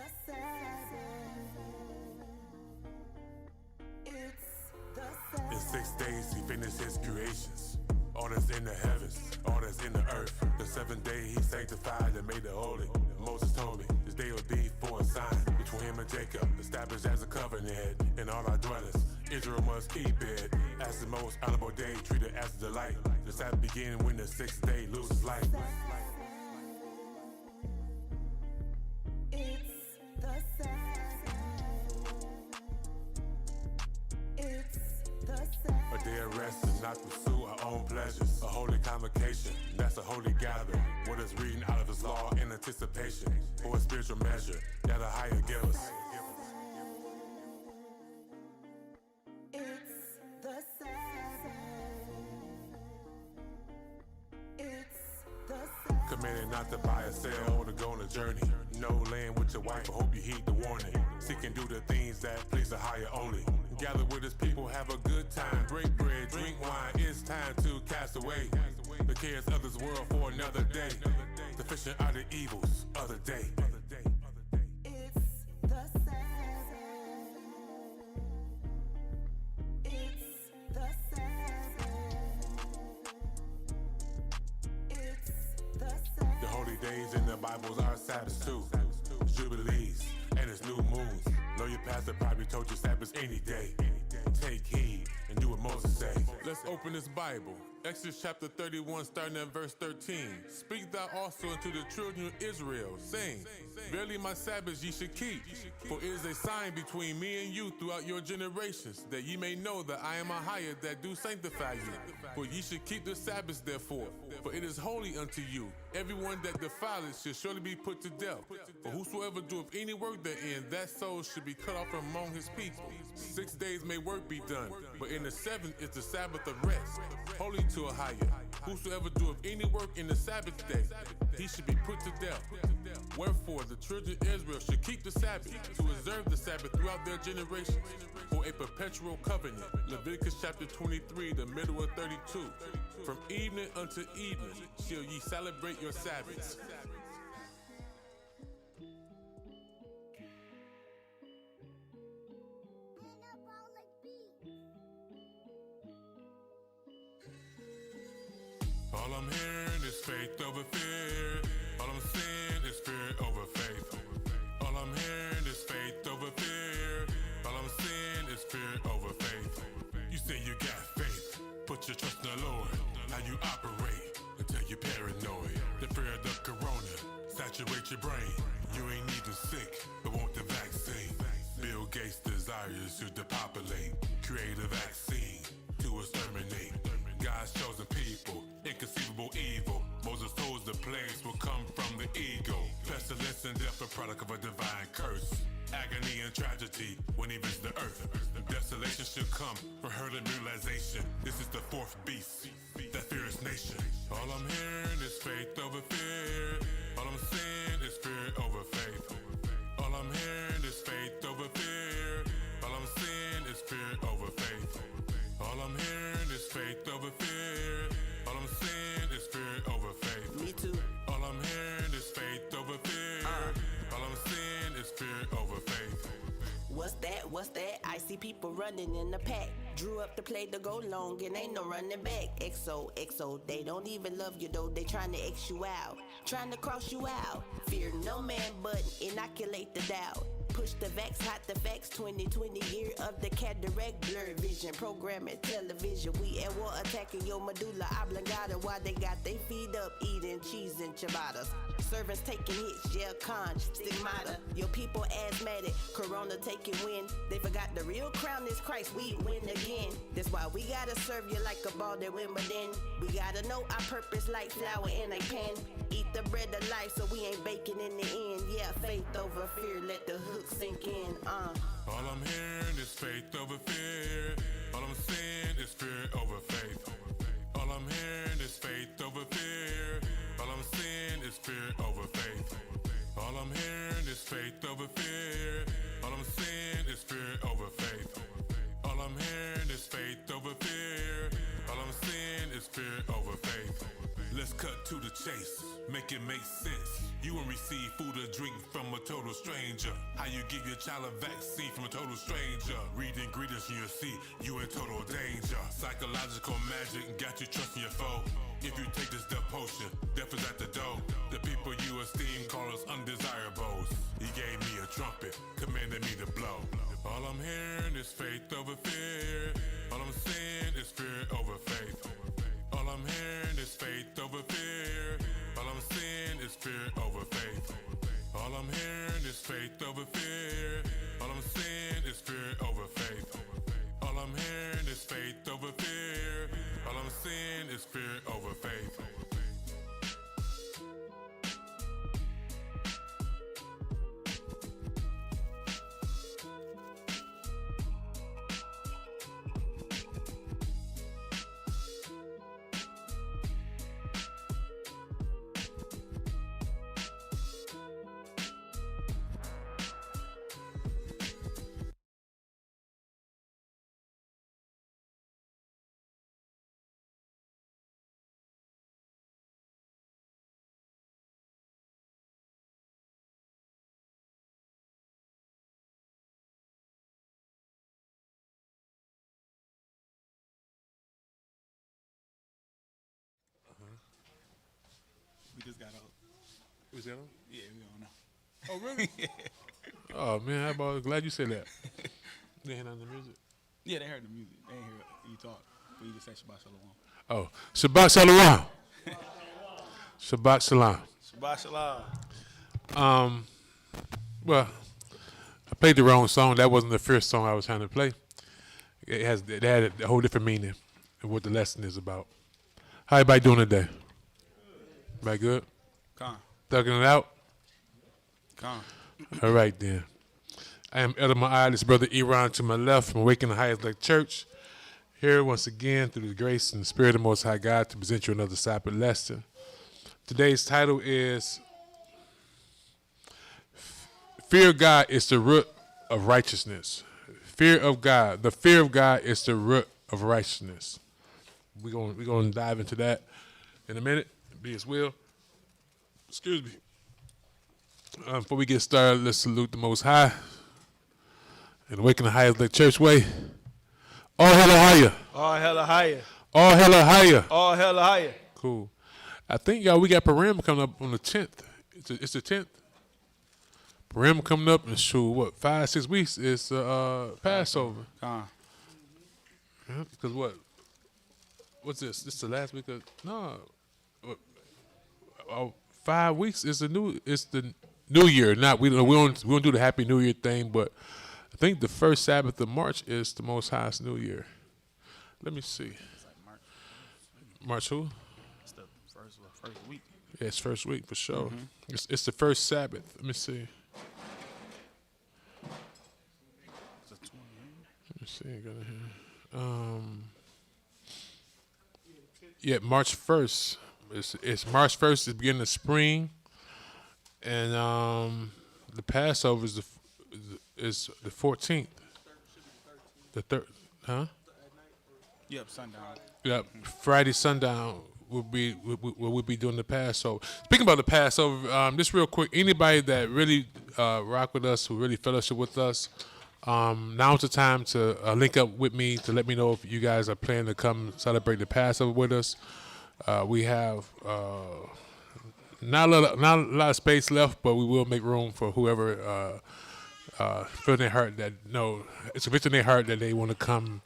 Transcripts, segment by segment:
the Sabbath. It's the Sabbath. In 6 days he finished his creations. All that's in the heavens, all that's in the earth. The 7th day he sanctified and made it holy. Moses told me this day would be for a sign between him and Jacob, established as a covenant in all our dwellings. Israel must keep it as the most honorable day, treated as a delight. The Sabbath begin when the 6th day loses life. It's the Sabbath. It's the Sabbath. A day of rest and not pursue our own pleasures. A holy convocation, that's a holy gathering. What is reading out of his law in anticipation for a spiritual measure that Ahayah give us. It's the Sabbath. It's the Sabbath. Committed not to buy or sell or to go on a journey. No laying with your wife, I hope you heed the warning. Seek and do the things that please Ahayah only. Gather with his people, have a good time. Break bread, drink wine, it's time to cast away the cares of this world for another day. Sufficient are the evils of the day. It's the Sabbath. It's the Sabbath. It's the Sabbath. The holy days in the Bibles are Sabbaths too. Jubilees and it's new moons. Know your pastor probably told you Sabbaths any day. Take heed and do what Moses say. Let's open this Bible. Exodus chapter 31 starting at verse 13. Speak thou also unto the children of Israel, saying, Verily my Sabbaths ye should keep, for it is a sign between me and you throughout your generations, that ye may know that I am Ahayah that do sanctify you. For ye should keep the Sabbaths therefore, for it is holy unto you. Everyone that defileth shall surely be put to death. For whosoever doeth any work therein, that soul should be cut off from among his people. 6 days may work be done, but in the 7th is the Sabbath of rest, holy to Ahayah. Whosoever doeth any work in the Sabbath day, he should be put to death. Wherefore the children of Israel should keep the Sabbath, to observe the Sabbath throughout their generations, for a perpetual covenant. Leviticus chapter 23, the middle of 32. From evening unto evening shall ye celebrate your Sabbaths. All I'm hearing is faith over fear. All I'm seeing is fear over faith. All I'm hearing is faith over fear. All I'm seeing is fear over faith. You say you got faith, put your trust in the Lord. How you operate until you're paranoid. The fear of the corona saturate your brain. You ain't even sick, but want the vaccine. Bill Gates desires you to depopulate. Create a vaccine to exterminate God's chosen people, inconceivable evil. Moses told the plagues will come from the ego. Pestilence and death, a product of a divine curse. Agony and tragedy when he visits the earth. Desolation should come from hurting realization. This is the fourth beast, that fierce nation. All I'm hearing is faith over fear. All I'm seeing is fear over faith. All I'm hearing is faith over fear. All I'm seeing is fear over faith. All I'm hearing is faith over fear. All I'm seeing is fear over faith. Me too. All I'm hearing is faith over fear. All I'm seeing is fear over faith. What's that? What's that? I see people running in the pack. Drew up the play to go long and ain't no running back. XO, they don't even love you though. They trying to X you out, trying to cross you out. Fear no man but inoculate the doubt. Push the vax, hot the facts, 2020 year of the cataract, blurred vision, programming television. We at war attacking your medulla oblongata while they got their feet up eating cheese and ciabattas. Servants taking hits, yeah, stigmata. Your people asthmatic, corona taking win. They forgot the real crown is Christ, we win again. That's why we gotta serve you like a ball that win, but then we gotta know our purpose like flour in a pan. Eat the bread of life so we ain't baking in the end. Yeah, faith over fear, let the hook sink in. All I'm hearing is faith over fear. All I'm seeing is fear over faith. All I'm hearing is faith over fear. All I'm seeing is fear over faith. All I'm hearing is faith over fear. All I'm seeing is fear over faith. All I'm hearing is faith over fear. All I'm seeing is fear over faith. Let's cut to the chase, make it make sense. You won't receive food or drink from a total stranger. How you give your child a vaccine from a total stranger? Read ingredients and you'll see you in total danger. Psychological magic got you trusting your foe. If you take this death potion, death is at the door. The people you esteem call us undesirables. He gave me a trumpet, commanded me to blow. All I'm hearing is faith over fear. All I'm seeing is fear over faith. All I'm hearing is faith over fear. All I'm seeing is fear over faith. All I'm hearing is faith over fear. All I'm seeing is fear over faith. All I'm hearing is faith over fear. All I'm seeing is fear over faith. We just got out. Was that on? Yeah, we don't know. Oh, really? Oh, man, how about, glad you said that. They had on the music. Yeah, they heard the music. They ain't hear you talk. But you just said Shabbat Shalom. Oh, Shabbat Shalom. Shabbat Shalom. Shabbat Shalom. Well, I played the wrong song. That wasn't the first song I was trying to play. It had a whole different meaning of what the lesson is about. How everybody doing today? Everybody good? Con. Thugging it out? Con. All right, then. I am Elder Ma'ai, this brother Iran to my left from Awakening Ahayah Select Church. Here once again through the grace and the spirit of the Most High God to present you another Sabbath Lesson. Today's title is Fear of God is the root of righteousness. Fear of God. The fear of God is the root of righteousness. We're gonna dive into that in a minute. Be His will. Excuse me. Before we get started, let's salute the Most High and awaken the highest like church way. All hell Ahayah. All hell Ahayah. All hell Ahayah. All hell Ahayah. Cool. I think y'all we got Purim coming up on the 10th. It's the 10th. Purim coming up in 5-6 weeks is Passover. Con. Because what's this? This is the last week of 5 weeks is the New Year. Not we don't do the Happy New Year thing, but I think the first Sabbath of March is the Most High's New Year. Let me see. It's like March. March who? It's the first week. Yeah, it's first week for sure. Mm-hmm. It's the first Sabbath. Let me see. It's the 28th. Let me see. I got it here. Yeah, March 1st. It's March 1st. It's the beginning of spring, and the Passover is the 14th. The third, huh? Yep, sundown. Yep. Friday sundown we'll be doing the Passover. Speaking about the Passover, just real quick, anybody that really rock with us, who really fellowship with us, now's the time to link up with me to let me know if you guys are planning to come celebrate the Passover with us. We have not a lot of space left, but we will make room for whoever feel in their heart that it's a in their heart that they want to come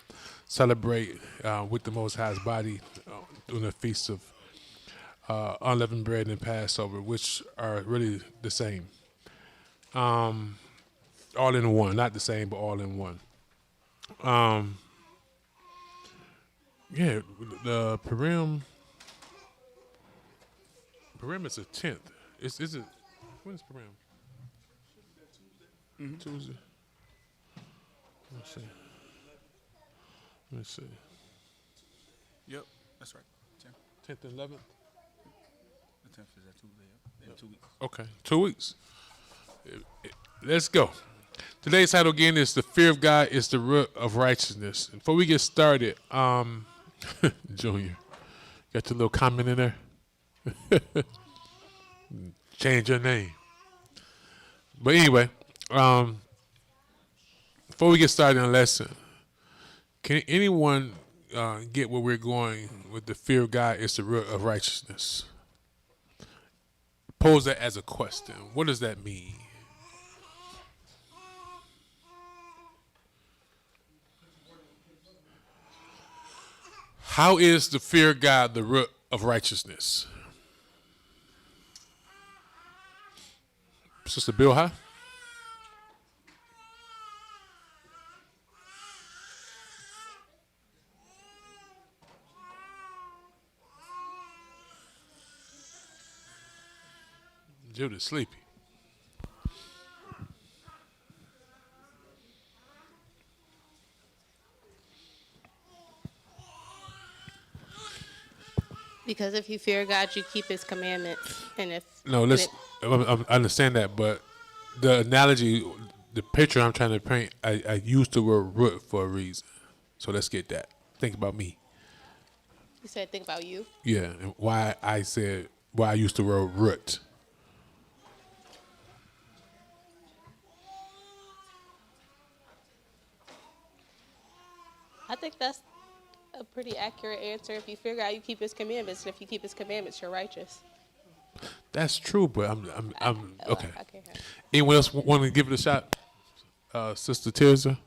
celebrate with the Most High's body during the feast of unleavened bread and Passover, which are really the same. All in one, not the same, but all in one. Yeah, the Purim is the 10th. Is it? When is Purim? Mm-hmm. Tuesday. Let me see. Yep, that's right. 10th and 11th. The 10th is that Tuesday. Yep. In 2 weeks. Okay, 2 weeks. Let's go. Today's title again is "The Fear of God is the Root of Righteousness." Before we get started, Junior. Got your little comment in there? Change your name. But anyway, before we get started in the lesson, can anyone get where we're going with the fear of God is the root of righteousness? Pose that as a question. What does that mean? How is the fear of God the root of righteousness? Sister Bill, huh? Judith sleepy. Because if you fear God, you keep His commandments, and if No, I understand that, but the analogy, the picture I'm trying to paint, I used the word root for a reason. So let's get that. Think about me. you said think about you. Yeah, and why I used the word root. I think that's a pretty accurate answer. If you fear God, you keep His commandments, and if you keep His commandments, you're righteous. That's true, but I'm okay. I can't have it. Anyone else want to give it a shot? Sister Tirza?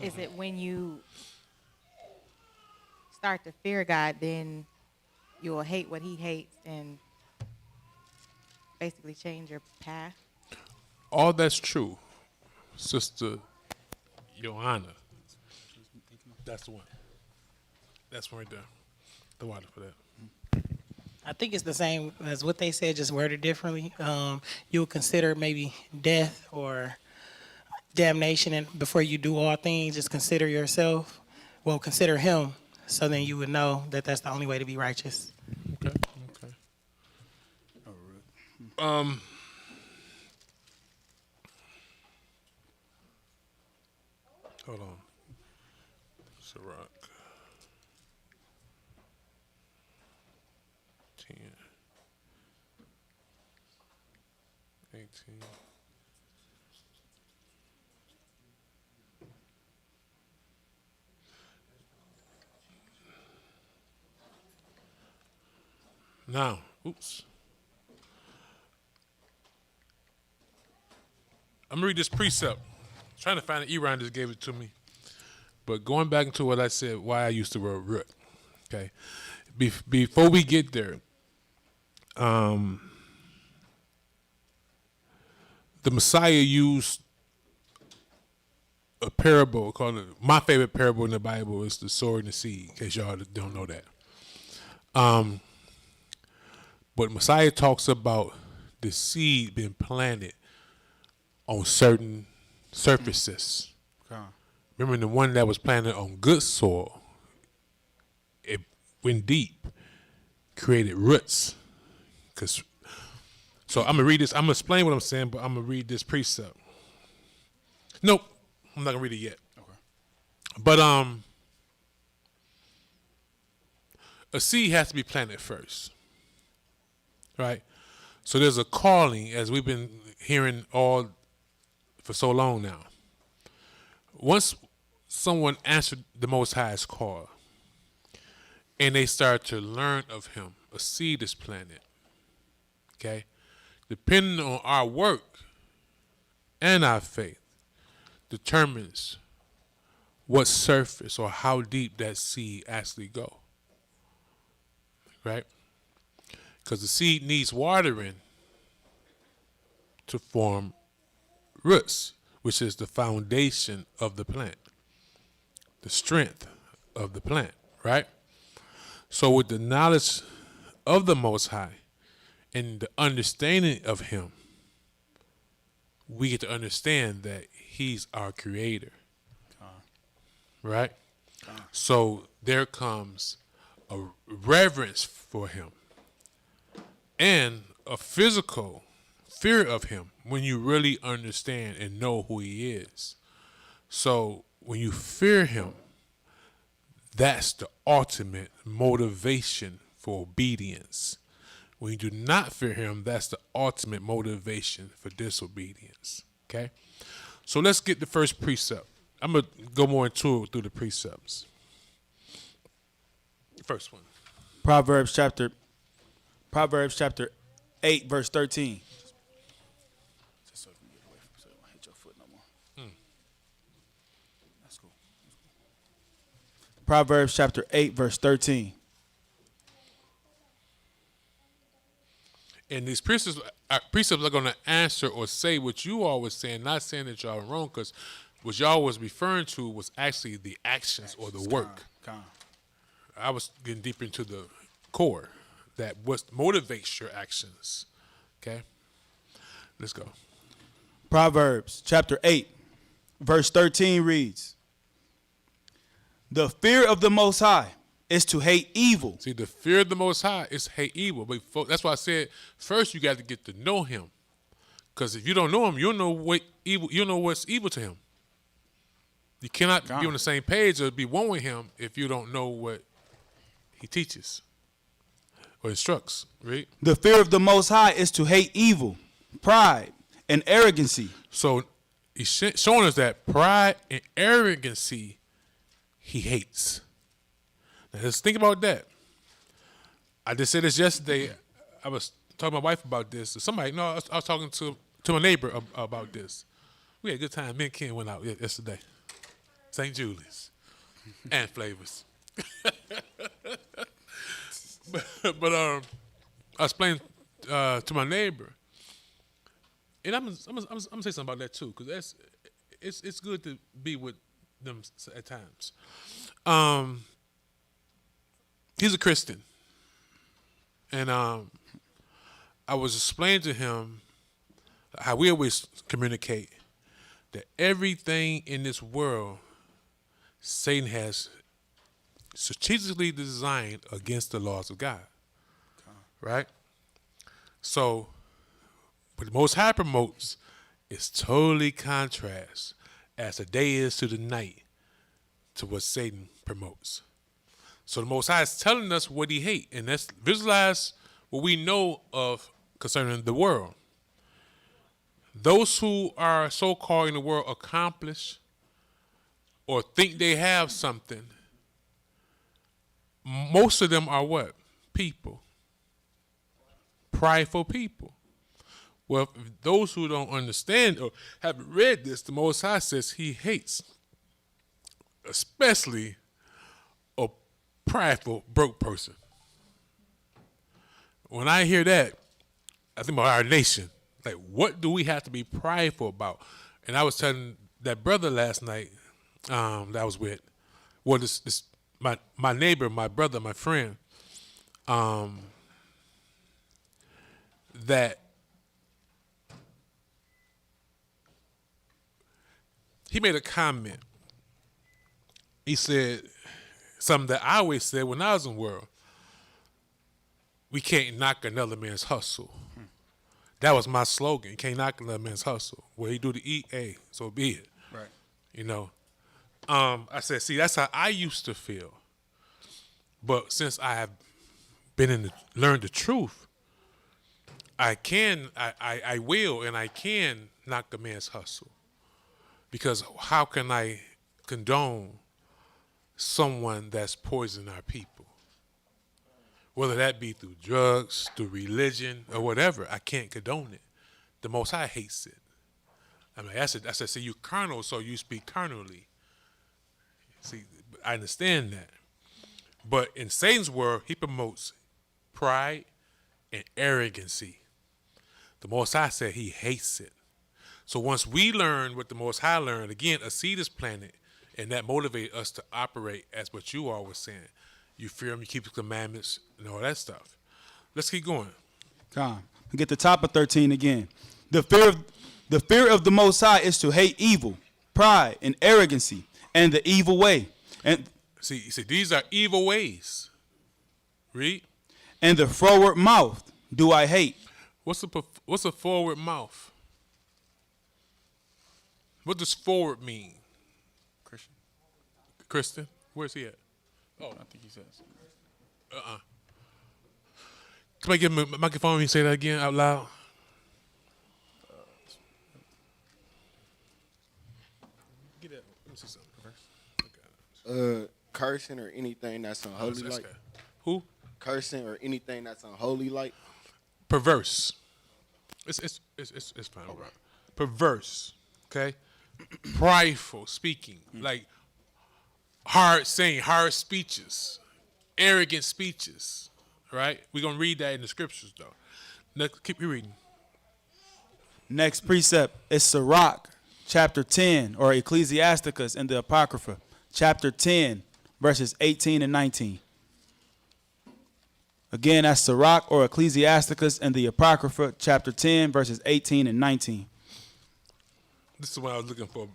Is it when you start to fear God, then you'll hate what He hates and basically change your path? All that's true, Sister Johanna. That's the one. That's one right there. The water for that. I think it's the same as what they said, just worded differently. You'll consider maybe death or damnation, and before you do all things, just consider yourself. Well, consider Him, so then you would know that that's the only way to be righteous. Okay. Hold on. Ciroc. 10. 18. Now, oops. I'm gonna read this precept. Trying to find it. Eron just gave it to me. But going back into what I said, why I used the word root. Okay. Before we get there, the Messiah used a parable called my favorite parable in the Bible is the sower and the seed, in case y'all don't know that. But Messiah talks about the seed being planted on certain surfaces. Okay. Remember the one that was planted on good soil, it went deep, created roots. So I'm gonna read this. I'm gonna explain what I'm saying, but I'm gonna read this precept. Nope, I'm not gonna read it yet. Okay. But a seed has to be planted first, right? So there's a calling, as we've been hearing all for so long now. Once someone answered the Most High's call and they start to learn of Him, a seed is planted. Okay? Depending on our work and our faith determines what surface or how deep that seed actually go. Right? Because the seed needs watering to form roots, which is the foundation of the plant, the strength of the plant, right? So with the knowledge of the Most High and the understanding of Him, we get to understand that He's our creator, right? So there comes a reverence for Him and a physical fear of him when you really understand and know who he is. So when you fear him, that's the ultimate motivation for obedience. When you do not fear him, that's the ultimate motivation for disobedience. Okay? So let's get the first precept. I'm going to go more into it through the precepts. First one. Proverbs chapter 8, verse 13. Just so you can get away from, so you don't hit your foot no more. That's cool. Proverbs chapter 8, verse 13. And these precepts are going to answer or say what you all was saying, not saying that y'all are wrong, because what y'all was referring to was actually the actions or the work. I was getting deeper into the core, that what motivates your actions. Okay? Let's go. Proverbs chapter 8, verse 13 reads, "The fear of the Most High is to hate evil." See, the fear of the Most High is hate evil. But that's why I said first you got to get to know him. Because if you don't know him, you don't know what evil. You don't know what's evil to him. You cannot be on the same page or be one with him if you don't know what he teaches or instructs. Right? The fear of the Most High is to hate evil, pride, and arrogancy. So he's showing us that pride and arrogancy he hates. Now let's think about that. I just said this yesterday. I was talking to my wife about this. I was talking to my neighbor about this. We had a good time. Me and Ken went out yesterday. St. Julie's and Flavors. but I was playing to my neighbor, and I'm gonna say something about that too, because it's good to be with them at times. He's a Christian, and I was explaining to him how we always communicate that everything in this world Satan has strategically designed against the laws of God. Right? So what the Most High promotes is totally contrast as the day is to the night to what Satan promotes. So the Most High is telling us what he hates, and let's visualize what we know of concerning the world. Those who are so-called in the world accomplished or think they have something, most of them are what? People. Prideful people. Well, those who don't understand or haven't read this, the Most High says he hates, especially a prideful, broke person. When I hear that, I think about our nation. Like, what do we have to be prideful about? And I was telling that brother last night that I was with, well, my neighbor, my brother, my friend, that he made a comment. He said something that I always said when I was in the world. We can't knock another man's hustle. That was my slogan. You can't knock another man's hustle. What he do to eat, hey, so be it. Right. You know. I said, see, that's how I used to feel. But since I have been learned the truth, I will, and I can knock a man's hustle. Because how can I condone someone that's poisoning our people? Whether that be through drugs, through religion, or whatever, I can't condone it. The Most High hates it. I mean, I said, see, you're carnal, so you speak carnally. See, I understand that. But in Satan's world, he promotes pride and arrogancy. The Most High said he hates it. So once we learn what the Most High learned, again, a seed is planted, and that motivates us to operate as what you all were saying. You fear him, you keep the commandments, and all that stuff. Let's keep going. Come. Get the top of 13 again. The fear of the Most High is to hate evil, pride, and arrogancy, and the evil way. And see, these are evil ways. Read. And the froward mouth do I hate. What's a forward mouth? What does forward mean? Christian. Kristen, where's he at? I think he says. Somebody give him a microphone and he say that again out loud. Get that. Let me see something. Cursing or anything that's unholy That's like. good. Who? Cursing or anything that's unholy like. Perverse. It's fine. Right. Perverse. Okay. Prideful speaking, like hard saying, hard speeches, arrogant speeches. Right? We're gonna read that in the scriptures though. Next, keep reading. Next precept is Sirach, chapter 10, or Ecclesiasticus in the Apocrypha, chapter 10, verses 18 and 19. Again, that's Sirach or Ecclesiasticus in the Apocrypha, chapter 10, verses 18 and 19. This is what I was looking for,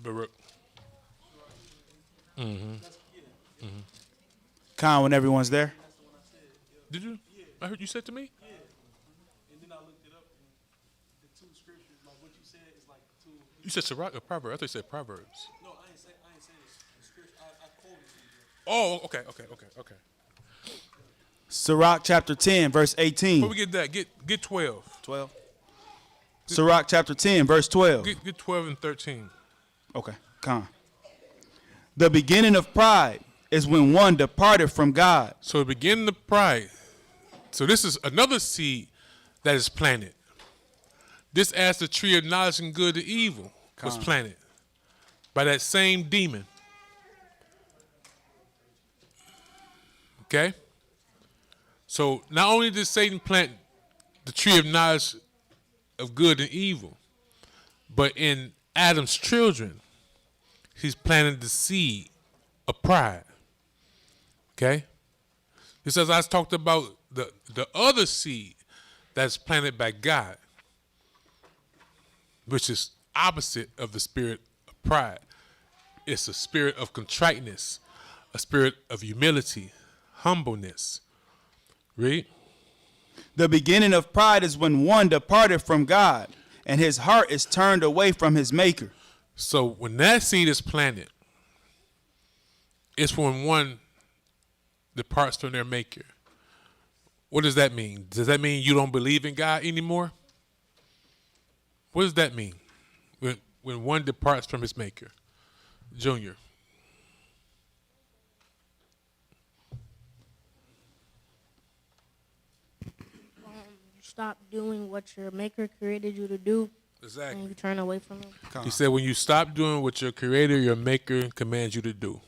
Baruch. Khan, when everyone's there. Did you? I heard you said to me. And then I looked it up, and the two scriptures, like what you said, is like two. You said Sirach or Proverbs? I thought you said Proverbs. No, I ain't saying it. The scripture, I quoted it. Oh, okay. Sirach, chapter 10, verse 18. Before we get that, get 12. 12. Sirach, chapter 10, verse 12. Get 12 and 13. Okay, Khan. The beginning of pride is when one departed from God. So the beginning of pride. So this is another seed that is planted. This as the tree of knowledge and good and evil was planted by that same demon. Okay? So not only did Satan plant the tree of knowledge of good and evil, but in Adam's children, he's planted the seed of pride. Okay? Just as I talked about the other seed that's planted by God, which is opposite of the spirit of pride. It's a spirit of contriteness, a spirit of humility, humbleness. Read. The beginning of pride is when one departed from God, and his heart is turned away from his maker. So when that seed is planted, it's when one departs from their maker. What does that mean? Does that mean you don't believe in God anymore? What does that mean? When one departs from his maker? Junior. Stop doing what your maker created you to do, Exactly. and you turn away from him. He said when you stop doing what your creator, your maker commands you to do.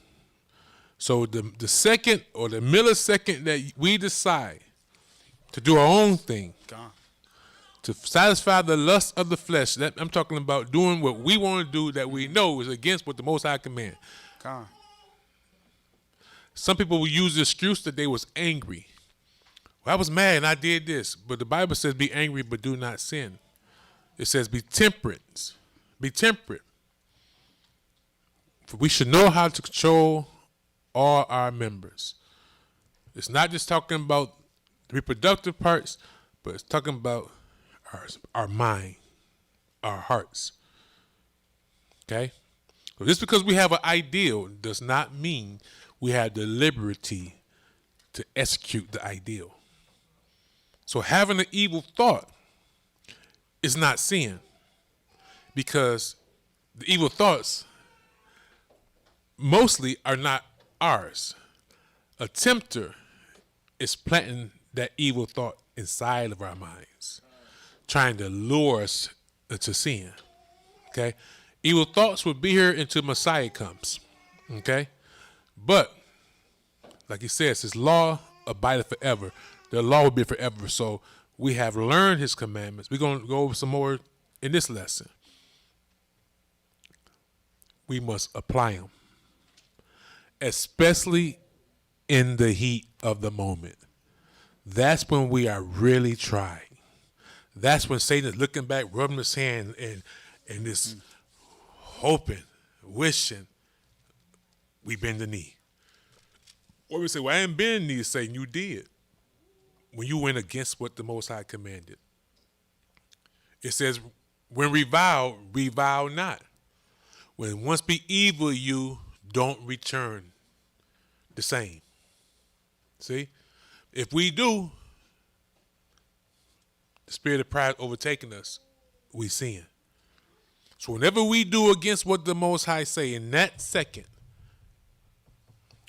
So the second or the millisecond that we decide to do our own thing, to satisfy the lust of the flesh, that I'm talking about doing what we want to do that we know is against what the Most High command. Some people will use the excuse that they was angry. Well, I was mad and I did this. But the Bible says be angry but do not sin. It says be temperate. Be temperate. For we should know how to control all our members. It's not just talking about the reproductive parts, but it's talking about our mind, our hearts. Okay? So just because we have an ideal does not mean we have the liberty to execute the ideal. So having an evil thought is not sin, because the evil thoughts mostly are not ours. A tempter is planting that evil thought inside of our minds, trying to lure us into sin. Okay? Evil thoughts will be here until Messiah comes. Okay? But, like he says, his law abideth forever. The law will be forever. So we have learned his commandments. We're going to go over some more in this lesson. We must apply them, especially in the heat of the moment. That's when we are really trying. That's when Satan is looking back, rubbing his hand, and just hoping, wishing we bend the knee. Or we say, well, I ain't bend the knee, Satan. You did. When you went against what the Most High commanded. It says, when revile, revile not. When one speak evil of you, don't return the same. See? If we do, the spirit of pride overtaking us, we sin. So whenever we do against what the Most High say, in that second,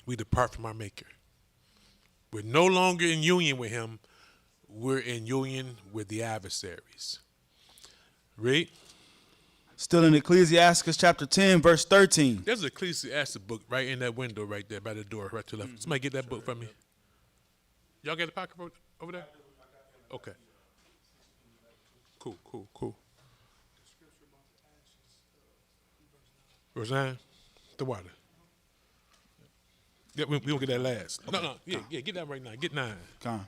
we depart from our Maker. We're no longer in union with him. We're in union with the adversaries. Read. Still in Ecclesiastes chapter 10, verse 13. There's an Ecclesiastes book right in that window right there by the door, right to the left. Somebody get that book from me. Y'all got the pocket over there? Okay. Cool. Verse 9, the water. Yeah, we don't get that last. Okay. No, yeah, get that right now. Get 9. Come.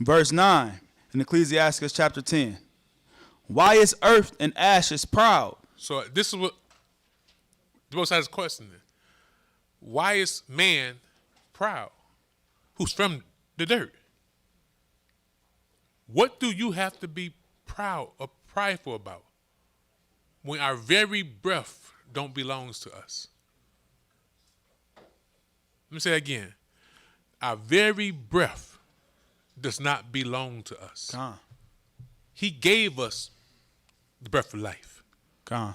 Verse 9 in Ecclesiastes chapter 10. Why is earth and ashes proud? So this is what the Most High is questioning. Why is man proud? Who's from the dirt? What do you have to be proud or prideful about when our very breath don't belongs to us? Let me say that again. Our very breath does not belong to us. Come. He gave us the breath of life. Come.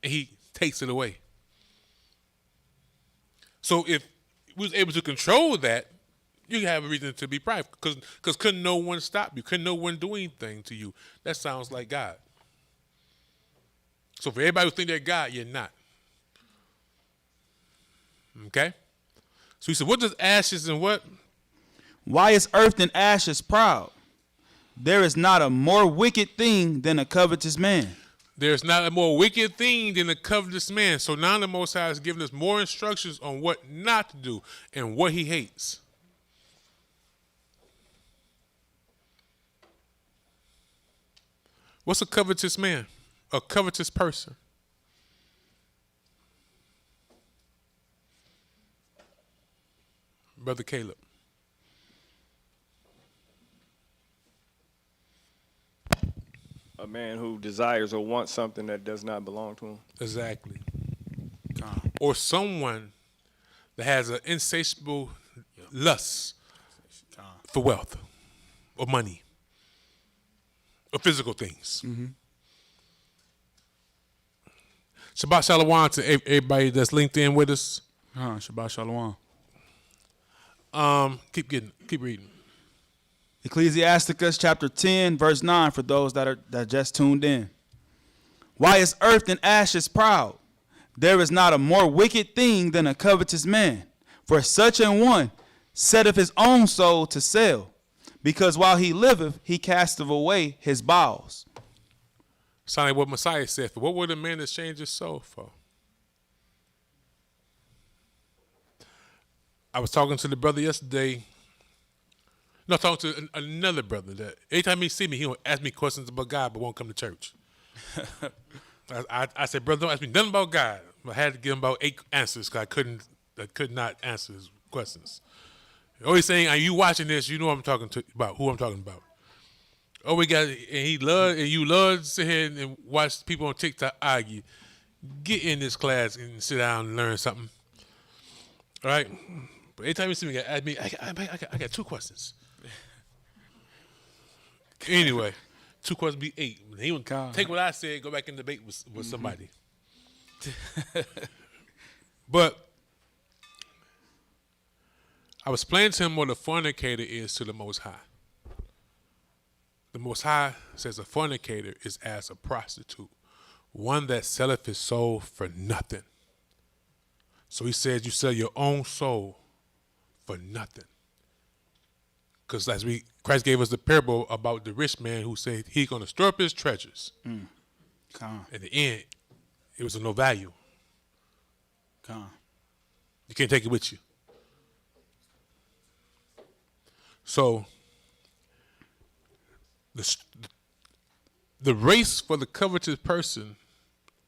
And he takes it away. So if we was able to control that, you have a reason to be prideful. Because couldn't no one stop you? Couldn't no one do anything to you? That sounds like God. So for everybody who think they're God, you're not. Okay? So he said, what does ashes and what? Why is earth and ashes proud? There is not a more wicked thing than a covetous man. There's not a more wicked thing than a covetous man. So now the Most High has given us more instructions on what not to do and what he hates. What's a covetous man? A covetous person. Brother Caleb. A man who desires or wants something that does not belong to him. Exactly. Or someone that has an insatiable lust for wealth or money or physical things. Mm-hmm. Shabbat Shalom to everybody that's linked in with us. Shabbat Shalom. Keep reading. Ecclesiasticus chapter 10, verse 9 for those that just tuned in. Why is earth and ashes proud? There is not a more wicked thing than a covetous man. For such an one setteth his own soul to sell, because while he liveth, he casteth away his bowels. Sound like what Messiah said. For what would a man exchange his soul for? I was talking to the brother yesterday. No, talking to another brother that anytime he see me, he'll ask me questions about God, but won't come to church. I said, brother, don't ask me nothing about God. I had to give him about 8 answers because I could not answer his questions. Always saying, are you watching this? You know what I'm talking about, who I'm talking about. Oh, we got, and you love to sit here and watch people on TikTok argue. Get in this class and sit down and learn something. All right? But anytime you see me, ask me, I got 2 questions. Anyway, 2 questions be 8. He would take what I said, go back and debate with somebody. But I was explaining to him what a fornicator is to the Most High. The Most High says a fornicator is as a prostitute, one that selleth his soul for nothing. So he says you sell your own soul for nothing. Because Christ gave us the parable about the rich man who said he's going to store up his treasures. At the end, it was of no value. You can't take it with you. So the race for the covetous person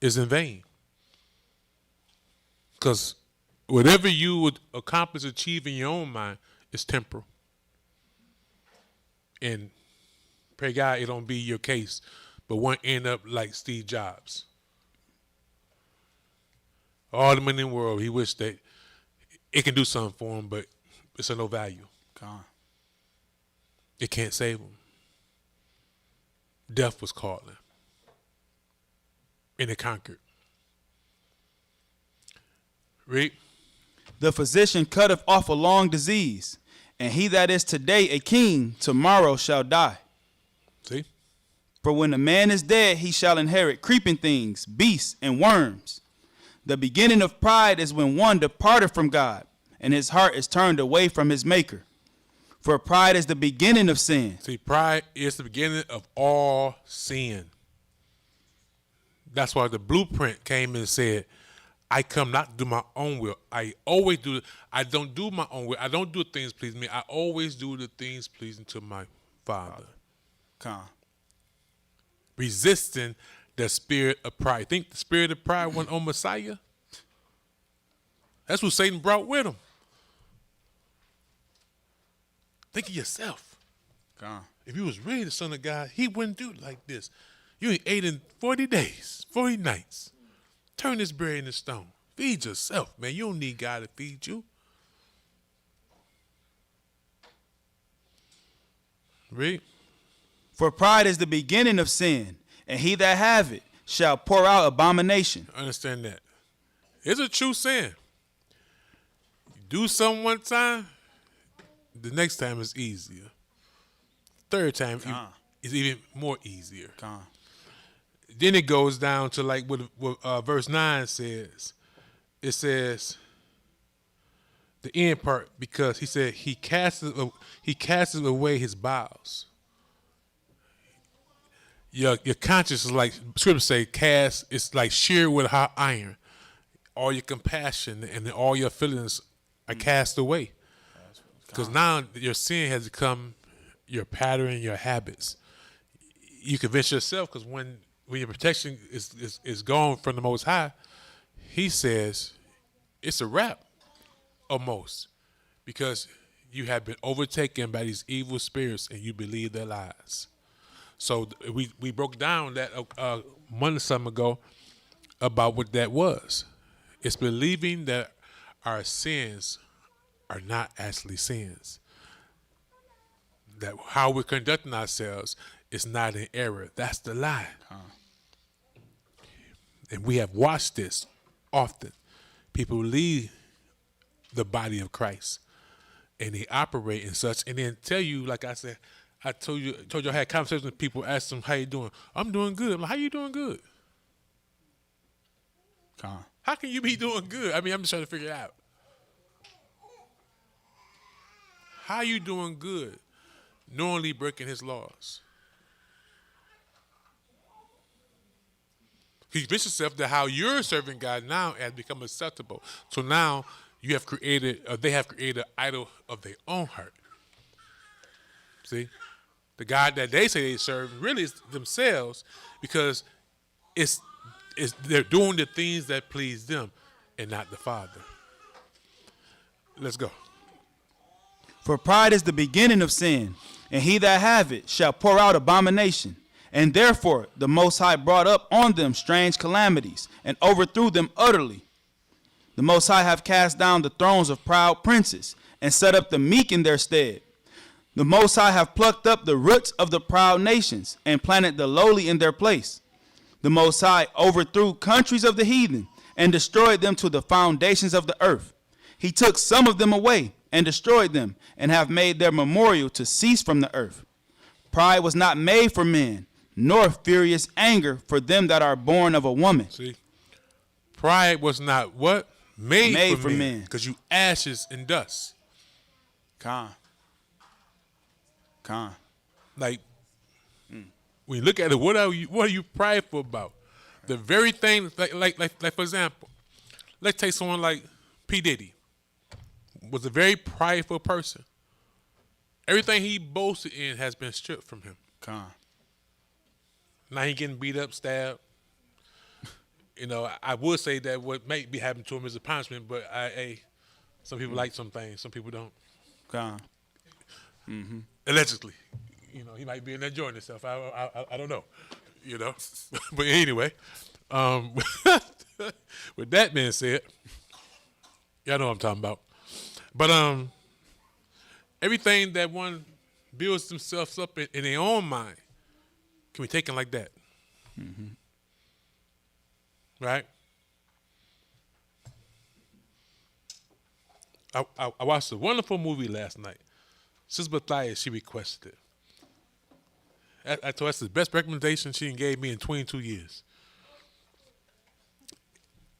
is in vain. Because whatever you would accomplish, achieve in your own mind is temporal. And pray God it don't be your case, but one end up like Steve Jobs. All the money in the world, he wished that it can do something for him, but it's of no value. Con. It can't save him. Death was calling, and it conquered. Read. The physician cutteth off a long disease, and he that is today a king, tomorrow shall die. See? For when a man is dead, he shall inherit creeping things, beasts, and worms. The beginning of pride is when one departed from God, and his heart is turned away from his maker. For pride is the beginning of sin. See, pride is the beginning of all sin. That's why the blueprint came and said, I come not to do my own will. I always do. I don't do my own will. I don't do things pleasing me. I always do the things pleasing to my Father. Con. Resisting the spirit of pride. Think the spirit of pride went on Messiah? That's what Satan brought with him. Think of yourself. Con. If you was really the Son of God, he wouldn't do it like this. You ain't ate in 40 days, 40 nights. Turn this bread into stone. Feed yourself, man. You don't need God to feed you. Read. For pride is the beginning of sin, and he that have it shall pour out abomination. Understand that. It's a true sin. You do something one time, the next time is easier. Third time is even more easier. Con. Then it goes down to like what verse 9 says. It says the end part, because he said he casteth away his bowels. Your conscience is like scripture say, cast. It's like shear with hot iron. All your compassion and all your feelings are cast away, because now your sin has become your pattern, your habits. You convince yourself, because when your protection is gone from the Most High, he says it's a wrap almost, because you have been overtaken by these evil spirits and you believe their lies. So we broke down that a month or something ago about what that was. It's believing that our sins are not actually sins. That how we're conducting ourselves is not an error. That's the lie. And we have watched this often. People leave the body of Christ and they operate in such, and then tell you, like I said, I told you I had conversations with people, asked them, how you doing? I'm doing good. I'm like, how you doing good? How can you be doing good? I mean, I'm just trying to figure it out. How you doing good, knowingly breaking his laws? He convinced yourself that how you're serving God now has become acceptable. So now you have created, they have created an idol of their own heart. See? The God that they say they serve really is themselves, because they're doing the things that please them and not the Father. Let's go. For pride is the beginning of sin, and he that have it shall pour out abomination. And therefore the Most High brought up on them strange calamities, and overthrew them utterly. The Most High have cast down the thrones of proud princes, and set up the meek in their stead. The Most High have plucked up the roots of the proud nations, and planted the lowly in their place. The Most High overthrew countries of the heathen, and destroyed them to the foundations of the earth. He took some of them away, and destroyed them, and have made their memorial to cease from the earth. Pride was not made for men, nor furious anger for them that are born of a woman. See, pride was not what? Made for men. men. Because you ashes and dust. Con. Like, when you look at it, what are you prideful about? The very thing, like for example, let's take someone like P. Diddy. Was a very prideful person. Everything he boasted in has been stripped from him. Now he getting beat up, stabbed. You know, I would say that what may be happening to him is a punishment, but some people like some things, some people don't. Allegedly. he might be in there enjoying himself. I don't know, But anyway, with that being said, y'all know what I'm talking about. But everything that one builds themselves up in their own mind can be taken like that. Mm-hmm. Right? I watched a wonderful movie last night. Sister Ahayah, she requested it. I told her that's the best recommendation she gave me in 22 years.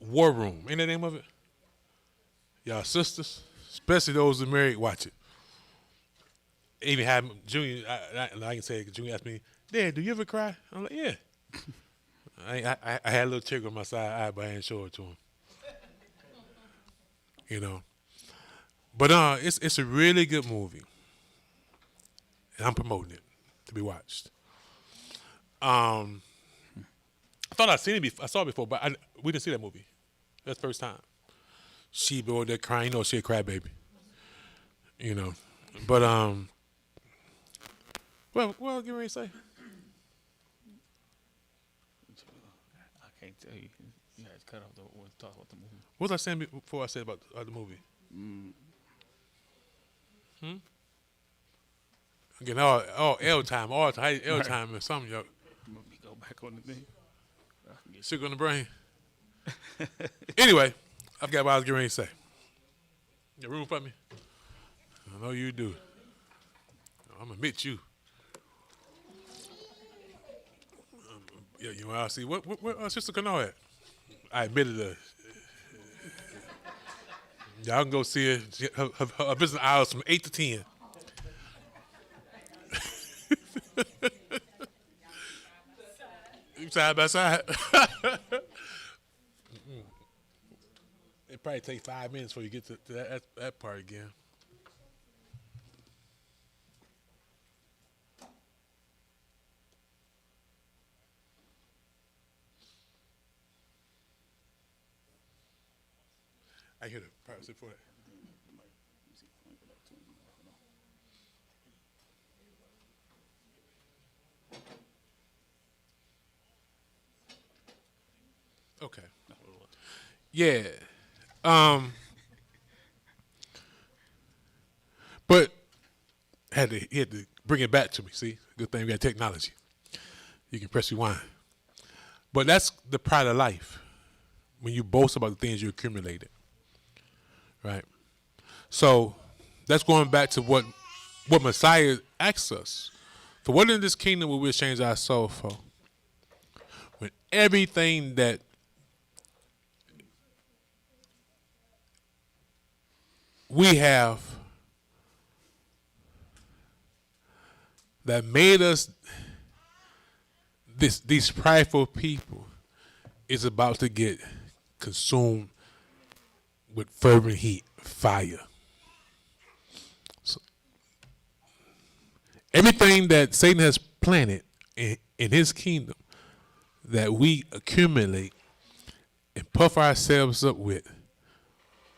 War Room. Ain't that the name of it? Y'all sisters, especially those who are married, watch it. Even had Junior, I can say it, Junior asked me, Dad, do you ever cry? I'm like, yeah. I had a little tear on my side eye, but I didn't show it to him. But it's a really good movie. And I'm promoting it to be watched. I thought I'd seen it before. I saw it before, but we didn't see that movie. That's the first time. She be over there crying. She a crybaby. But well, get ready to say. I can't tell you. You had to cut off talk about the movie. What was I saying before I said about the movie? Again, all L time, all time, L time, or something, yo. Go back on the thing. Sugar on the brain. Anyway, I forgot what I was getting ready to say. You got room for me? I know you do. I'm gonna admit you. Yeah, you want to see what Sister Kano at? I admitted her. Y'all can go see her. Her business hours from 8 to 10. Side by side. It probably take 5 minutes before you get to that part again. I hear the privacy for that. Okay. Yeah. But he had to bring it back to me. See, good thing we got technology. You can press rewind. But that's the pride of life. When you boast about the things you accumulated. Right? So that's going back to what Messiah asks us. For what in this kingdom will we exchange our soul for? When everything that we have that made us these prideful people is about to get consumed with fervent heat, fire. So everything that Satan has planted in his kingdom that we accumulate and puff ourselves up with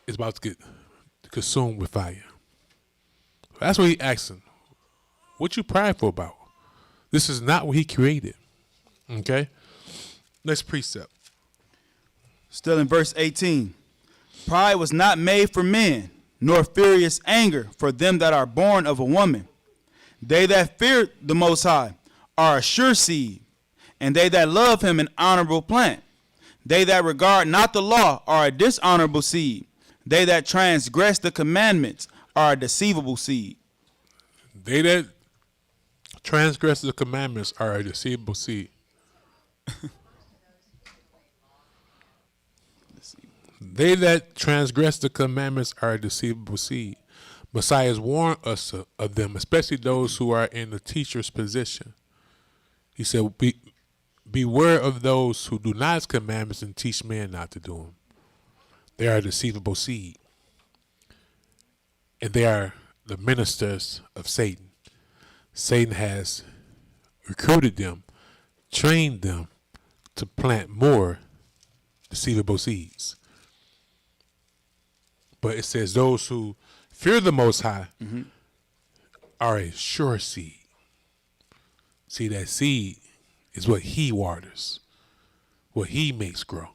is about to get consumed with fire. That's what he's asking. What you prideful about? This is not what he created. Okay? Next precept. Still in verse 18. Pride was not made for men, nor furious anger for them that are born of a woman. They that fear the Most High are a sure seed, and they that love him an honorable plant. They that regard not the law are a dishonorable seed. They that transgress the commandments are a deceivable seed. They that transgress the commandments are a deceivable seed. They that transgress the commandments are a deceivable seed. Messiah has warned us of them, especially those who are in the teacher's position. He said, beware of those who do not his commandments and teach men not to do them. They are a deceivable seed. And they are the ministers of Satan. Satan has recruited them, trained them to plant more deceivable seeds. But it says those who fear the Most High are a sure seed. See, that seed is what he waters, what he makes grow.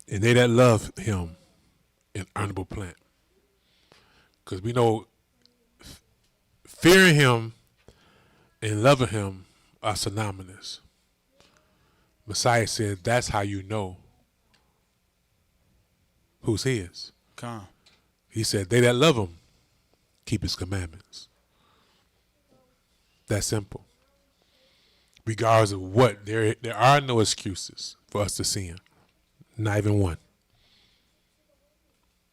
And they that love him, an honorable plant. Because we know fearing him and loving him are synonymous. Messiah said that's how you know who's his. Come. He said, they that love him keep his commandments. That simple. Regardless of what, there are no excuses for us to sin. Not even one.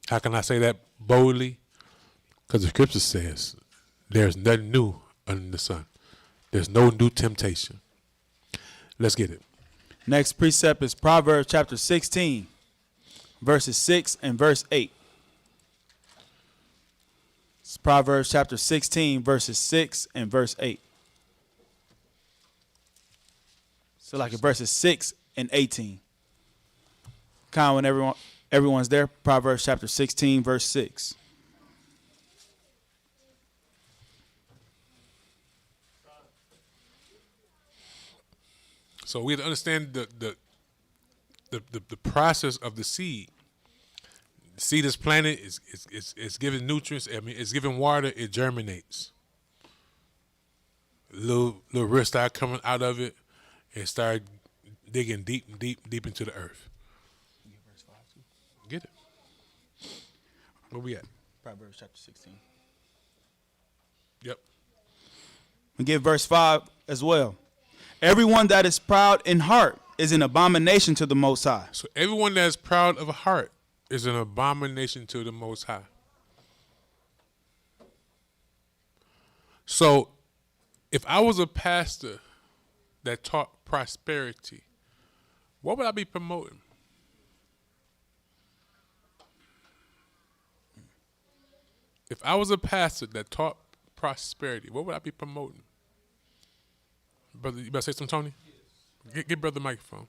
How can I say that boldly? Because the scripture says there's nothing new under the sun. There's no new temptation. Let's get it. Next precept is Proverbs chapter 16, verses 6 and verse 8. It's Proverbs chapter 16, verses 6 and verse 8. So like verses 6 and 18. Kind of when everyone's there, Proverbs chapter 16, verse 6. So we have to understand the process of the seed. The seed is planted, it's given nutrients, I mean, it's given water, it germinates. Little roots start coming out of it and start digging deep into the earth. Get it. Where we at? Proverbs chapter 16. Yep. We get verse 5 as well. Everyone that is proud in heart is an abomination to the Most High. So everyone that is proud of a heart is an abomination to the Most High. So if I was a pastor that taught prosperity, what would I be promoting? If I was a pastor that taught prosperity, what would I be promoting? Brother, you about to say something, Tony? Get brother the microphone.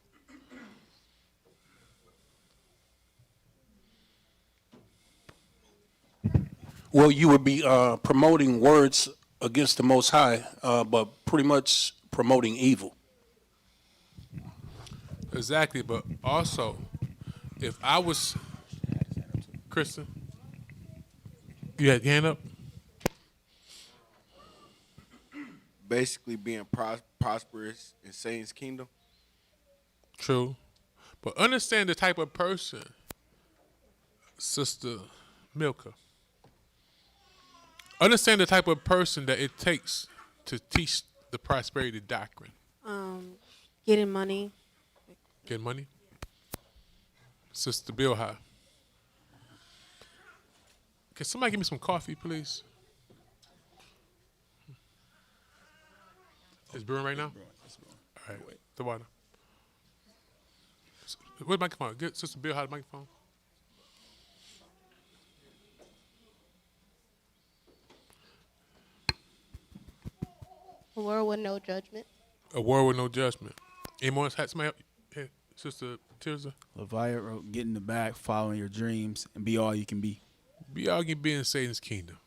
Well, you would be promoting words against the Most High, but pretty much promoting evil. Exactly, but also, if I was, Kristen, you had your hand up? Basically being prosperous in Satan's kingdom. True. But understand the type of person, Sister Milka. Understand the type of person that it takes to teach the prosperity doctrine. Getting money. Get money? Sister Bilhah. Can somebody give me some coffee, please? It's brewing right now? All right, the water. Where's the microphone? Get Sister Bilhah the microphone. A world with no judgment. A world with no judgment. Any more? Somebody, hey, Sister Tirza? Leviathan wrote, get in the bag, following your dreams, and be all you can be. Be all you can be in Satan's kingdom.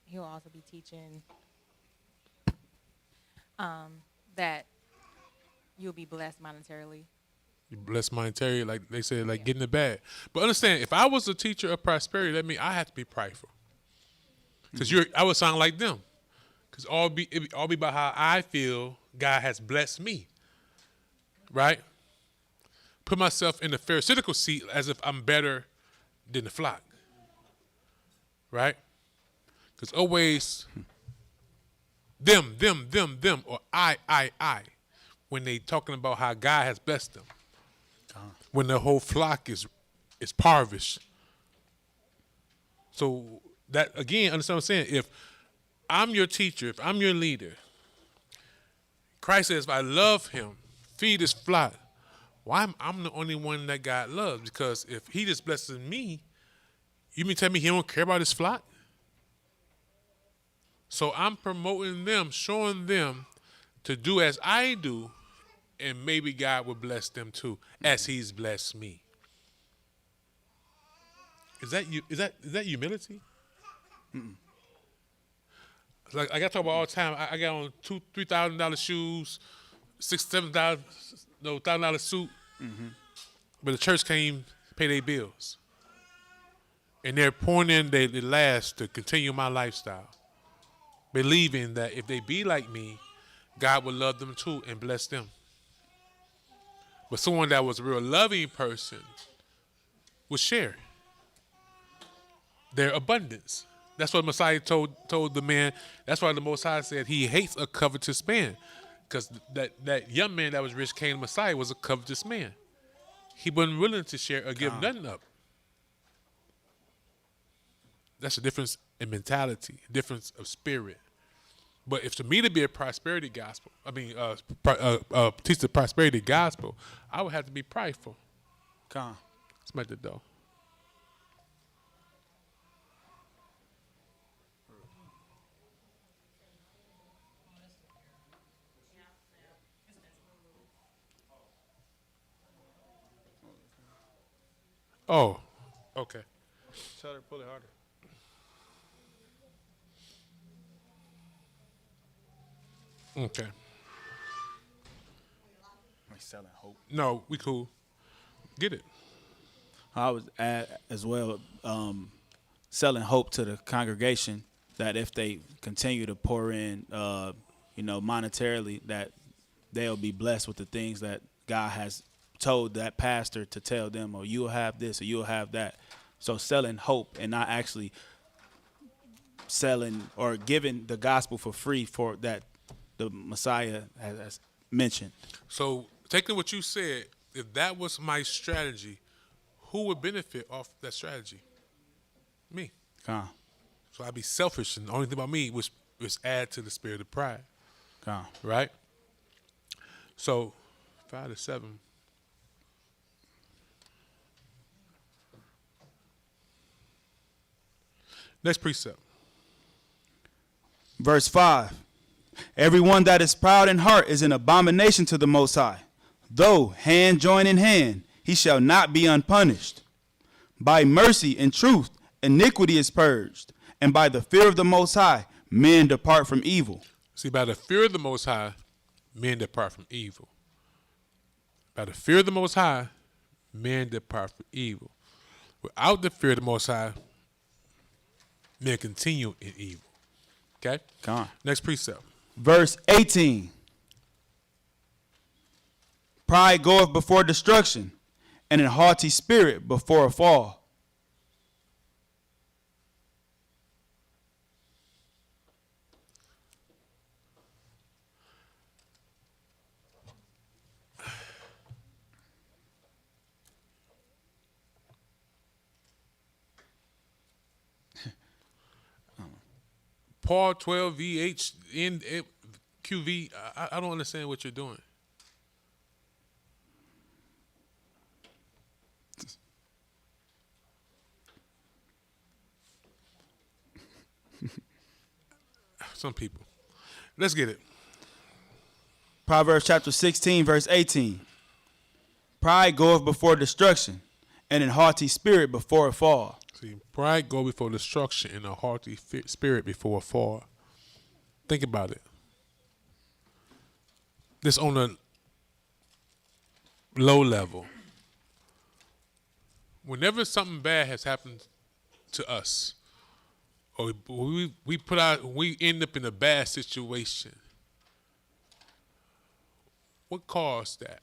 He'll also be teaching that you'll be blessed monetarily. You bless monetarily, like they said, like get in the bag. But understand, if I was a teacher of prosperity, that means I have to be prideful. Because I would sound like them. Because it all be about how I feel God has blessed me. Right? Put myself in the pharisaical seat as if I'm better than the flock. Right? Because always them, or I, when they talking about how God has blessed them. When the whole flock is parvish. So that, again, understand what I'm saying? If I'm your teacher, if I'm your leader, Christ says, if I love him, feed his flock, why I'm the only one that God loves? Because if he just blesses me, you mean tell me he don't care about his flock? So I'm promoting them, showing them to do as I do, and maybe God will bless them too, as he's blessed me. Is that humility? Like I talk about all the time. I got on $2,000-$3,000 shoes, $6,000-$7,000 suit, but the church can't even pay their bills, and they're pouring in their last to continue my lifestyle, believing that if they be like me, God will love them too and bless them. But someone that was a real loving person would share their abundance. That's what Messiah told the man. That's why the Most High said he hates a covetous man. Because that young man that was rich came to Messiah was a covetous man. He wasn't willing to share or give nothing up. That's a difference in mentality, difference of spirit. But if to me to be a prosperity gospel, teach the prosperity gospel, I would have to be prideful. Smack the door. Oh, okay. Tell her to pull it harder. Okay. Like selling hope. No, we cool. Get it. I was as well selling hope to the congregation that if they continue to pour in, monetarily, that they'll be blessed with the things that God has told that pastor to tell them, or you'll have this or you'll have that. So selling hope and not actually selling or giving the gospel for free for that the Messiah has mentioned. So taking what you said, if that was my strategy, who would benefit off that strategy? Me. So I'd be selfish, and the only thing about me was add to the spirit of pride. Right? So 5 to 7. Next precept. Verse 5. Everyone that is proud in heart is an abomination to the Most High. Though hand join in hand, he shall not be unpunished. By mercy and truth, iniquity is purged, and by the fear of the Most High, men depart from evil. See, by the fear of the Most High, men depart from evil. By the fear of the Most High, men depart from evil. Without the fear of the Most High, men continue in evil. Okay? Next precept. Verse 18. Pride goeth before destruction, and an haughty spirit before a fall. Paul 12 VH in QV. I don't understand what you're doing. Some people. Let's get it. Proverbs chapter 16, verse 18. Pride goeth before destruction, and an haughty spirit before a fall. See, pride go before destruction, and a haughty spirit before a fall. Think about it. This on a low level. Whenever something bad has happened to us, or we end up in a bad situation, what caused that?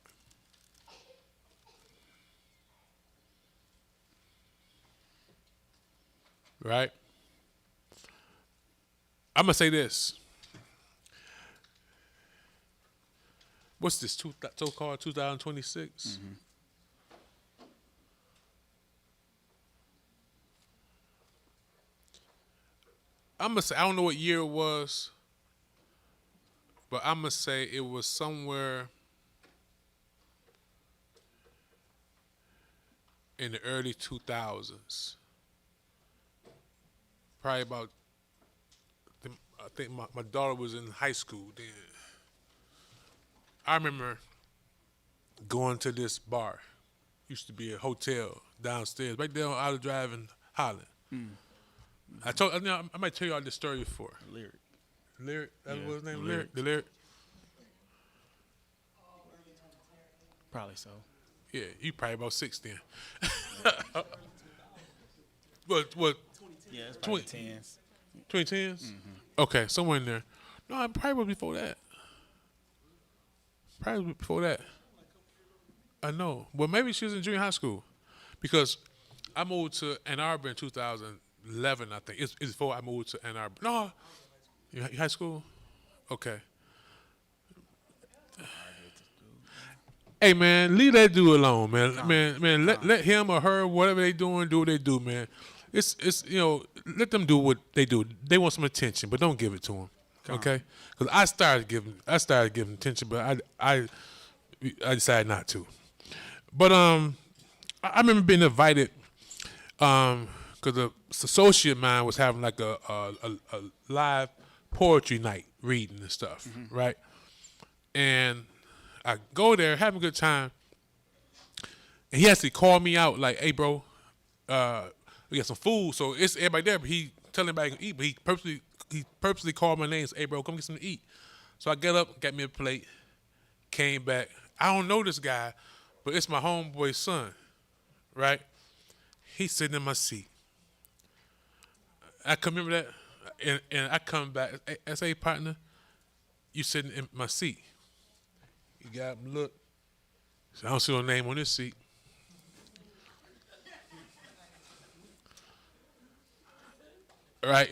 Right? I'm going to say this. What's this, so-called 2026? Mm-hmm. I'm going to say, I don't know what year it was, but I'm going to say it was somewhere in the early 2000s. Probably about, I think my daughter was in high school then. I remember going to this bar. Used to be a hotel downstairs, right there on Outer Drive in hollering. I might tell y'all this story before. Lyric, that was his name. Lyric, the Lyric. Probably so. Yeah, you probably about 6 then. What? Yeah, it's probably 10s. 2010s? Okay, somewhere in there. No, I probably was before that. Probably before that. I know. Well, maybe she was in junior high school. Because I moved to Ann Arbor in 2011, I think. It's before I moved to Ann Arbor. No, you high school? Okay. Hey, man, leave that dude alone, man. Man, let him or her, whatever they doing, do what they do, man. It's let them do what they do. They want some attention, but don't give it to them, okay? Because I started giving attention, but I decided not to. But I remember being invited because the associate of mine was having like a live poetry night reading and stuff, right? And I go there, having a good time, and he actually called me out like, "Hey, bro, we got some food." So it's everybody there, but he telling everybody to eat. But he purposely called my name and said, "Hey, bro, come get something to eat." So I get up, got me a plate, came back. I don't know this guy, but it's my homeboy's son, right? He's sitting in my seat. I can remember that, and I come back. I say, "Hey, partner, you sitting in my seat." He got him look. So I don't see no name on this seat. Right.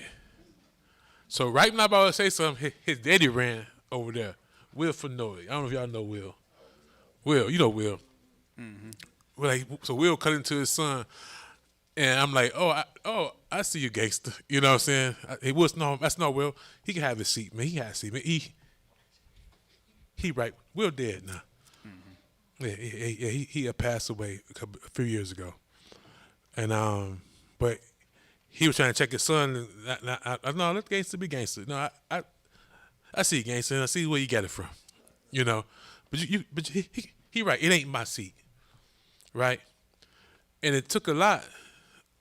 So right when I'm about to say something, his daddy ran over there. Will Fenoy. I don't know if y'all know Will. Will, you know Will. So Will cut into his son, and I'm like, I see you, gangster. You know what I'm saying? That's not Will. He can have his seat, man. He has a seat, man. He right. Will dead now. Yeah, he passed away a few years ago, and but he was trying to check his son. No, let gangster be gangster. No, I see gangster, and I see where you got it from, you know. But he right. It ain't my seat, right? And it took a lot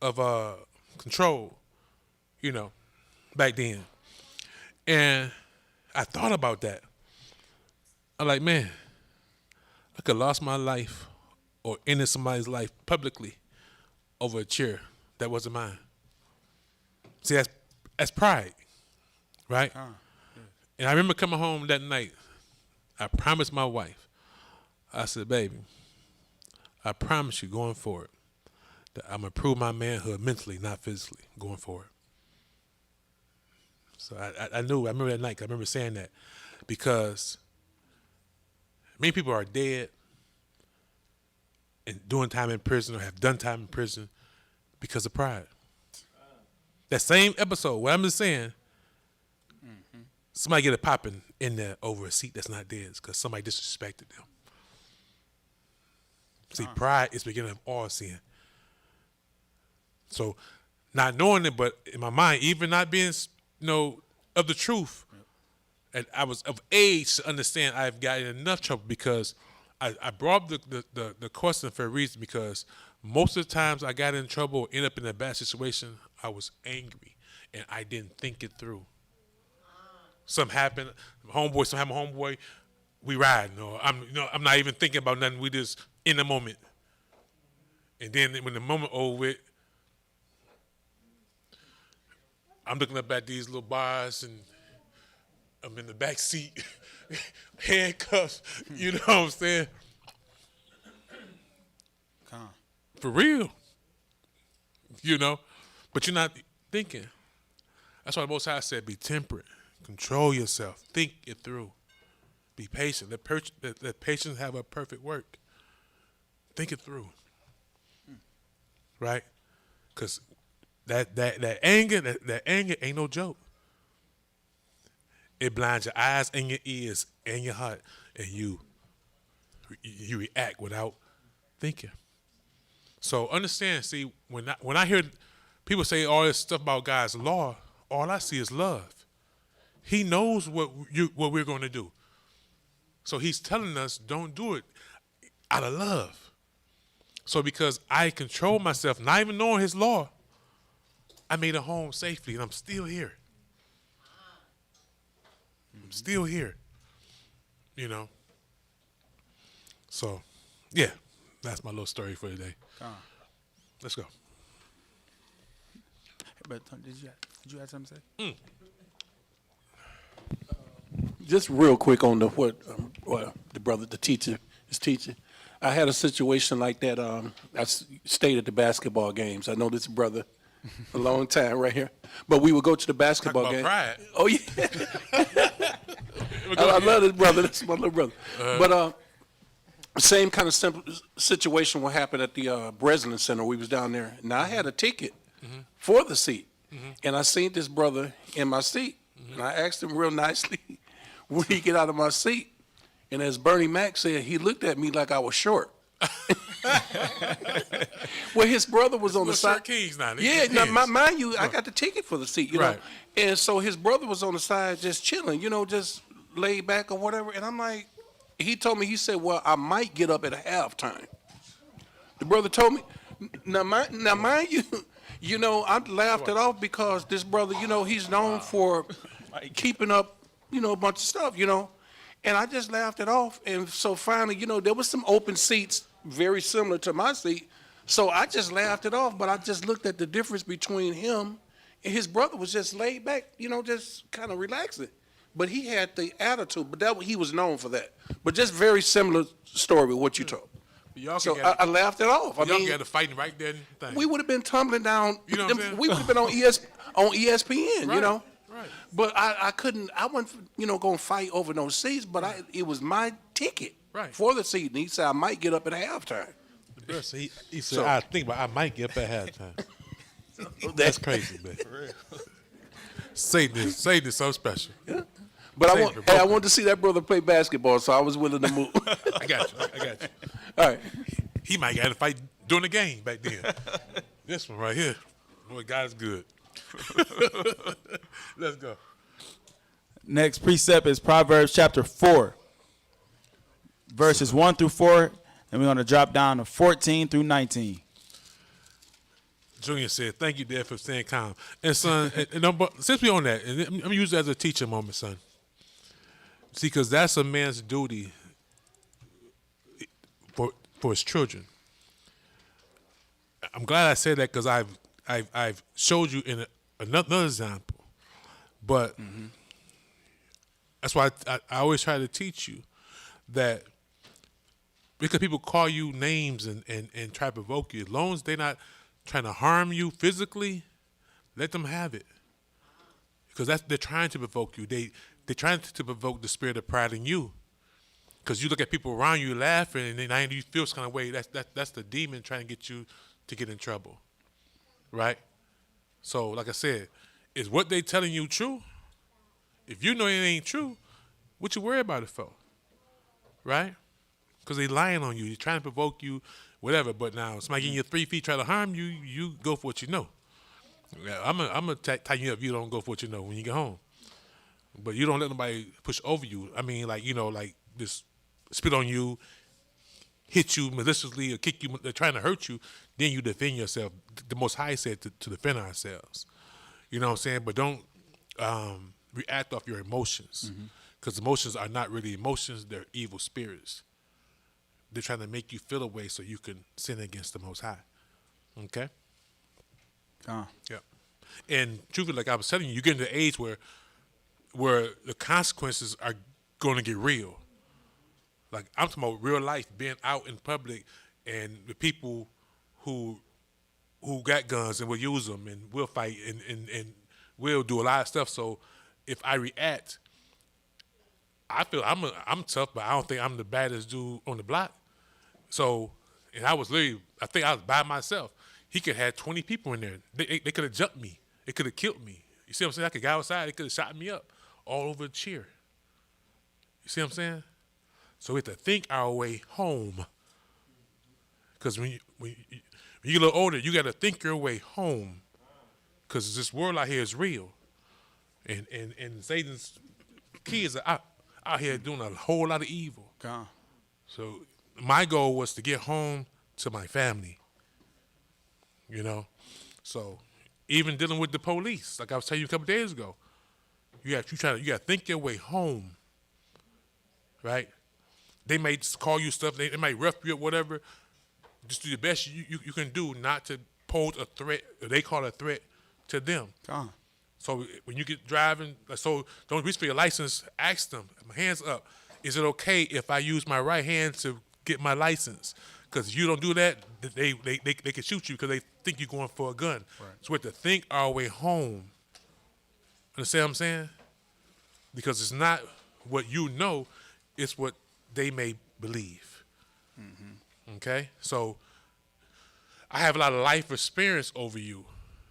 of control, you know, back then. And I thought about that. I'm like, man, I could have lost my life or ended somebody's life publicly over a chair that wasn't mine. See, that's pride, right? And I remember coming home that night. I promised my wife, I said, baby, I promise you going forward that I'm going to prove my manhood mentally, not physically, going forward. So I remember that night, I remember saying that because many people are dead and doing time in prison or have done time in prison because of pride. That same episode, what I'm just saying, somebody get a popping in there over a seat that's not theirs because somebody disrespected them. See, pride is the beginning of all sin. So, not knowing it, but in my mind, even not being, of the truth, and I was of age to understand I've gotten in enough trouble because I brought up the question for a reason because most of the times I got in trouble or end up in a bad situation, I was angry and I didn't think it through. Something happened, homeboy, we riding, or I'm not even thinking about nothing. We just in the moment, and then when the moment over with, I'm looking up at these little bars and I'm in the back seat, handcuffs. You know what I'm saying? For real, but you're not thinking. That's why the Most High said, "Be temperate, control yourself, think it through, be patient. Let patience have a perfect work. Think it through, right? Because that anger ain't no joke. It blinds your eyes and your ears and your heart, and you react without thinking. So understand. See, when I hear people say all this stuff about God's law, all I see is love. He knows what we're going to do. So he's telling us don't do it out of love. So because I control myself, not even knowing his law, I made it home safely, and I'm still here. I'm still here. You know. So, yeah, that's my little story for today. Let's go. But did you have something to say? Just real quick on what the brother, the teacher, is teaching. I had a situation like that. Stayed at the basketball games. I know this brother a long time right here, but we would go to the basketball Talk game. about pride. Oh yeah, I love this brother. That's my little brother. But same kind of simple situation what happened at the Breslin Center. We was down there. Now I had a ticket for the seat, and I seen this brother in my seat, and I asked him real nicely, when he get out of my seat, and as Bernie Mac said, he looked at me like I was short. Well, his brother was on the side. Kings now. Yeah, now, mind you, I got the ticket for the seat, you know, and so his brother was on the side just chilling, you know, just laid back or whatever, and I'm like, he told me, he said, well, I might get up at halftime. The brother told me, now mind you, you know, I laughed it off because this brother, you know, he's known for keeping up, you know, a bunch of stuff, you know, and I just laughed it off. And so finally, you know, there was some open seats very similar to my seat. So I just laughed it off, but I just looked at the difference between him and his brother was just laid back, you know, just kind of relaxing. But he had the attitude, but he was known for that. But just very similar story with what you told. So I laughed it off. I mean, y'all got to fighting right there. We would have been tumbling down. You know what I'm saying? We would have been on ESPN, Right, you know. right. But I couldn't. I wasn't, you know, going to fight over no seats. But it was my ticket for the seat, and he said I might get up at halftime. So he said, I think, but I might get up at halftime. That's crazy, man. Satan is so special. Yeah. But I wanted to see that brother play basketball, so I was willing to move. I got you. All right. He might get to fight during the game back then. This one right here. Boy, God's good. Let's go. Next precept is Proverbs chapter 4, verses 1 through 4, and we're going to drop down to 14 through 19. Junior said, thank you, Dad, for staying calm. And, son, since we're on that, and I'm going to use it as a teacher moment, son. See, because that's a man's duty for his children. I'm glad I said that because I've showed you in another example. But that's why I always try to teach you that because people call you names and try to provoke you, as long as they're not trying to harm you physically, let them have it. Because they're trying to provoke you. They're trying to provoke the spirit of pride in you. Because you look at people around you laughing, and then you feel some kind of way. That's the demon trying to get you to get in trouble, right? So, like I said, is what they telling you true? If you know it ain't true, what you worry about it for, right? Because they lying on you. They're trying to provoke you, whatever. But now, somebody getting you 3 feet try to harm you, you go for what you know. I'm gonna tighten you up if you don't go for what you know when you get home. But you don't let nobody push over you. I mean, like, you know, like this spit on you, hit you maliciously, or kick you, they're trying to hurt you, then you defend yourself. The Most High said to defend ourselves. You know what I'm saying? But don't react off your emotions. Because emotions are not really emotions, they're evil spirits. They're trying to make you feel a way so you can sin against the Most High. Okay? Yep. And truthfully, like I was telling you, you're getting to the age where the consequences are going to get real. Like, I'm talking about real life, being out in public, and the people who got guns and will use them and will fight and will do a lot of stuff. So if I react, I feel I'm tough, but I don't think I'm the baddest dude on the block. So, and I think I was by myself. He could have had 20 people in there. They could have jumped me. It could have killed me. You see what I'm saying? I could go outside. They could have shot me up all over a chair. You see what I'm saying? So we have to think our way home. Because when you get a little older, you got to think your way home. Because this world out here is real. And Satan's kids are out here doing a whole lot of evil. So my goal was to get home to my family. You know? So Even dealing with the police, like I was telling you a couple days ago, you got to think your way home, right? They might call you stuff, they might rough you up, whatever. Just do the best you can do not to pose a threat, or they call it a threat to them. So when you get driving, so don't reach for your license, ask them, my hands up, is it okay if I use my right hand to get my license? Because if you don't do that, they can shoot you because they think you're going for a gun. Right. So we have to think our way home. Understand what I'm saying? Because it's not what you know, it's what they may believe. Mm-hmm. Okay? So I have a lot of life experience over you.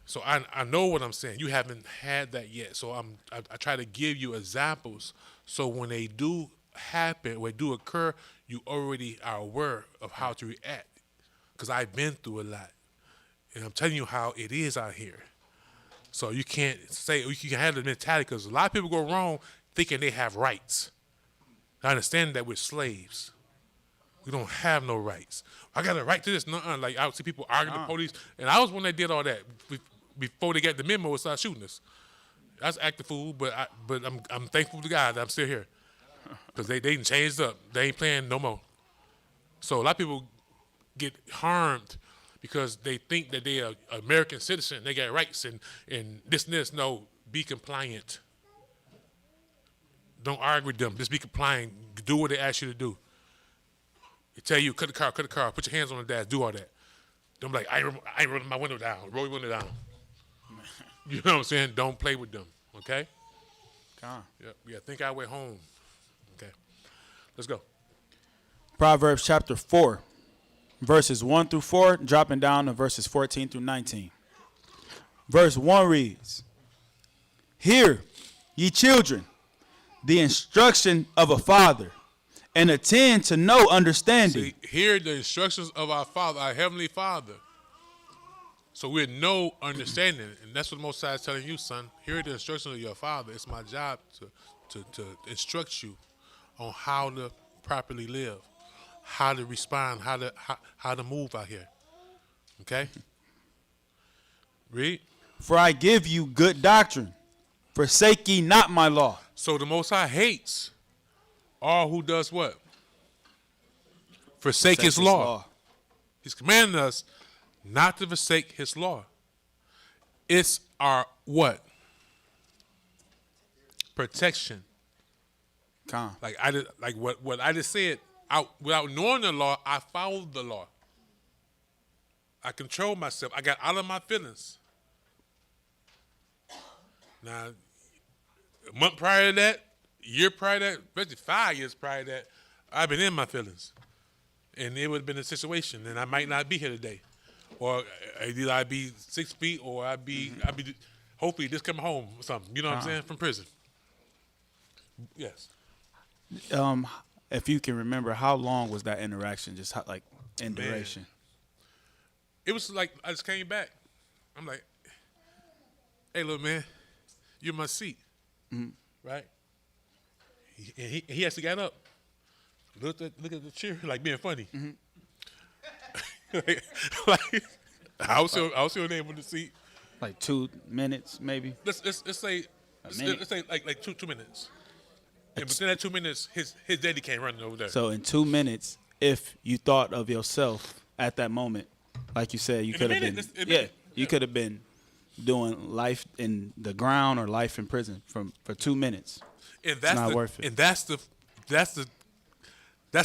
So I know what I'm saying. You haven't had that yet. So I try to give you examples so when they do happen, when they do occur, you already are aware of how to react. Because I've been through a lot. And I'm telling you how it is out here. So you can't say, you can have the mentality, because a lot of people go wrong thinking they have rights. I understand that we're slaves. We don't have no rights. I got a right to this. Nuh-uh. Like, I would see people arguing with the police, and I was one that did all that before they got the memo and started shooting us. I was acting fool, but I'm thankful to God that I'm still here, because they didn't change up. They ain't playing no more. So a lot of people get harmed because they think that they are an American citizen, they got rights and this and this. No, be compliant. Don't argue with them. Just be compliant. Do what they ask you to do. They tell you, cut the car, put your hands on the dash, do all that. Don't be like, I ain't rolling my window down. Roll your window down. You know what I'm saying? Don't play with them, okay? Yep. Yeah, think our way home. Okay. Let's go. Proverbs chapter 4, verses 1 through 4, dropping down to verses 14 through 19. Verse 1 reads, "Hear, ye children, the instruction of a father, and attend to know understanding." See, hear the instructions of our Father, our Heavenly Father. So we know understanding, and that's what the Most High is telling you, son. Hear the instructions of your Father. It's my job to instruct you on how to properly live, how to respond, how to move out here. Okay? Read. "For I give you good doctrine. Forsake ye not my law." So the Most High hates all who does what? Forsake his law. He's commanding us not to forsake his law. It's our what? Protection. Like what I just said, without knowing the law, I followed the law. I controlled myself. I got out of my feelings. Now, a month prior to that, year prior to that, especially 5 years prior to that, I've been in my feelings. And it would have been a situation, and I might not be here today. Or either I'd be 6 feet, or I'd be hopefully just come home or something. You know what I'm saying? From prison. Yes. If you can remember, how long was that interaction? Just like in duration? It was like I just came back. I'm like, hey, little man, you're in my seat. Mm-hmm. Right? He actually got up. Look at the chair, like being funny. Mm-hmm. like I was still name on the seat. Like 2 minutes, maybe. Let's say like 2 minutes. And within that 2 minutes, his daddy came running over there. So in 2 minutes, if you thought of yourself at that moment, like you said, you could have been you could have been doing life in the ground or life in prison for 2 minutes. And that's not worth it. And that's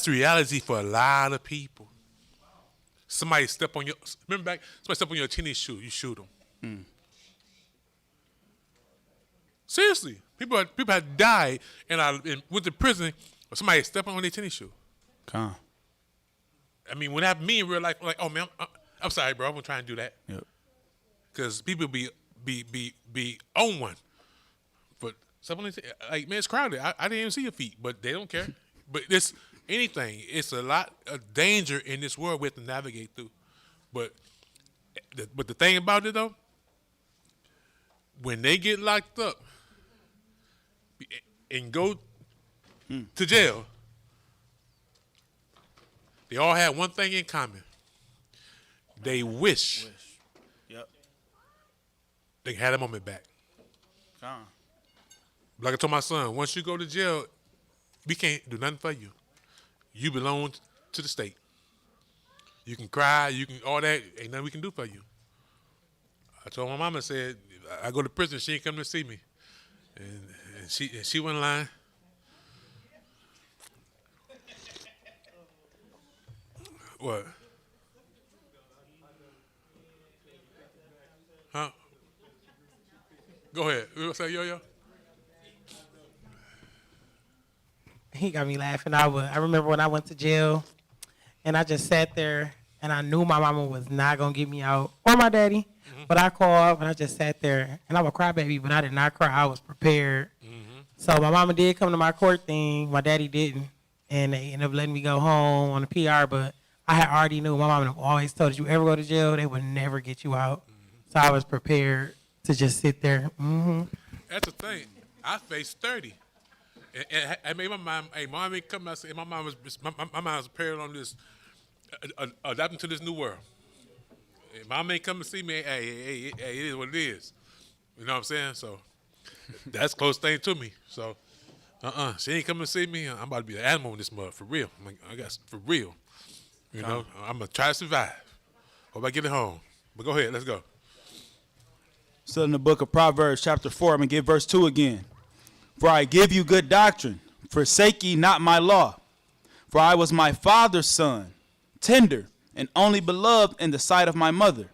the reality for a lot of people. Somebody step on your tennis shoe, you shoot them. Mm. Seriously, people have died and went to prison, or somebody stepping on their tennis shoe. I mean, when that happened to me in real life, I'm like, oh man, I'm sorry, bro, I'm gonna try and do that. Yep. Because people be on one. But someone like, man, it's crowded. I didn't even see your feet, but they don't care. But it's anything. It's a lot of danger in this world we have to navigate through. But the thing about it though, when they get locked up and go to jail, they all have one thing in common. They wish. Yep. they can have that moment back. Like I told my son, once you go to jail, we can't do nothing for you. You belong to the state. You can cry, you can all that. Ain't nothing we can do for you. I told my mama, said, I go to prison, she ain't come to see me. And she wasn't lying. What? Huh? Go ahead. You want to say yo-yo? He got me laughing. I remember when I went to jail, and I just sat there, and I knew my mama was not gonna get me out, or my daddy. But I called, and I just sat there, and I'm a crybaby, but I did not cry. I was prepared. So my mama did come to my court thing. My daddy didn't, and they ended up letting me go home on the PR. But I had already knew. My mama always told us, you ever go to jail, they would never get you out. So I was prepared to just sit there. That's the thing. I faced 30. And I made my mom, hey, mom ain't come out, and my mom was prepared on this, adapting to this new world. Hey, mom ain't come to see me, hey, it is what it is. You know what I'm saying? So that's close thing to me. So, she ain't coming to see me. I'm about to be an animal in this mud, for real. I got for real. You know, I'm going to try to survive. Hope I get it home. But go ahead, let's go. Still in the book of Proverbs, chapter 4, I'm going to give verse 2 again. For I give you good doctrine, forsake ye not my law. For I was my father's son, tender and only beloved in the sight of my mother.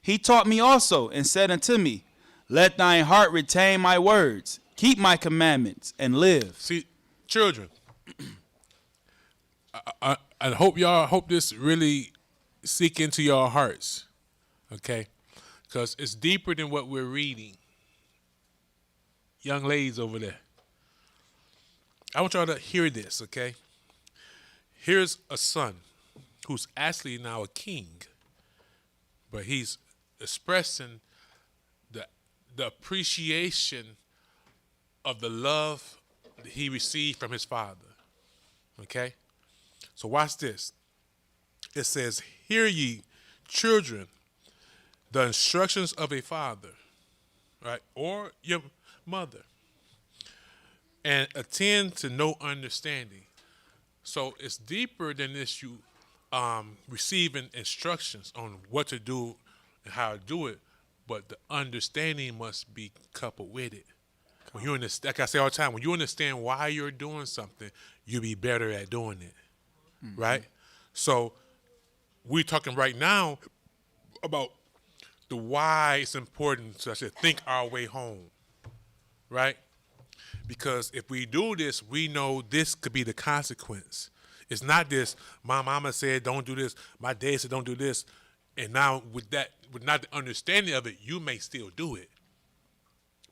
He taught me also and said unto me, let thine heart retain my words, keep my commandments, and live. See, children, I hope this really seek into your hearts, okay? Because it's deeper than what we're reading. Young ladies over there, I want y'all to hear this, okay? Here's a son who's actually now a king, but he's expressing the appreciation of the love that he received from his father, okay? So watch this. It says, hear ye, children, the instructions of a father, right, or your mother, and attend to no understanding. So it's deeper than this, you receiving instructions on what to do and how to do it, but the understanding must be coupled with it. When you understand, like I say all the time, when you understand why you're doing something, you'll be better at doing it, right? So we're talking right now about the why it's important to, I said, think our way home, right? Because if we do this, we know this could be the consequence. It's not this, my mama said don't do this, my dad said don't do this, and now with not the understanding of it, you may still do it.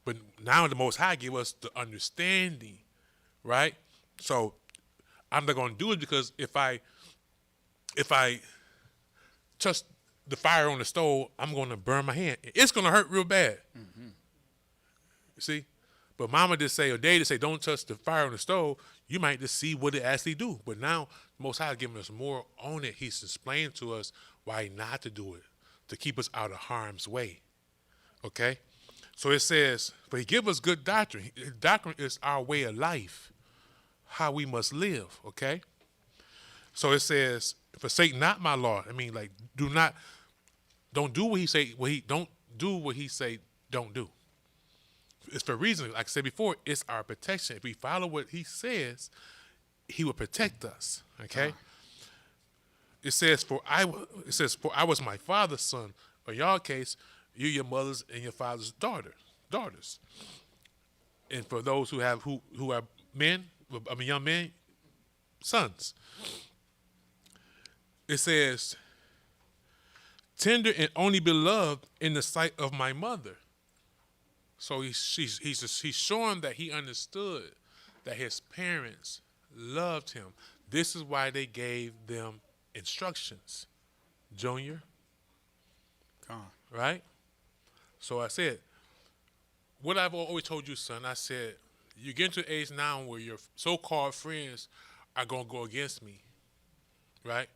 But now the Most High give us the understanding, right? So I'm not going to do it because if I touch the fire on the stove, I'm going to burn my hand. It's going to hurt real bad. You see? But mama just say, or daddy just say, don't touch the fire on the stove. You might just see what it actually do. But now, the Most High is giving us more on it. He's explaining to us why not to do it, to keep us out of harm's way. Okay? So it says, but he give us good doctrine. Doctrine is our way of life, how we must live. Okay? So it says, forsake not my law. I mean, like, don't do what he say, don't do what he say, don't do. It's for a reason. Like I said before, it's our protection. If we follow what he says, he will protect us. Okay? It says, for I was my father's son. In y'all case, you're your mother's and your father's daughters. And for those who are men, young men, sons. It says, tender and only beloved in the sight of my mother. So he's showing that he understood that his parents loved him. This is why they gave them instructions. Junior. Right? So I said, what I've always told you, son, I said, you get to an age now where your so-called friends are going to go against me. Right?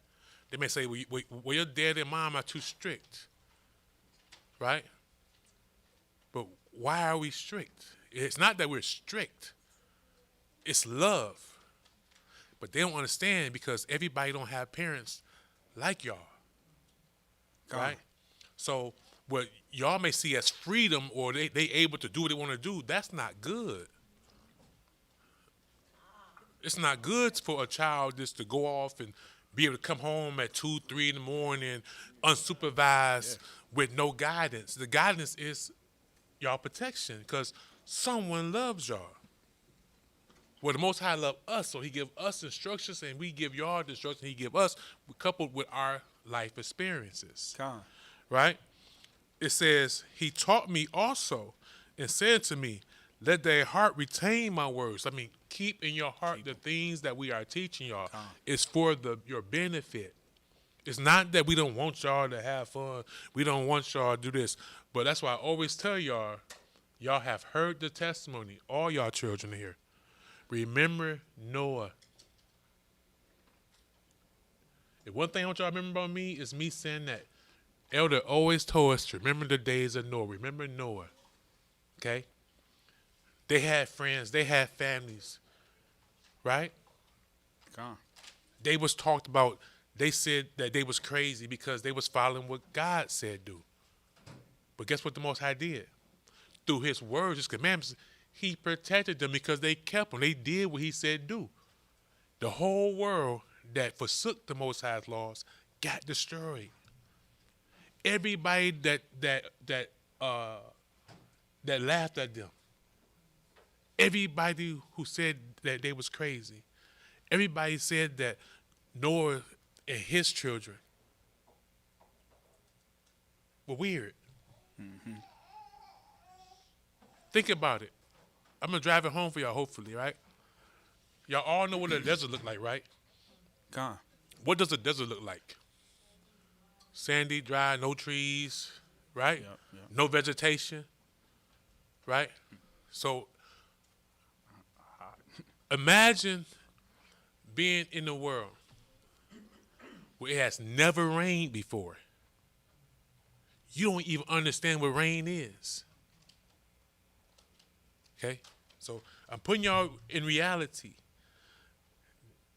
They may say, well, your dad and mom are too strict. Right? But why are we strict? It's not that we're strict. It's love. But they don't understand because everybody don't have parents like y'all. Right? So what y'all may see as freedom or they able to do what they want to do, that's not good. It's not good for a child just to go off and be able to come home at 2, 3 in the morning, unsupervised, with no guidance. The guidance is y'all protection because someone loves y'all. Well, the Most High love us, so he give us instructions, and we give y'all the instructions he give us, coupled with our life experiences. Right? It says, he taught me also and said to me, let their heart retain my words. I mean, keep in your heart the things that we are teaching y'all. It's for your benefit. It's not that we don't want y'all to have fun. We don't want y'all to do this. But that's why I always tell y'all have heard the testimony, all y'all children here. Remember Noah. And one thing I want y'all to remember about me is me saying that Elder always told us to remember the days of Noah. Remember Noah. Okay? They had friends. They had families. Right? They was talked about. They said that they was crazy because they was following what God said do. But guess what the Most High did? Through his words, his commandments, he protected them because they kept them. They did what he said do. The whole world that forsook the Most High's laws got destroyed. Everybody that laughed at them. Everybody who said that they was crazy. Everybody said that Noah and his children were weird. Mm-hmm. Think about it. I'm going to drive it home for y'all, hopefully, right? Y'all all know what a desert look like, right? What does a desert look like? Sandy, dry, no trees, right? No vegetation, right? So imagine being in a world where it has never rained before. You don't even understand what rain is. Okay? So I'm putting y'all in reality.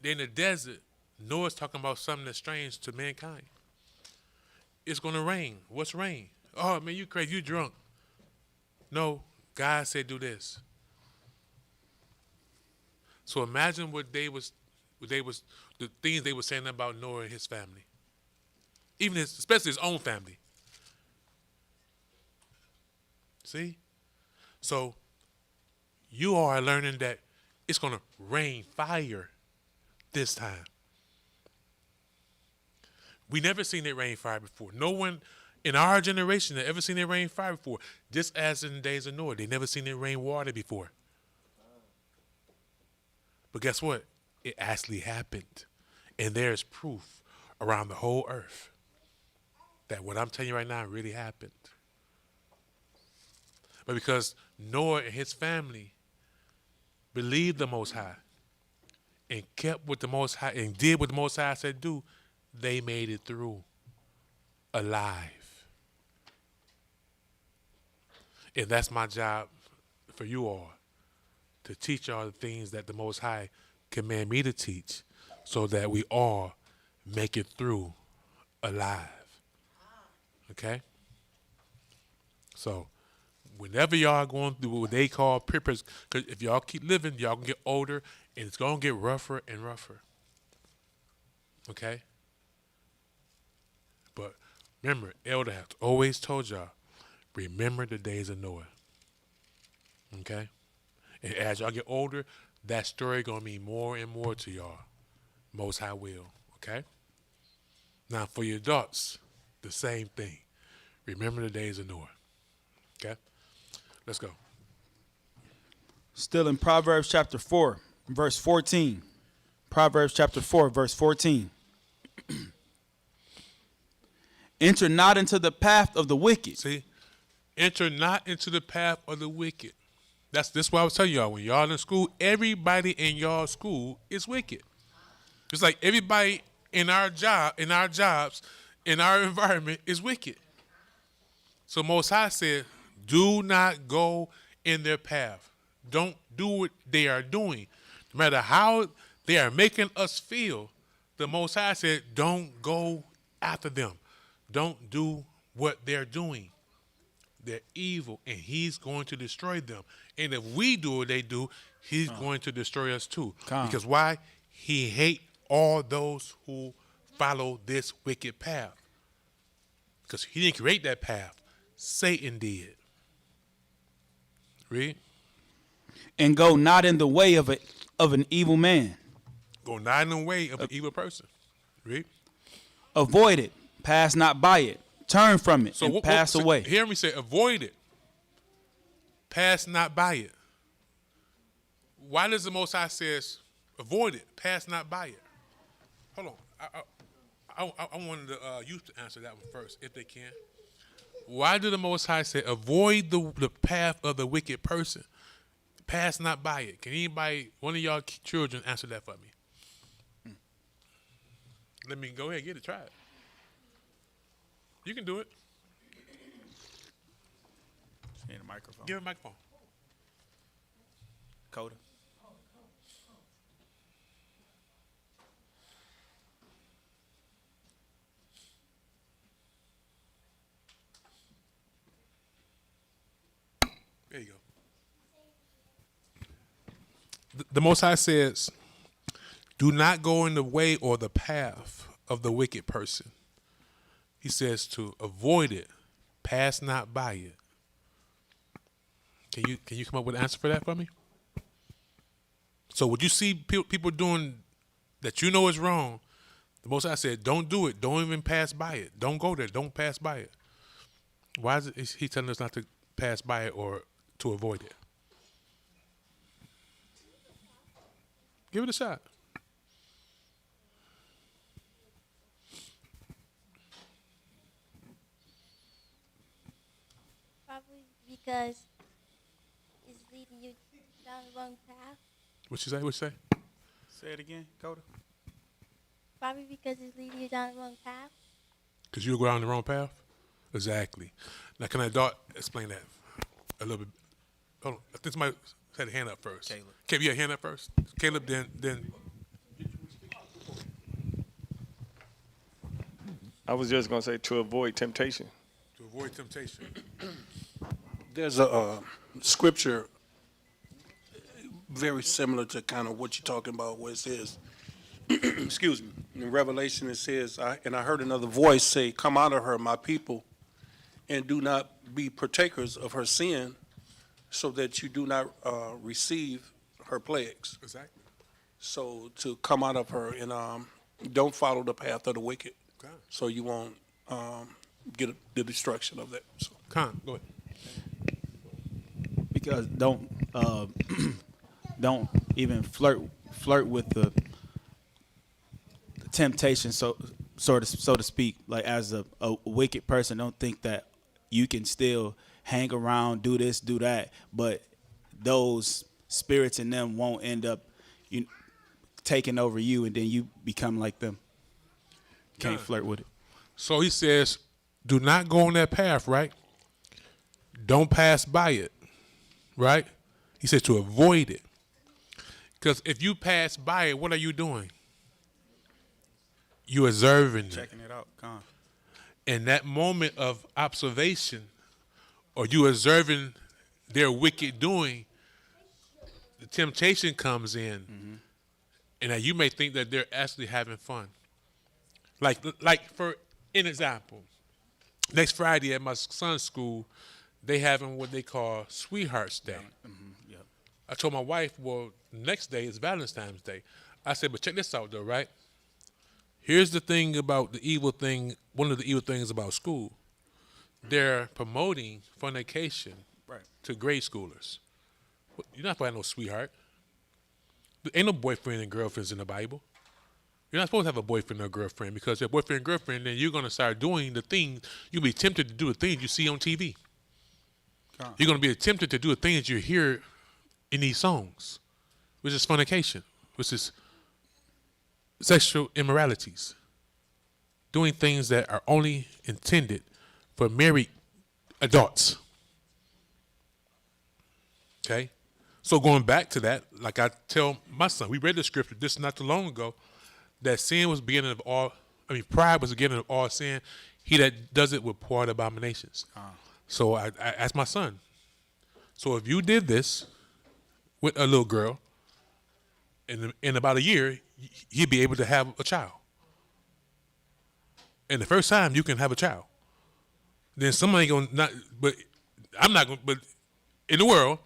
They're in the desert. Noah's talking about something that's strange to mankind. It's going to rain. What's rain? Oh, man, you crazy. You drunk. No, God said do this. So imagine what the things they were saying about Noah and his family. Even especially his own family. See? So you are learning that it's going to rain fire this time. We never seen it rain fire before. No one in our generation had ever seen it rain fire before. Just as in the days of Noah, they never seen it rain water before. But guess what? It actually happened. And there's proof around the whole earth that what I'm telling you right now really happened. But because Noah and his family believed the Most High and kept what the Most High and did what the Most High said do, they made it through alive. And that's my job for you all, to teach y'all the things that the Most High command me to teach so that we all make it through alive. Okay? So whenever y'all going through what they call because if y'all keep living, y'all can get older and it's going to get rougher and rougher. Okay? But remember, Elder has always told y'all, remember the days of Noah. Okay? And as y'all get older, that story going to mean more and more to y'all. Most High will. Okay? Now, for your adults, the same thing. Remember the days of Noah. Okay? Let's go. Still in Proverbs chapter 4, verse 14. Proverbs chapter 4, verse 14. Enter not into the path of the wicked. See? Enter not into the path of the wicked. That's why I was telling y'all, when y'all in school, everybody in y'all school is wicked. It's like everybody in our jobs, in our environment is wicked. So Most High said, Do not go in their path. Don't do what they are doing. No matter how they are making us feel, the Most High said, don't go after them. Don't do what they're doing. They're evil, and he's going to destroy them. And if we do what they do, he's going to destroy us too. Because why? He hate all those who follow this wicked path. Because he didn't create that path. Satan did. Read. And go not in the way of an evil man. Go not in the way of an evil person. Read. Avoid it. Pass not by it. Turn from it and pass away. Hear me say, avoid it. Pass not by it. Why does the Most High says, avoid it, pass not by it? Hold on. I wanted the youth to answer that one first, if they can. Why did the Most High say, avoid the path of the wicked person? Pass not by it. Can anybody, one of y'all children, answer that for me? Let me go ahead, get it, try it. You can do it. Need a microphone. Give a microphone. Coda. There you go. The Most High says, do not go in the way or the path of the wicked person. He says to avoid it, pass not by it. Can you come up with an answer for that for me? So would you see people doing that you know is wrong? The Most High said, don't do it. Don't even pass by it. Don't go there. Don't pass by it. Why is he telling us not to pass by it or to avoid it? Give it a shot. Probably because it's leading you down the wrong path. What you say? What you say? Say it again, Coda. Probably because it's leading you down the wrong path. Because you go down the wrong path? Exactly. Now, can I explain that a little bit? Hold on. I think somebody had a hand up first. Caleb, you had a hand up first? Caleb, then. I was just going to say to avoid temptation. To avoid temptation. There's a scripture very similar to kind of what you're talking about, where it says, excuse me, in Revelation it says, and I heard another voice say, come out of her, my people, and do not be partakers of her sin, so that you do not receive her plagues. Exactly. So to come out of her and don't follow the path of the wicked, so you won't get the destruction of that. So. Con, go ahead. Because don't even flirt with the temptation, so to speak. Like as a wicked person, don't think that you can still hang around, do this, do that, but those spirits in them won't end up taking over you, and then you become like them. Can't flirt with it. So he says, do not go on that path, right? Don't pass by it, right? He said to avoid it. Because if you pass by it, what are you doing? You're observing Checking it out. Come on. In that moment of observation, or you observing their wicked doing, the temptation comes in. Mm-hmm. And now you may think that they're actually having fun. Like for an example, next Friday at my son's school, they having what they call Sweethearts Day. Mm-hmm. Yep. I told my wife, well, next day is Valentine's Day. I said, but check this out though, right? Here's the thing about the evil thing, one of the evil things about school. They're promoting fornication to grade schoolers. You're not supposed to have no sweetheart. There ain't no boyfriend and girlfriends in the Bible. You're not supposed to have a boyfriend or girlfriend, because if boyfriend and girlfriend, then you're going to start doing the things, you'll be tempted to do the things you see on TV. You're going to be tempted to do the things you hear in these songs, which is fornication, which is sexual immoralities, doing things that are only intended for married adults. Okay? So going back to that, like I tell my son, we read the scripture this not too long ago, that sin was the beginning of all, pride was the beginning of all sin. He that does it will pour out abominations. So I asked my son, so if you did this with a little girl, in about a year, he'd be able to have a child. And the first time you can have a child, then somebody gonna not. But I'm not gonna. But in the world,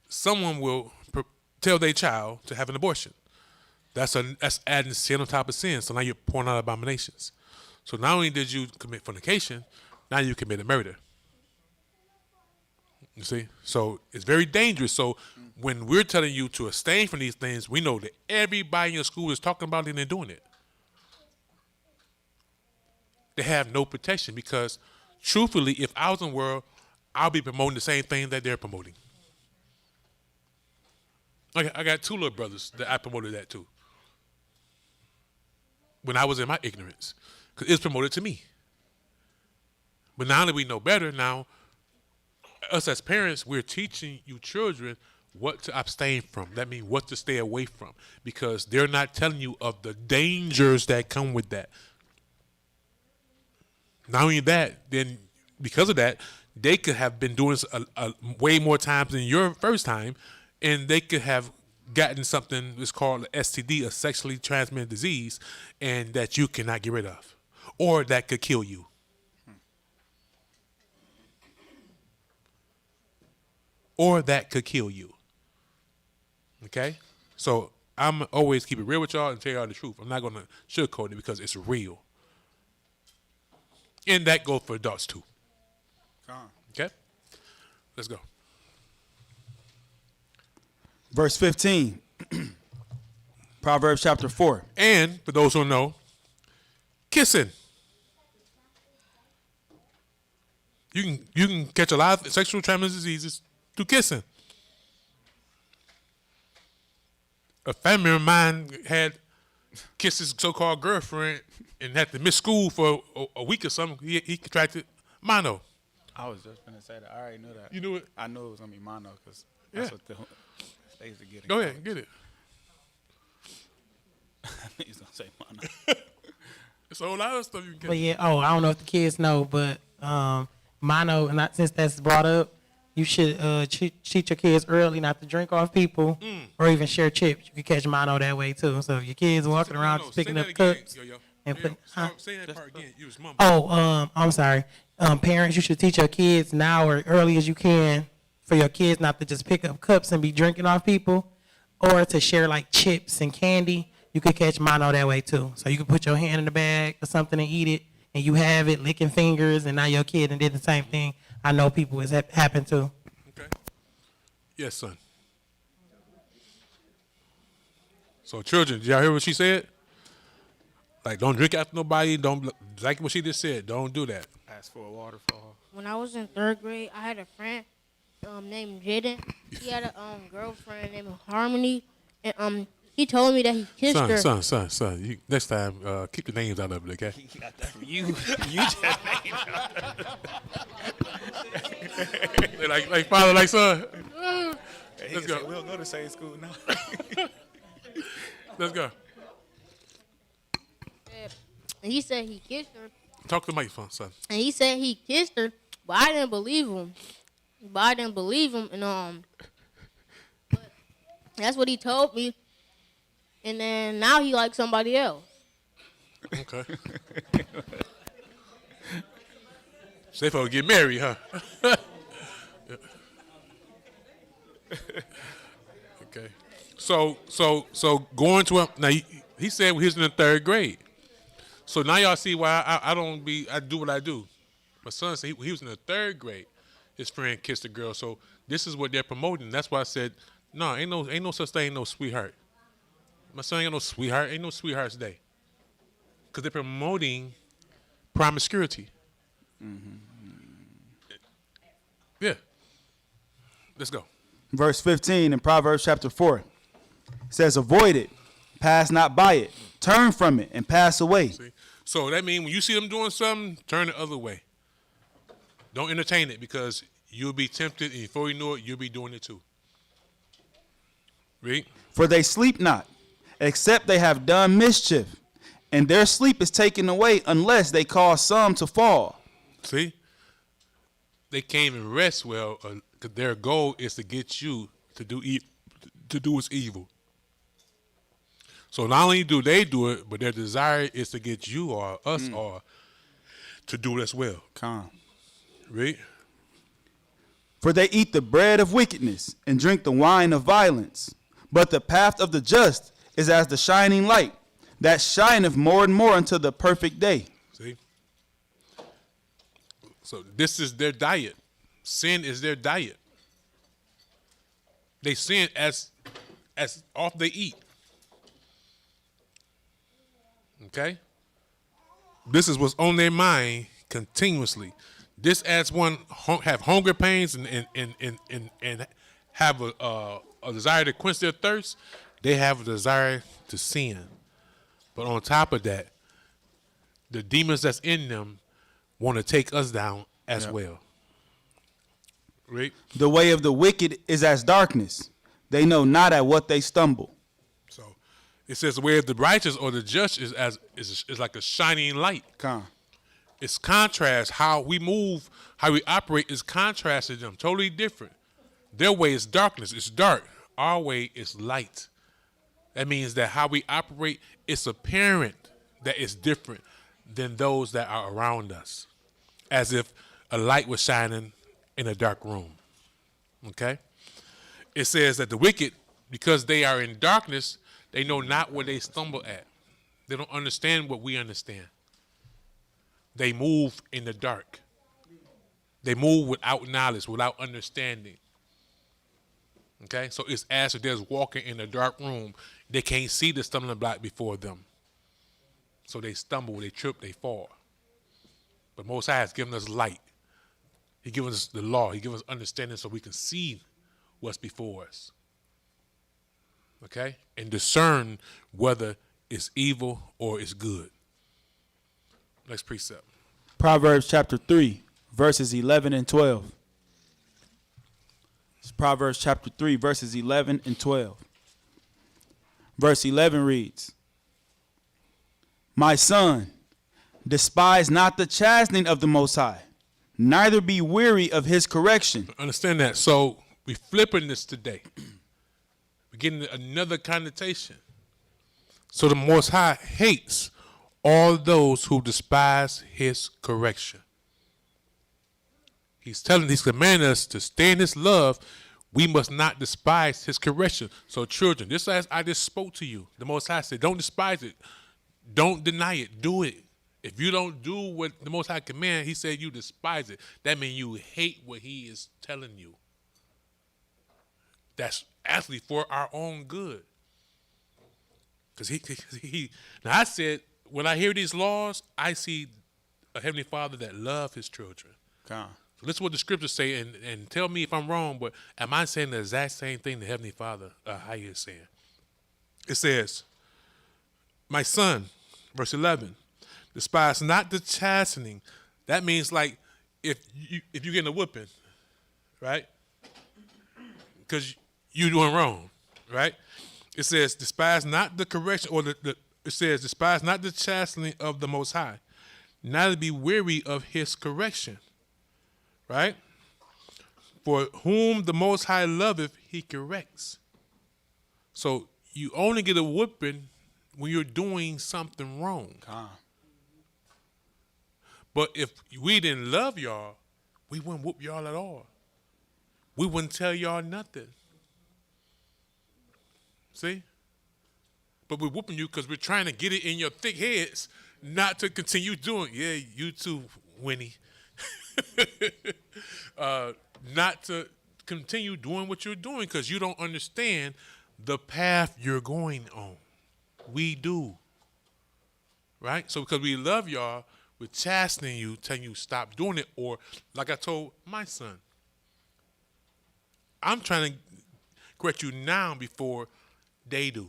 someone will tell their child to have an abortion. That's adding sin on top of sin. So now you're pouring out abominations. So not only did you commit fornication, now you committed murder. You see? So it's very dangerous. So when we're telling you to abstain from these things, we know that everybody in your school is talking about it and they're doing it. They have no protection because, truthfully, if I was in the world, I'll be promoting the same thing that they're promoting. I got two little brothers that I promoted that to when I was in my ignorance because it's promoted to me. But now that we know better, now us as parents, we're teaching you children what to abstain from. That means what to stay away from because they're not telling you of the dangers that come with that. Not only that, then because of that, they could have been doing this a way more times than your first time, and they could have gotten something that's called an STD, a sexually transmitted disease, and that you cannot get rid of, or that could kill you. Or that could kill you. Okay? So I'm always keep it real with y'all and tell y'all the truth. I'm not going to sugarcoat it because it's real. And that goes for adults too. Okay? Let's go. Verse 15. Proverbs chapter 4. And for those who don't know, kissing. You can catch a lot of sexual transmitted diseases through kissing. A family member of mine had kissed his so-called girlfriend and had to miss school for a week or something. He contracted mono. I was just going to say that. I already knew that. You knew it? I knew it was going to be mono because that's what they used to get. Go ahead, get it. He's going to say mono. It's a whole lot of stuff you can get. But yeah, I don't know if the kids know, but mono, not since that's brought up, you should teach your kids early not to drink off people or even share chips. You can catch mono that way too. So if your kids walking around just picking up cups and put, say that part again. You was mumbling. I'm sorry. Parents, you should teach your kids now or early as you can for your kids not to just pick up cups and be drinking off people, or to share like chips and candy. You could catch mono that way too. So you can put your hand in the bag or something and eat it, and you have it licking fingers, and now your kid and did the same thing. I know people it's happened to. Okay. Yes, son. So children, did y'all hear what she said? Like, don't drink after nobody. Don't, like what she just said. Don't do that. Ask for a waterfall. When I was in 3rd grade, I had a friend named Jaden. He had a girlfriend named Harmony, and he told me that he kissed her. Son. You, next time, keep the names out of it, okay? He got that from you. You just named like father, like son. Let's go. We'll go to the same school now. Let's go. And he said he kissed her. Talk to the microphone, son. And he said he kissed her, but I didn't believe him. And but that's what he told me. And then now he likes somebody else. Okay. So they folks get married, huh? Okay. So going to now he said he was in the 3rd grade. So now y'all see why I do what I do. My son said he was in the 3rd grade. His friend kissed a girl. So this is what they're promoting. That's why I said, no, ain't no such thing, no sweetheart. My son ain't got no sweetheart. Ain't no sweethearts day. Because they're promoting promiscuity. Mm-hmm. Yeah. Let's go. Verse 15 in Proverbs chapter 4. It says, avoid it, pass not by it, turn from it, and pass away. See? So that means when you see them doing something, turn the other way. Don't entertain it because you'll be tempted, and before you know it, you'll be doing it too. Read. For they sleep not, except they have done mischief, and their sleep is taken away unless they cause some to fall. See? They can't even rest well, 'cause their goal is to get you to do what's evil. So not only do they do it, but their desire is to get you or us or to do it as well. Calm. Read. For they eat the bread of wickedness and drink the wine of violence. But the path of the just is as the shining light, that shineth more and more until the perfect day. See? So this is their diet. Sin is their diet. They sin as off they eat. Okay? This is what's on their mind continuously. This as one have hunger pains and have a desire to quench their thirst, they have a desire to sin. But on top of that, the demons that's in them want to take us down as well. Right? The way of the wicked is as darkness. They know not at what they stumble. So it says the way of the righteous or the just is like a shining light. Calm. It's contrast. How we move, how we operate is contrast to them. Totally different. Their way is darkness. It's dark. Our way is light. That means that how we operate, it's apparent that it's different than those that are around us. As if a light was shining in a dark room. Okay? It says that the wicked, because they are in darkness, they know not where they stumble at. They don't understand what we understand. They move in the dark. They move without knowledge, without understanding. Okay? So it's as if they're walking in a dark room. They can't see the stumbling block before them. So they stumble, they trip, they fall. But Most High has given us light. He given us the law. He given us understanding so we can see what's before us. Okay? And discern whether it's evil or it's good. Next precept. Proverbs chapter 3, verses 11 and 12. It's Proverbs chapter 3, verses 11 and 12. Verse 11 reads, My son, despise not the chastening of the Most High, neither be weary of his correction. Understand that. So we're flipping this today. We're getting another connotation. So the Most High hates all those who despise his correction. He's commanding us to stay in his love. We must not despise his correction. So children, just as I just spoke to you, the Most High said, don't despise it. Don't deny it. Do it. If you don't do what the Most High command, he said you despise it. That means you hate what he is telling you. That's actually for our own good. Because he now I said, when I hear these laws, I see a Heavenly Father that loves his children. Come. So this is what the scriptures say, and tell me if I'm wrong, but am I saying the exact same thing the Heavenly Father, Ahayah, is saying? It says, my son, verse 11, despise not the chastening. That means like if you getting a whipping, right? Because you're doing wrong, right? It says, despise not the correction, or it says, despise not the chastening of the Most High, neither be weary of his correction, right? For whom the Most High loveth, he corrects. So you only get a whipping when you're doing something wrong. But if we didn't love y'all, we wouldn't whoop y'all at all. We wouldn't tell y'all nothing. See? But we're whooping you because we're trying to get it in your thick heads not to continue doing. Yeah, you too, Winnie. Not to continue doing what you're doing because you don't understand the path you're going on. We do. Right? So because we love y'all, we're chastening you, telling you stop doing it. Or like I told my son, I'm trying to correct you now before they do.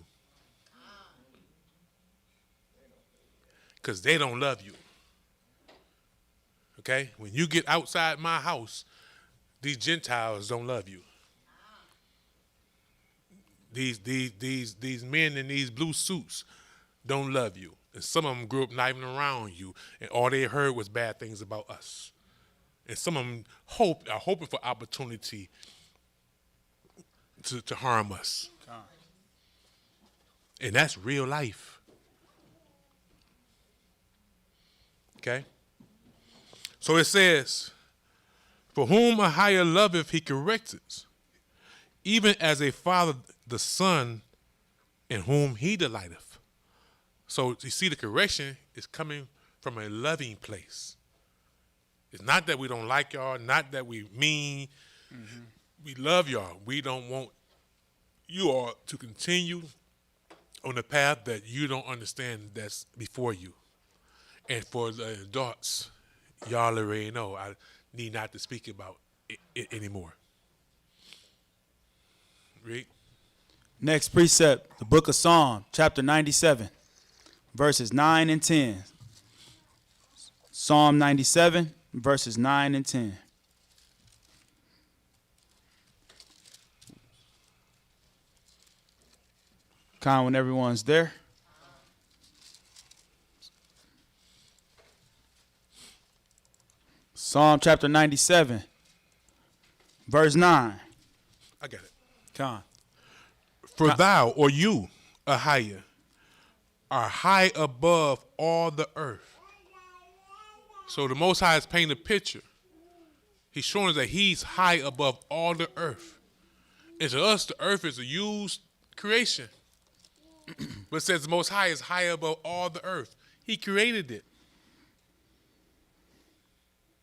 Because they don't love you. Okay? When you get outside my house, these Gentiles don't love you. these men in these blue suits don't love you. And some of them grew up not even around you, and all they heard was bad things about us. And some of them are hoping for opportunity to harm us. And that's real life. Okay? So it says, for whom Ahayah loveth, he correcteth, even as a father the son in whom he delighteth. So you see, the correction is coming from a loving place. It's not that we don't like y'all, not that we mean. Mm-hmm. We love y'all. We don't want you all to continue on the path that you don't understand that's before you. And for the adults, y'all already know. I need not to speak about it anymore. Read. Next precept, the book of Psalm, chapter 97, verses 9 and 10. Psalm 97, verses 9 and 10. Con, when everyone's there. Psalm chapter 97, verse 9. I got it. Con. For thou, or you, Ahayah, are high above all the earth. So the Most High is painting a picture. He's showing us that he's high above all the earth. And to us, the earth is a used creation. But it says the Most High is high above all the earth. He created it.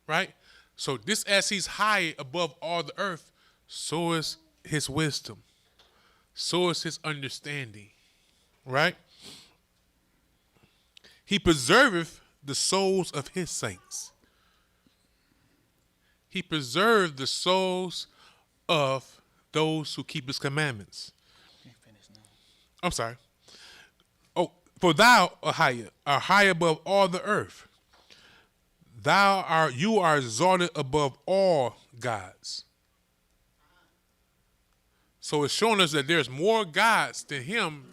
Right? So this, as he's high above all the earth, so is his wisdom. So is his understanding. Right? He preserveth the souls of his saints. He preserved the souls of those who keep his commandments. I'm sorry. Oh, for thou, Ahayah, are high above all the earth. You are exalted above all gods. So it's showing us that there's more gods than him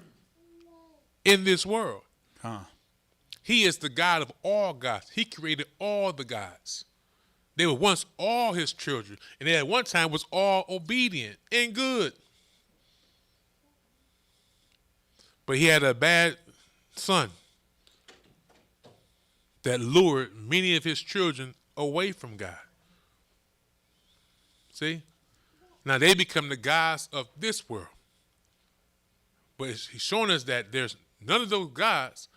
in this world. He is the God of all gods. He created all the gods. They were once all his children, and they at one time was all obedient and good. But he had a bad son that lured many of his children away from God. See? Now they become the gods of this world. But he's showing us that there's none of those gods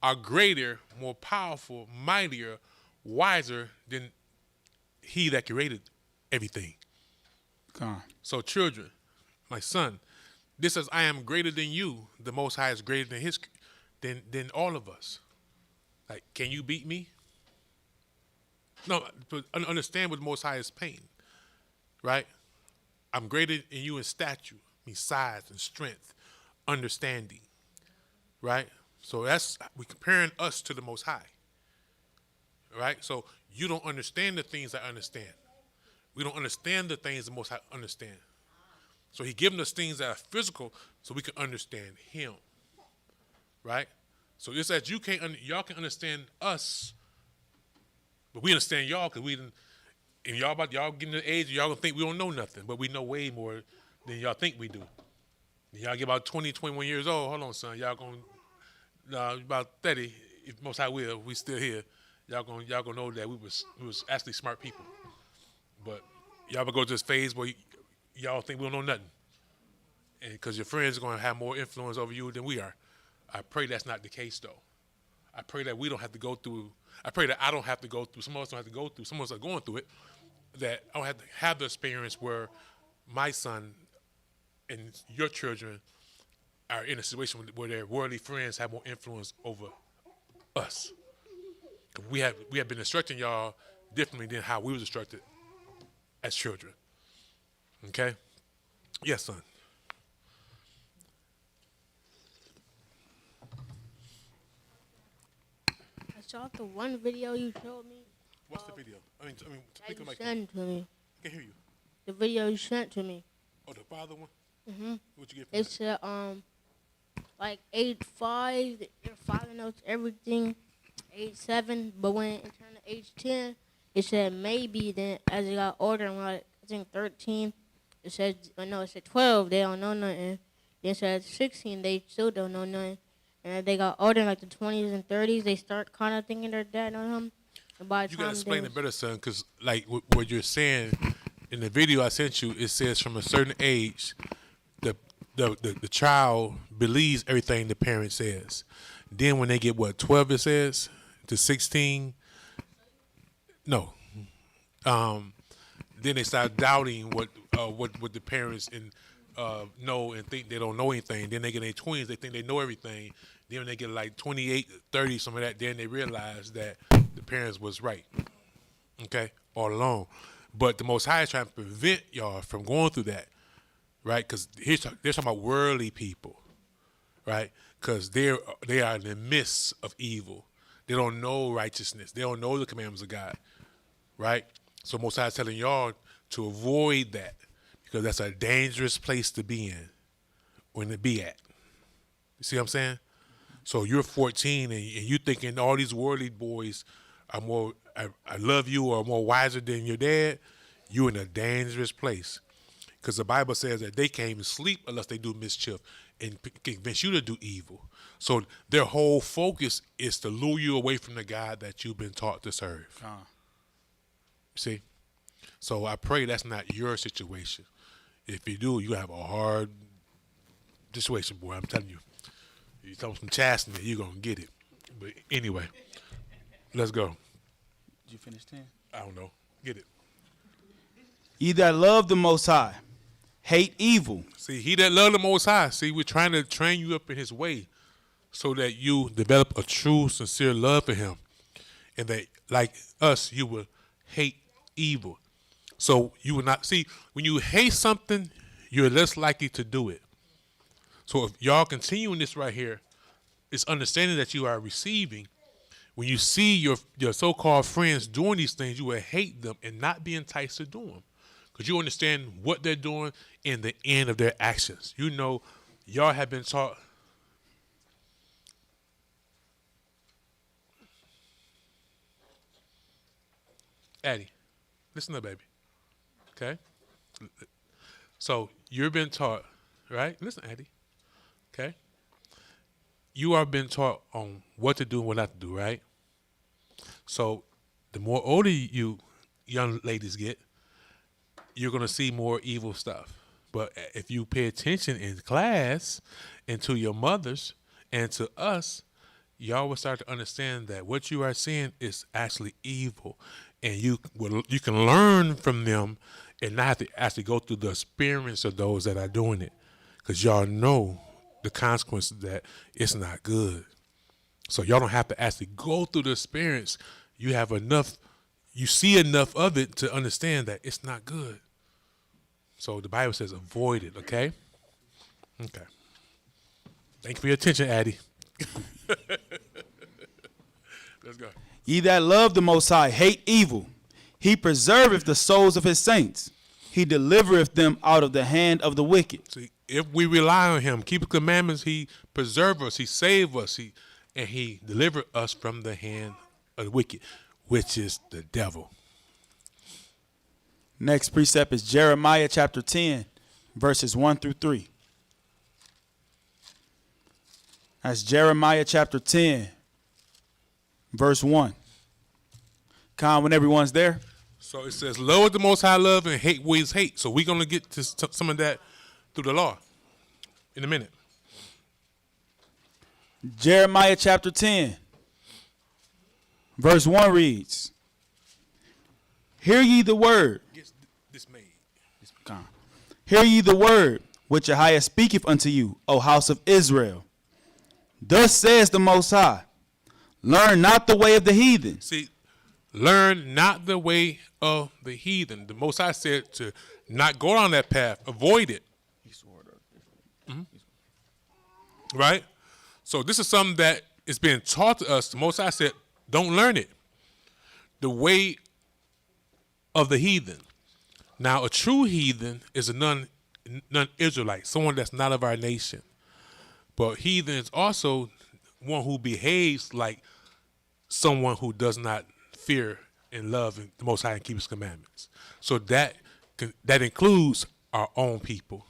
are greater, more powerful, mightier, wiser than he that created everything. So children, my son, this says, I am greater than you. The Most High is greater than than all of us. Like, can you beat me? No, but understand what the Most High is painting, right? I'm greater than you in stature, size and strength, understanding, right? So we're comparing us to the Most High, right? So you don't understand the things I understand. We don't understand the things the Most High understand. So he given us things that are physical so we can understand him, right? So it's that y'all can understand us, but we understand y'all because and y'all getting to the age y'all gonna think we don't know nothing, but we know way more than y'all think we do. And y'all get about 20, 21 years old. Hold on, son. Y'all gonna about 30. If Most High will, we still here. Y'all gonna know that we was actually smart people. But y'all will go to this phase where y'all think we don't know nothing, and because your friends are gonna have more influence over you than we are. I pray that's not the case, though. I pray that we don't have to go through. I pray that I don't have to go through. Some of us don't have to go through. Some of us are going through it. That I don't have to have the experience where my son and your children are in a situation where their worldly friends have more influence over us. We have been instructing y'all differently than how we was instructed as children. Okay? Yes, son. I saw the one video you showed me. What's the video? I mean, That speak you like sent to me. I can hear you. The video you sent to me. Oh, the father one? What you get from It said like 8-5, they're following notes everything. 8-7, but when it turned to age 10, it said maybe. Then as it got older, and like I think 13, it said it said 12, they don't know nothing. Then it said 16, they still don't know nothing. And as they got older, in like the 20s and 30s, they start kind of thinking their dad know him. And by the You time gotta explain they it better, son, because like what you're saying in the video I sent you, it says from a certain age, the child believes everything the parent says. Then when they get 12, it says to 16, no, then they start doubting what the parents know and think they don't know anything. Then they get in their 20s, they think they know everything. Then when they get like 28, 30, some of that, then they realize that the parents was right. Okay, all along. But the Most High is trying to prevent y'all from going through that, right? Because they're talking about worldly people, right? Because they are in the midst of evil. They don't know righteousness. They don't know the commandments of God, right? So Most High is telling y'all to avoid that because that's a dangerous place to be in, or to be at. You see what I'm saying? So you're 14 and you thinking all these worldly boys are more, I love you or more wiser than your dad. You're in a dangerous place because the Bible says that they can't even sleep unless they do mischief and convince you to do evil. So their whole focus is to lure you away from the God that you've been taught to serve. See? So I pray that's not your situation. If you do, you have a hard situation, boy. I'm telling you. You tell some chastity, you're going to get it. But anyway, let's go. Did you finish 10? I don't know. Get it. Ye that love the Most High, hate evil. See, he that love the Most High. See, we're trying to train you up in his way so that you develop a true, sincere love for him. And that, like us, you will hate evil. So you will not, see, when you hate something, you're less likely to do it. So if y'all continuing this right here, it's understanding that you are receiving. When you see your so-called friends doing these things, you will hate them and not be enticed to do them. Because you understand what they're doing and the end of their actions. You know, y'all have been taught. Addie, listen up, baby. Okay? So you've been taught, right? Listen, Addie. Okay? You are being taught on what to do and what not to do, right? So the more older you young ladies get, you're going to see more evil stuff. But if you pay attention in class and to your mothers and to us, y'all will start to understand that what you are seeing is actually evil. And you can learn from them and not have to actually go through the experience of those that are doing it. Because y'all know the consequences that it's not good. So y'all don't have to actually go through the experience. You have enough, you see enough of it to understand that it's not good. So the Bible says avoid it, okay? Okay. Thank you for your attention, Addie. Let's go. Ye that love the Most High, hate evil. He preserveth the souls of his saints. He delivereth them out of the hand of the wicked. See, if we rely on him, keep the commandments, he preserve us, he save us, and he deliver us from the hand of the wicked, which is the devil. Next precept is Jeremiah chapter 10, verses 1 through 3. That's Jeremiah chapter 10, verse 1. Con, when everyone's there. So it says, love the Most High love and hate what is hate. So we're going to get to some of that through the law in a minute. Jeremiah chapter 10, verse 1 reads, Hear ye the word. Dismayed. Hear ye the word which Ahayah speaketh unto you, O house of Israel. Thus says the Most High, learn not the way of the heathen. See, learn not the way of the heathen. The Most High said to not go down that path. Avoid it. Mm-hmm. Right? So this is something that is being taught to us. The Most High said, don't learn it. The way of the heathen. Now, a true heathen is non-Israelite, someone that's not of our nation. But heathen is also one who behaves like someone who does not fear and love the Most High and keep His commandments. So that includes our own people.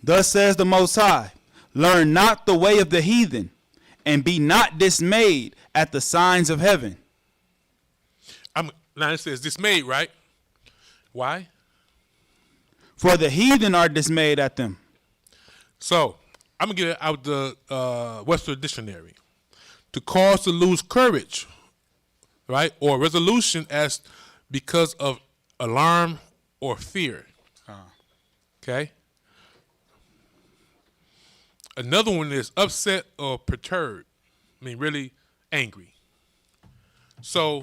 Thus says the Most High, learn not the way of the heathen, and be not dismayed at the signs of heaven. Now it says dismayed, right? Why? For the heathen are dismayed at them. So I'm going to get out the Webster Dictionary. To cause to lose courage, right? Or resolution as because of alarm or fear. Okay? Another one is upset or perturbed. I mean, really angry. So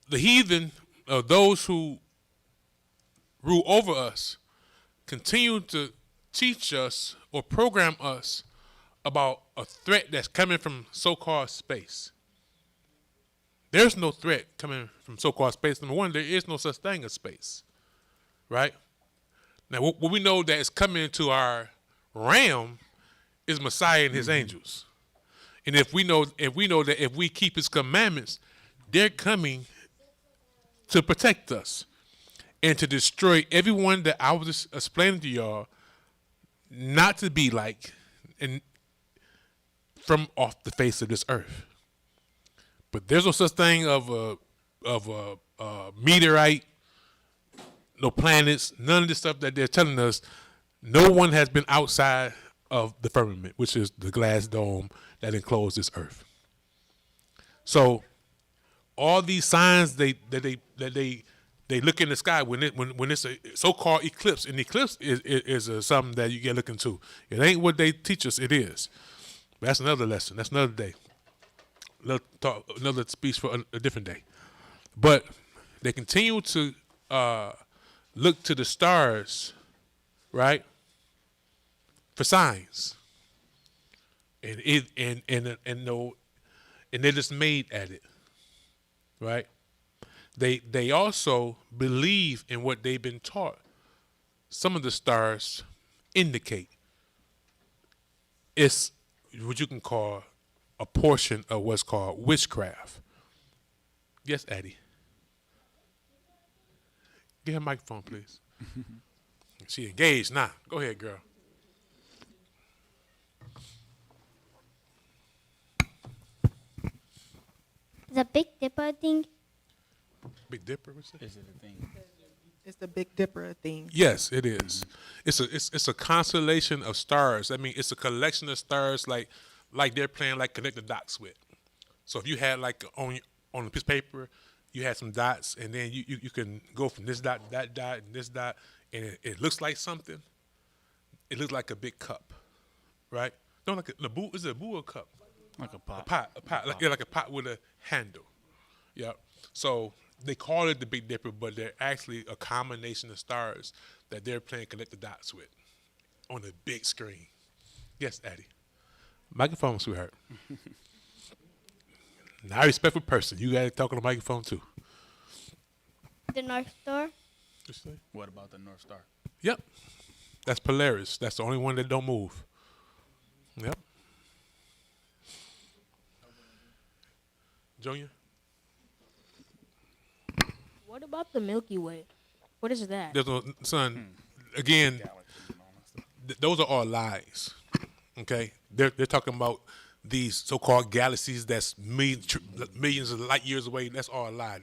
the heathen, those who rule over us, continue to teach us or program us about a threat that's coming from so-called space. There's no threat coming from so-called space. Number one, there is no such thing as space, right? Now, what we know that is coming into our realm is Messiah and his angels. And if we know that if we keep his commandments, they're coming to protect us and to destroy everyone that I was just explaining to y'all not to be like and from off the face of this earth. But there's no such thing of a meteorite, no planets, none of this stuff that they're telling us. No one has been outside of the firmament, which is the glass dome that encloses this earth. So all these signs they look in the sky when it's a so-called eclipse, and eclipse is something that you get looking to. It ain't what they teach us. It is. But that's another lesson. That's another day. Another speech for a different day. But they continue to look to the stars, right, for signs, and they're dismayed at it, right? They also believe in what they've been taught. Some of the stars indicate it's what you can call a portion of what's called witchcraft. Yes, Addie. Get her microphone, please. She engaged now. Go ahead, girl. The Big Dipper thing. Big Dipper, what's that? Is it a thing? It's the Big Dipper thing. Yes, it is. It's a constellation of stars. I mean, it's a collection of stars like they're playing like connect the dots with. So if you had like on a piece of paper, you had some dots, and then you can go from this dot, that dot, and this dot, and it looks like something. It looks like a big cup, right? No, like a bowl. Is it a bowl or cup? Like a pot. A pot. Like a pot with a handle. Yeah. So they call it the Big Dipper, but they're actually a combination of stars that they're playing connect the dots with on a big screen. Yes, Addie. Microphone, sweetheart. Now, respectful person, you got to talk on the microphone too. The North Star. What about the North Star? Yep. That's Polaris. That's the only one that don't move. Yep. Junior? What about the Milky Way? What is that? There's no, son, again, those are all lies. Okay? They're talking about these so-called galaxies that's millions of light years away. That's all a lie.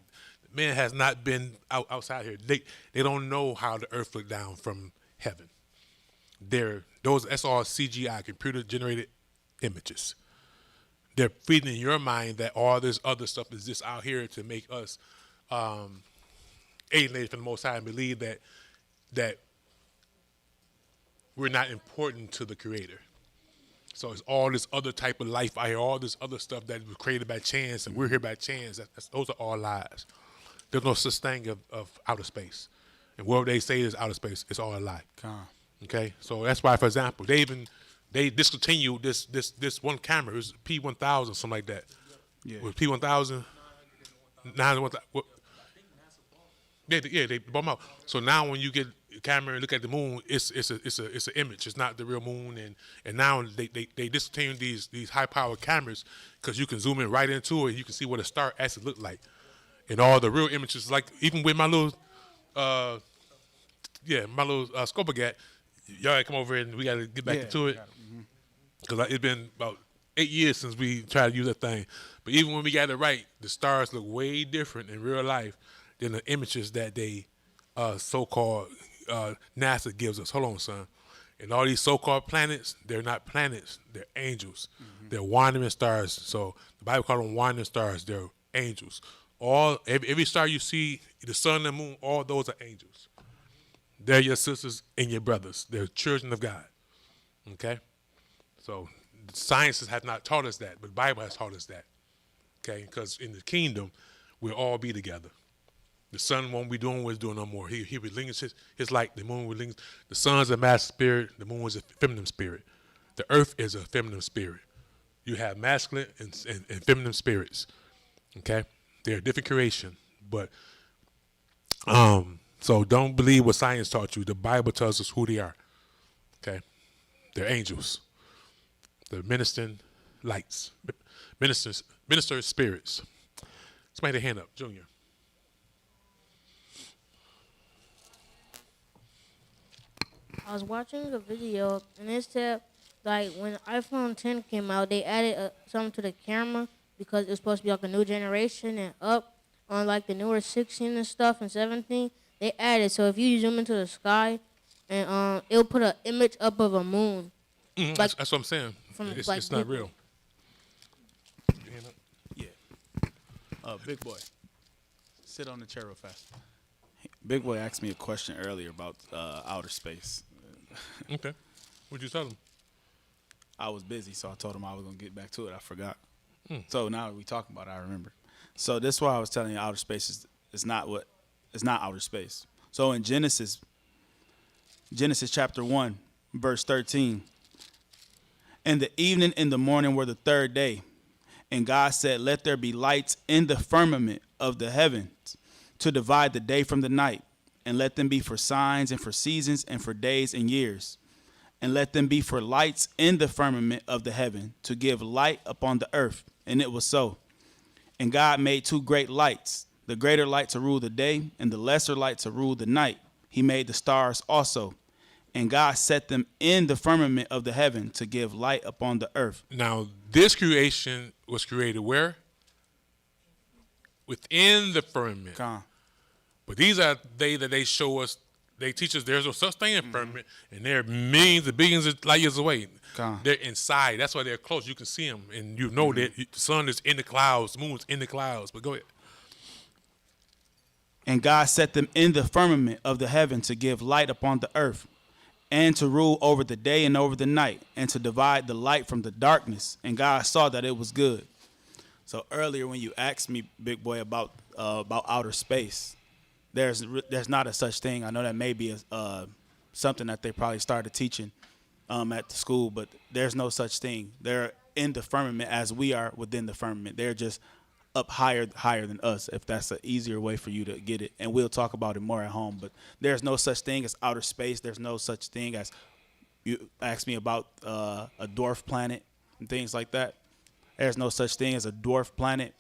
Man has not been outside here. They don't know how the earth looked down from heaven. That's all CGI, computer generated images. They're feeding in your mind that all this other stuff is just out here to make us alienated from the Most High and believe that we're not important to the Creator. So it's all this other type of life out here, all this other stuff that was created by chance, and we're here by chance. Those are all lies. There's no such thing of outer space. And whatever they say is outer space, it's all a lie. Okay? So that's why, for example, they discontinued this one camera. It was P1000, something like that. Yeah. Was P1000? They bum out. So now when you get a camera and look at the moon, it's an image. It's not the real moon. And now they discontinued these high powered cameras because you can zoom in right into it and you can see what a star actually look like. And all the real images, like even with my little scope gat, y'all gotta come over and we gotta get back into it. Because it's been about 8 years since we tried to use that thing. But even when we got it right, the stars look way different in real life than the images that they so-called NASA gives us. Hold on, son. And all these so-called planets, they're not planets. They're angels. They're wandering stars. So the Bible calls them wandering stars. They're angels. Every star you see, the sun and the moon, all those are angels. They're your sisters and your brothers. They're children of God. Okay? So sciences have not taught us that, but the Bible has taught us that. Okay? Because in the kingdom, we'll all be together. The sun won't be doing what it's doing no more. He relinquishes his light. The moon relinquishes. The sun's a masculine spirit. The moon is a feminine spirit. The earth is a feminine spirit. You have masculine and feminine spirits. Okay? They're a different creation. But so don't believe what science taught you. The Bible tells us who they are. Okay? They're angels. They're ministering lights. Minister spirits. Somebody hand up. Junior. I was watching a video and it said like when iPhone 10 came out, they added something to the camera because it was supposed to be like a new generation and up on like the newer 16 and stuff and 17. They added so if you zoom into the sky and it'll put an image up of a moon. Like, that's what I'm saying. It's not real. Yeah. Big boy, sit on the chair real fast. Big boy asked me a question earlier about outer space. Okay. What'd you tell him? I was busy, so I told him I was gonna get back to it. I forgot. So now that we talking about it, I remember. So this is why I was telling you outer space is not outer space. So in Genesis chapter 1, verse 13. And the evening and the morning were the third day. And God said, let there be lights in the firmament of the heavens to divide the day from the night. And let them be for signs and for seasons and for days and years. And let them be for lights in the firmament of the heaven to give light upon the earth. And it was so. And God made two great lights, the greater light to rule the day and the lesser light to rule the night. He made the stars also. And God set them in the firmament of the heaven to give light upon the earth. Now, this creation was created where? Within the firmament. But these are they show us, they teach us there's no such thing in firmament, and they're millions and billions of light years away. They're inside. That's why they're close. You can see them, and you know that the sun is in the clouds, the moon is in the clouds. But go ahead. And God set them in the firmament of the heaven to give light upon the earth, and to rule over the day and over the night, and to divide the light from the darkness. And God saw that it was good. So earlier when you asked me, Big Boy, about outer space, there's not a such thing. I know that may be something that they probably started teaching at the school, but there's no such thing. They're in the firmament as we are within the firmament. They're just up higher than us, if that's an easier way for you to get it. And we'll talk about it more at home. But there's no such thing as outer space. There's no such thing as, you asked me about a dwarf planet and things like that. There's no such thing as a dwarf planet.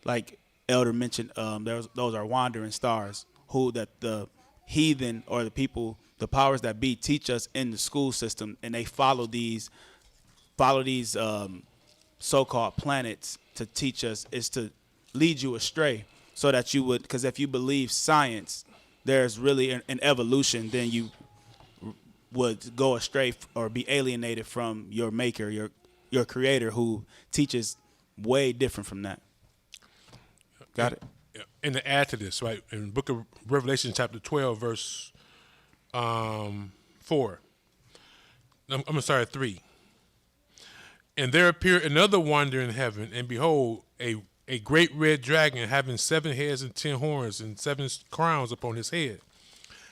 Like Elder mentioned, those are wandering stars who that the heathen or the people, the powers that be, teach us in the school system, and they follow these so-called planets to teach us, is to lead you astray, so that you would, because if you believe science, there's really an evolution, then you would go astray or be alienated from your maker, your creator, who teaches way different from that. Got it? And to add to this, right, in the book of Revelation, chapter 12, verse 4. I'm sorry, 3. And there appeared another wonder in heaven, and behold, a great red dragon having 7 heads and 10 horns and 7 crowns upon his head.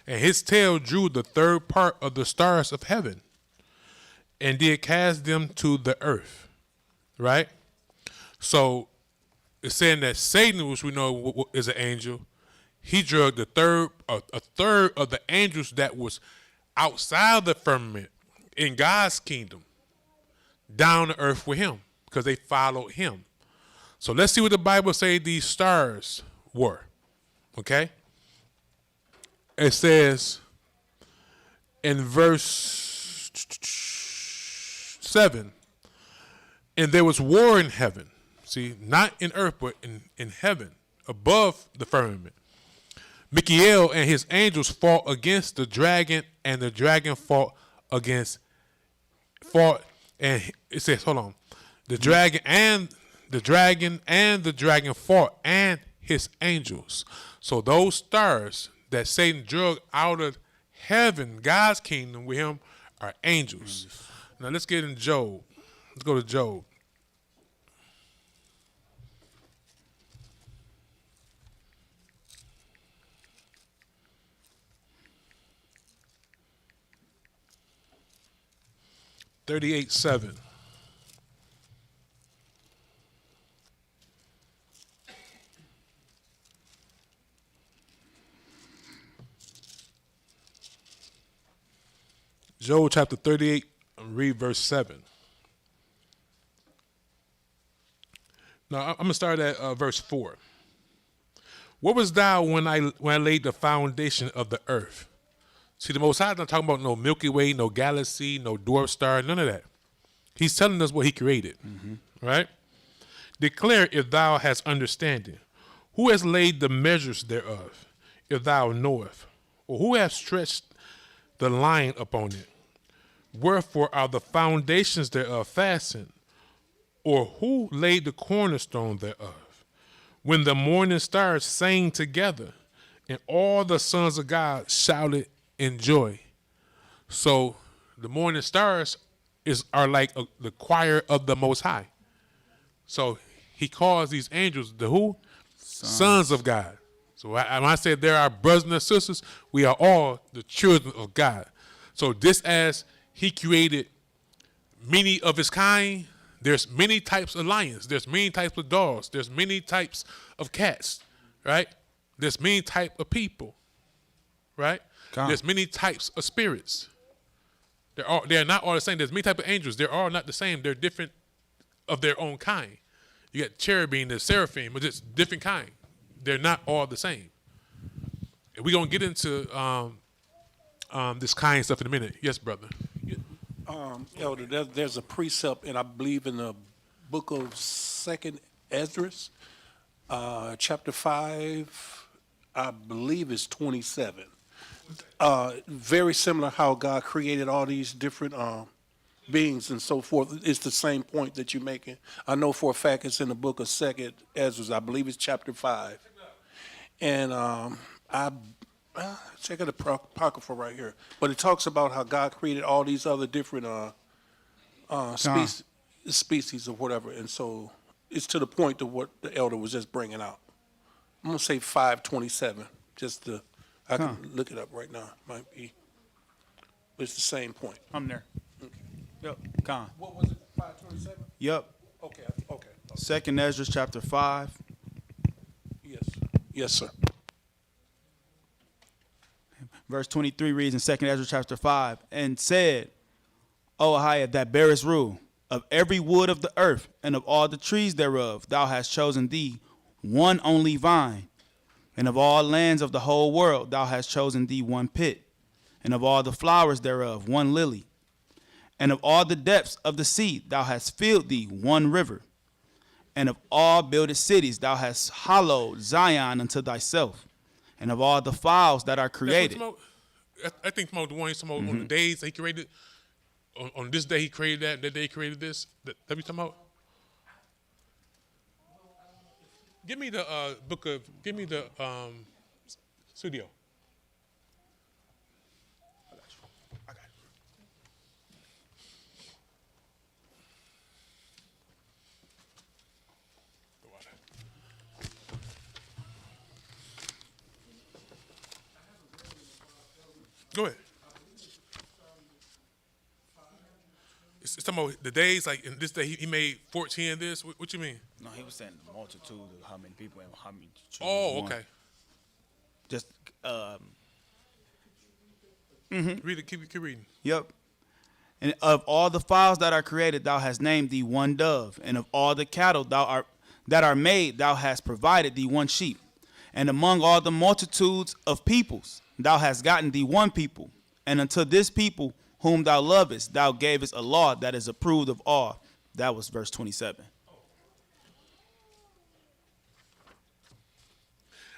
And his tail drew the third part of the stars of heaven, and did cast them to the earth. Right? So it's saying that Satan, which we know is an angel, he drugged a third of the angels that was outside the firmament in God's kingdom down to earth with him because they followed him. So let's see what the Bible say these stars were. Okay? It says in verse 7, and there was war in heaven. See, not in earth, but in heaven, above the firmament. Michael and his angels fought against the dragon, and the dragon fought, and it says, hold on. The dragon fought, and his angels. So those stars that Satan drugged out of heaven, God's kingdom with him, are angels. Now let's get in Job. Let's go to Job. (38:7). Job chapter 38, read verse 7. Now I'm gonna start at verse 4. What was thou when I laid the foundation of the earth? See, the Most High is not talking about no Milky Way, no galaxy, no dwarf star, none of that. He's telling us what he created, right? Declare if thou hast understanding. Who has laid the measures thereof, if thou knowest? Or who hath stretched the line upon it? Wherefore are the foundations thereof fastened? Or who laid the cornerstone thereof? When the morning stars sang together, and all the sons of God shouted in joy. So the morning stars are like the choir of the Most High. So he calls these angels the who? Sons of God. So when I said there are brothers and sisters, we are all the children of God. So just as he created many of his kind, there's many types of lions, there's many types of dogs, there's many types of cats, right? There's many types of people, right? There's many types of spirits. They're not all the same. There's many types of angels. They're all not the same. They're different of their own kind. You got cherubim, there's seraphim, but it's different kind. They're not all the same. And we're going to get into this kind stuff in a minute. Yes, brother. Elder, there's a precept, and I believe in the book of 2nd Esdras, chapter 5, I believe it's 27. Very similar how God created all these different beings and so forth. It's the same point that you're making. I know for a fact it's in the book of 2nd Esdras. I believe it's chapter 5. And I check out the Apocrypha right here. But it talks about how God created all these other different species or whatever. And so it's to the point of what the elder was just bringing out. I'm going to say 527, just to, I can look it up right now. Might be, but it's the same point. I'm there. Okay. Yep. Con. What was it, 527? Yep. Okay. 2nd Ezra chapter 5. Yes, sir. Verse 23 reads in 2nd Ezra chapter 5, and said, O Ahayah, that bearest rule, of every wood of the earth, and of all the trees thereof, thou hast chosen thee one only vine. And of all lands of the whole world, thou hast chosen thee one pit. And of all the flowers thereof, one lily. And of all the depths of the sea, thou hast filled thee one river. And of all builded cities, thou hast hallowed Zion unto thyself. And of all the fowls that are created. I think the one he's talking about on the days that he created, on this day he created that day he created this. That we talking about? Give me the studio. I got it. Go ahead. It's talking about the days, like in this day he made 14 of this. What you mean? No, he was saying the multitude of how many people and how many children. Oh, okay. Just Read it. Keep reading. Yep. And of all the fowls that are created, thou hast named thee one dove, and of all the cattle that are made, thou hast provided thee one sheep. And among all the multitudes of peoples, thou hast gotten thee one people, and unto this people whom thou lovest, thou gavest a law that is approved of all. That was verse 27.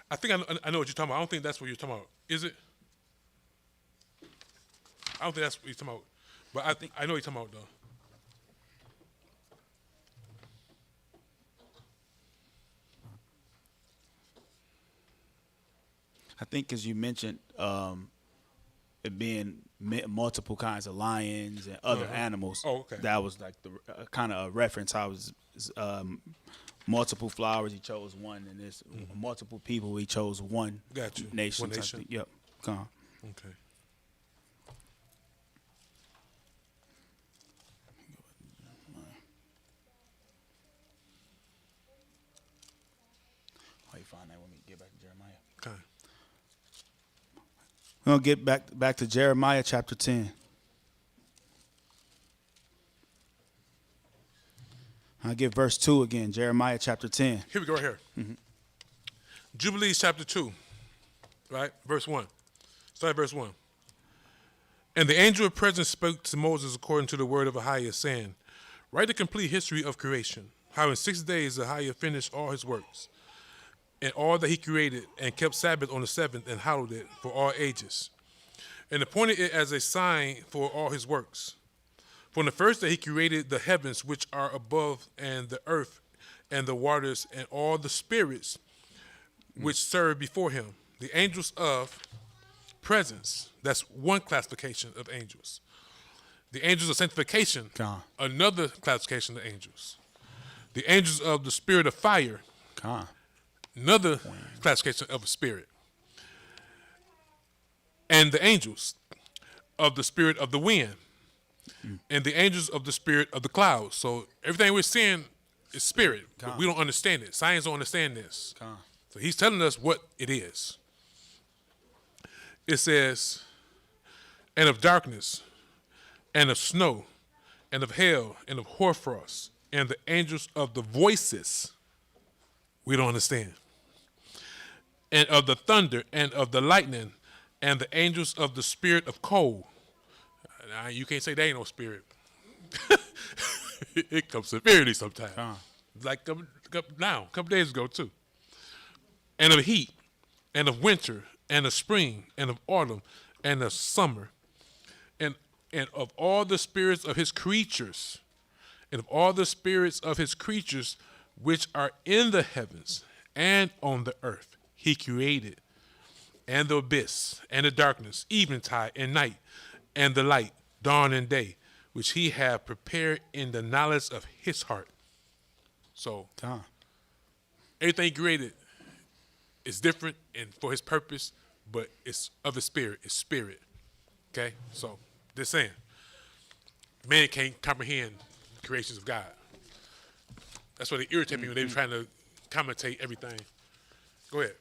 I think I know what you're talking about. I don't think that's what you're talking about. Is it? I don't think that's what you're talking about. But I know what you're talking about, though. I think because you mentioned it being multiple kinds of lions and other animals. Oh, okay. That was like the kind of a reference. How was multiple flowers, he chose one, and there's multiple people, he chose one. Got you. Nation. One nation. Yep. Come on. Okay. Oh, you find that when we get back to Jeremiah. Okay. We're going to get back to Jeremiah chapter 10. I'll get verse 2 again, Jeremiah chapter 10. Here we go, right here. Jubilees chapter 2, right? Verse 1. Start at verse 1. And the angel of presence spoke to Moses according to the word of Ahayah, saying, write the complete history of creation, how in 6 days Ahayah finished all his works, and all that he created, and kept Sabbath on the seventh, and hallowed it for all ages, and appointed it as a sign for all his works. From the first day he created the heavens which are above, and the earth, and the waters, and all the spirits which serve before him. The angels of presence, that's one classification of angels. The angels of sanctification, another classification of angels. The angels of the spirit of fire, another classification of a spirit. And the angels of the spirit of the wind, and the angels of the spirit of the clouds. So everything we're seeing is spirit, but we don't understand it. Science don't understand this. So he's telling us what it is. It says, and of darkness, and of snow, and of hail, and of hoarfrost, and the angels of the voices we don't understand, and of the thunder, and of the lightning, and the angels of the spirit of cold. Now, you can't say there ain't no spirit. It comes severely sometimes. Like a couple days ago too. And of heat, and of winter, and of spring, and of autumn, and of summer, and of all the spirits of his creatures, and of all the spirits of his creatures which are in the heavens and on the earth, he created, and the abyss, and the darkness, eventide and night, and the light, dawn and day, which he hath prepared in the knowledge of his heart. So, everything he created is different and for his purpose, but it's of his spirit. It's spirit. Okay? So, just saying. Man can't comprehend the creations of God. That's why they irritate me when they're trying to commentate everything. Go ahead.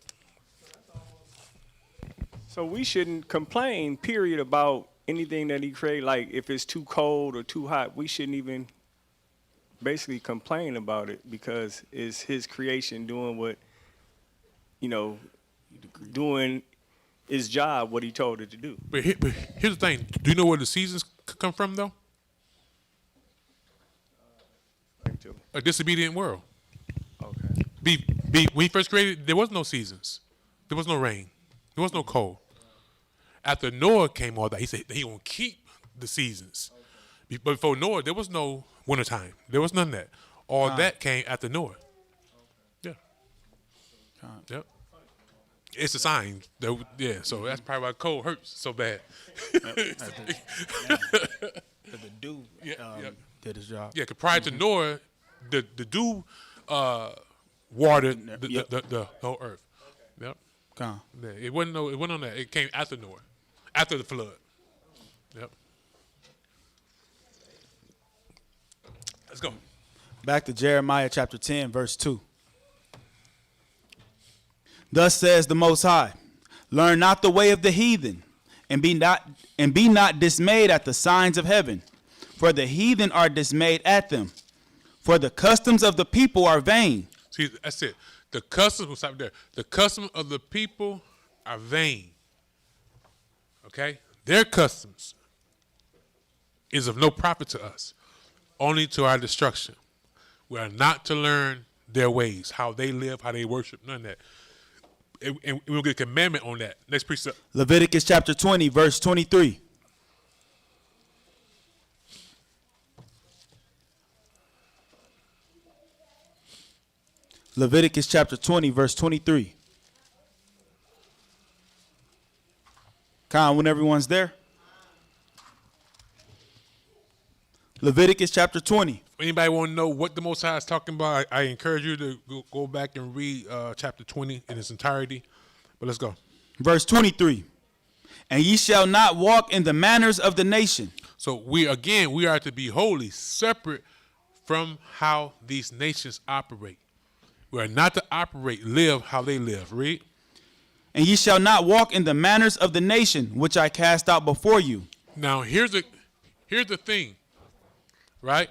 So we shouldn't complain, period, about anything that he created. Like if it's too cold or too hot, we shouldn't even basically complain about it because it's his creation doing what, doing his job, what he told it to do. But here's the thing. Do you know where the seasons come from, though? A disobedient world. Okay. When he first created, there was no seasons. There was no rain. There was no cold. After Noah came all that, he said he gonna keep the seasons. But before Noah, there was no wintertime. There was none of that. All that came after Noah. Yeah. Yep. It's a sign. Yeah, so that's probably why cold hurts so bad. The dew did his job. Yeah, because prior to Noah, the dew watered the whole earth. Yep. Yeah, it wasn't on that. It came after Noah, after the flood. Yep. Let's go. Back to Jeremiah chapter 10, verse 2. Thus says the Most High, Learn not the way of the heathen, and be not dismayed at the signs of heaven, for the heathen are dismayed at them. For the customs of the people are vain. See, that's it. The customs, we'll stop there. The customs of the people are vain. Okay? Their customs is of no profit to us, only to our destruction. We are not to learn their ways, how they live, how they worship, none of that. And we'll get a commandment on that. Next precept. Leviticus chapter 20, verse 23. Leviticus chapter 20, verse 23. Con, when everyone's there. Leviticus chapter 20. Anybody want to know what the Most High is talking about? I encourage you to go back and read chapter 20 in its entirety. But let's go. Verse 23. And ye shall not walk in the manners of the nation. So we are to be holy, separate from how these nations operate. We are not to live how they live. Read. And ye shall not walk in the manners of the nation which I cast out before you. Now here's the thing, right?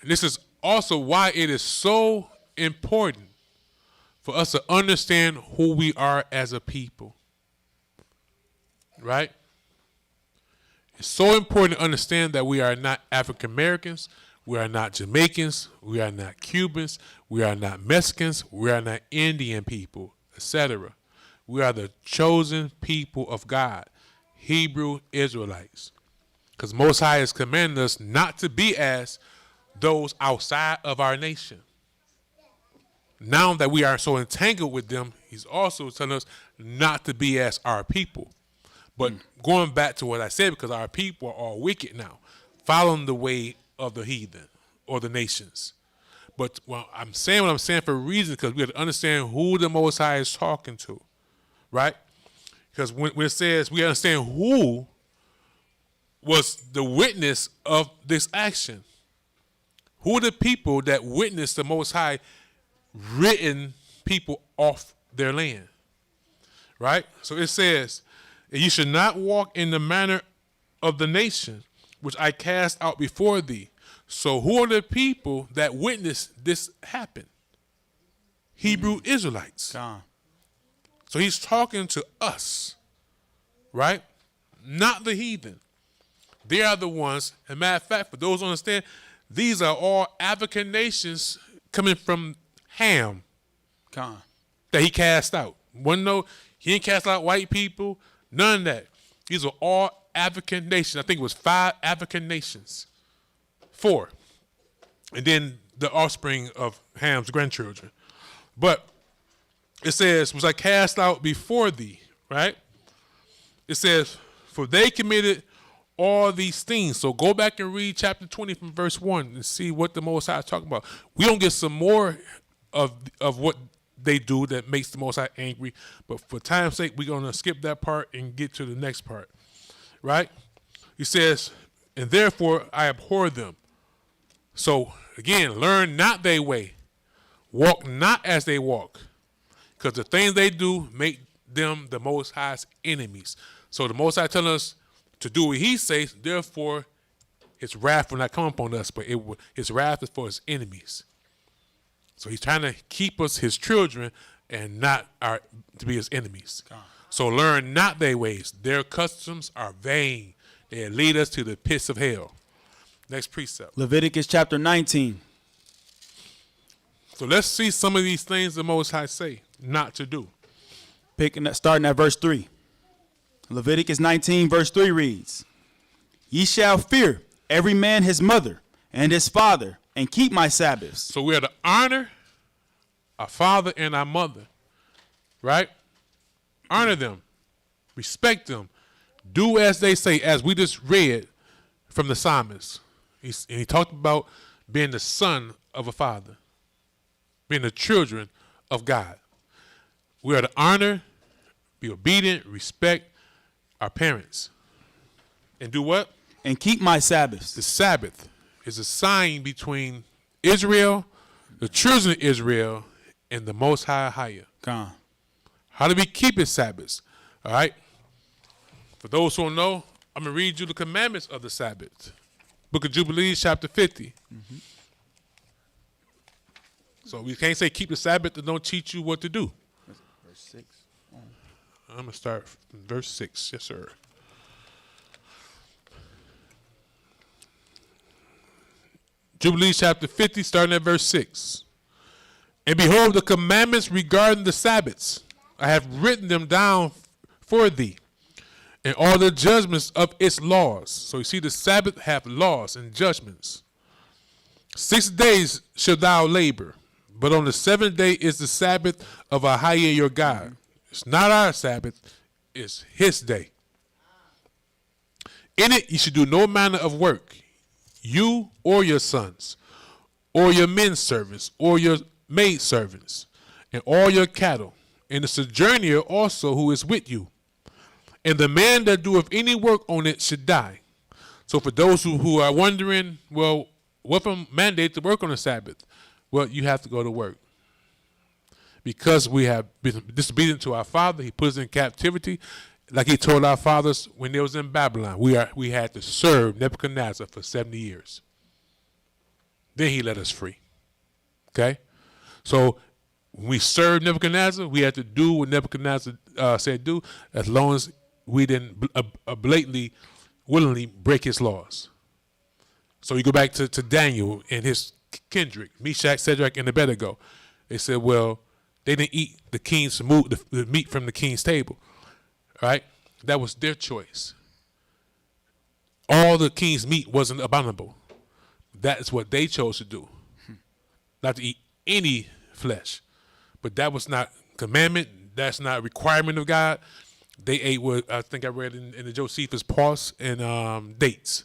And this is also why it is so important for us to understand who we are as a people. Right? It's so important to understand that we are not African Americans, we are not Jamaicans, we are not Cubans, we are not Mexicans, we are not Indian people, etc. We are the chosen people of God, Hebrew Israelites. Because Most High has commanded us not to be as those outside of our nation. Now that we are so entangled with them, he's also telling us not to be as our people. But going back to what I said, because our people are all wicked now, following the way of the heathen or the nations. But I'm saying what I'm saying for a reason, because we have to understand who the Most High is talking to, right? Because when it says we understand who was the witness of this action. Who are the people that witnessed the Most High written people off their land? Right? So it says, and you should not walk in the manner of the nation which I cast out before thee. So who are the people that witnessed this happen? Hebrew Israelites. So he's talking to us, right? Not the heathen. They are the ones, as a matter of fact, for those who understand, these are all African nations coming from Ham that he cast out. He didn't cast out white people, none of that. These are all African nations. I think it was 5 African nations. 4. And then the offspring of Ham's grandchildren. But it says, was I cast out before thee, right? It says, for they committed all these things. So go back and read chapter 20 from verse 1 and see what the Most High is talking about. We don't get some more of what they do that makes the Most High angry, but for time's sake, we're going to skip that part and get to the next part, right? He says, and therefore I abhor them. So again, learn not their way, walk not as they walk, because the things they do make them the Most High's enemies. So the Most High telling us to do what he says, therefore his wrath will not come upon us, but his wrath is for his enemies. So he's trying to keep us his children and not to be his enemies. So learn not their ways. Their customs are vain. They lead us to the pits of hell. Next precept. Leviticus chapter 19. So let's see some of these things the Most High say not to do. Starting at verse 3. Leviticus 19 verse 3 reads, ye shall fear every man his mother and his father, and keep my Sabbaths. So we are to honor our father and our mother, right? Honor them, respect them, do as they say, as we just read from the psalmist. He talked about being the son of a father, being the children of God. We are to honor, be obedient, respect our parents. And do what? And keep my Sabbaths. The Sabbath is a sign between Israel, the children of Israel, and the Most High Ahayah. How do we keep his Sabbaths? All right? For those who don't know, I'm going to read you the commandments of the Sabbath. Book of Jubilees, chapter 50. So we can't say keep the Sabbath and don't teach you what to do. Verse 6. I'm going to start from verse 6. Yes, sir. Jubilees chapter 50, starting at verse 6. And behold, the commandments regarding the Sabbaths, I have written them down for thee, and all the judgments of its laws. So you see, the Sabbath have laws and judgments. 6 days shalt thou labor, but on the 7th day is the Sabbath of Ahayah your God. It's not our Sabbath, it's his day. In it you should do no manner of work, you or your sons, or your men servants, or your maid servants, and all your cattle, and the sojourner also who is with you. And the man that doeth any work on it should die. So for those who are wondering, well, what if I'm mandated to work on the Sabbath? Well, you have to go to work. Because we have been disobedient to our father, he put us in captivity. Like he told our fathers when they was in Babylon, we had to serve Nebuchadnezzar for 70 years. Then he let us free. Okay? So when we served Nebuchadnezzar, we had to do what Nebuchadnezzar said do, as long as we didn't blatantly, willingly break his laws. So you go back to Daniel and his kindred, Meshach, Shadrach, and Abednego. They said, well, they didn't eat the king's the meat from the king's table. Right? That was their choice. All the king's meat wasn't abominable. That is what they chose to do. Not to eat any flesh. But that was not commandment. That's not a requirement of God. They ate what I think I read in the Josephus pulse and dates.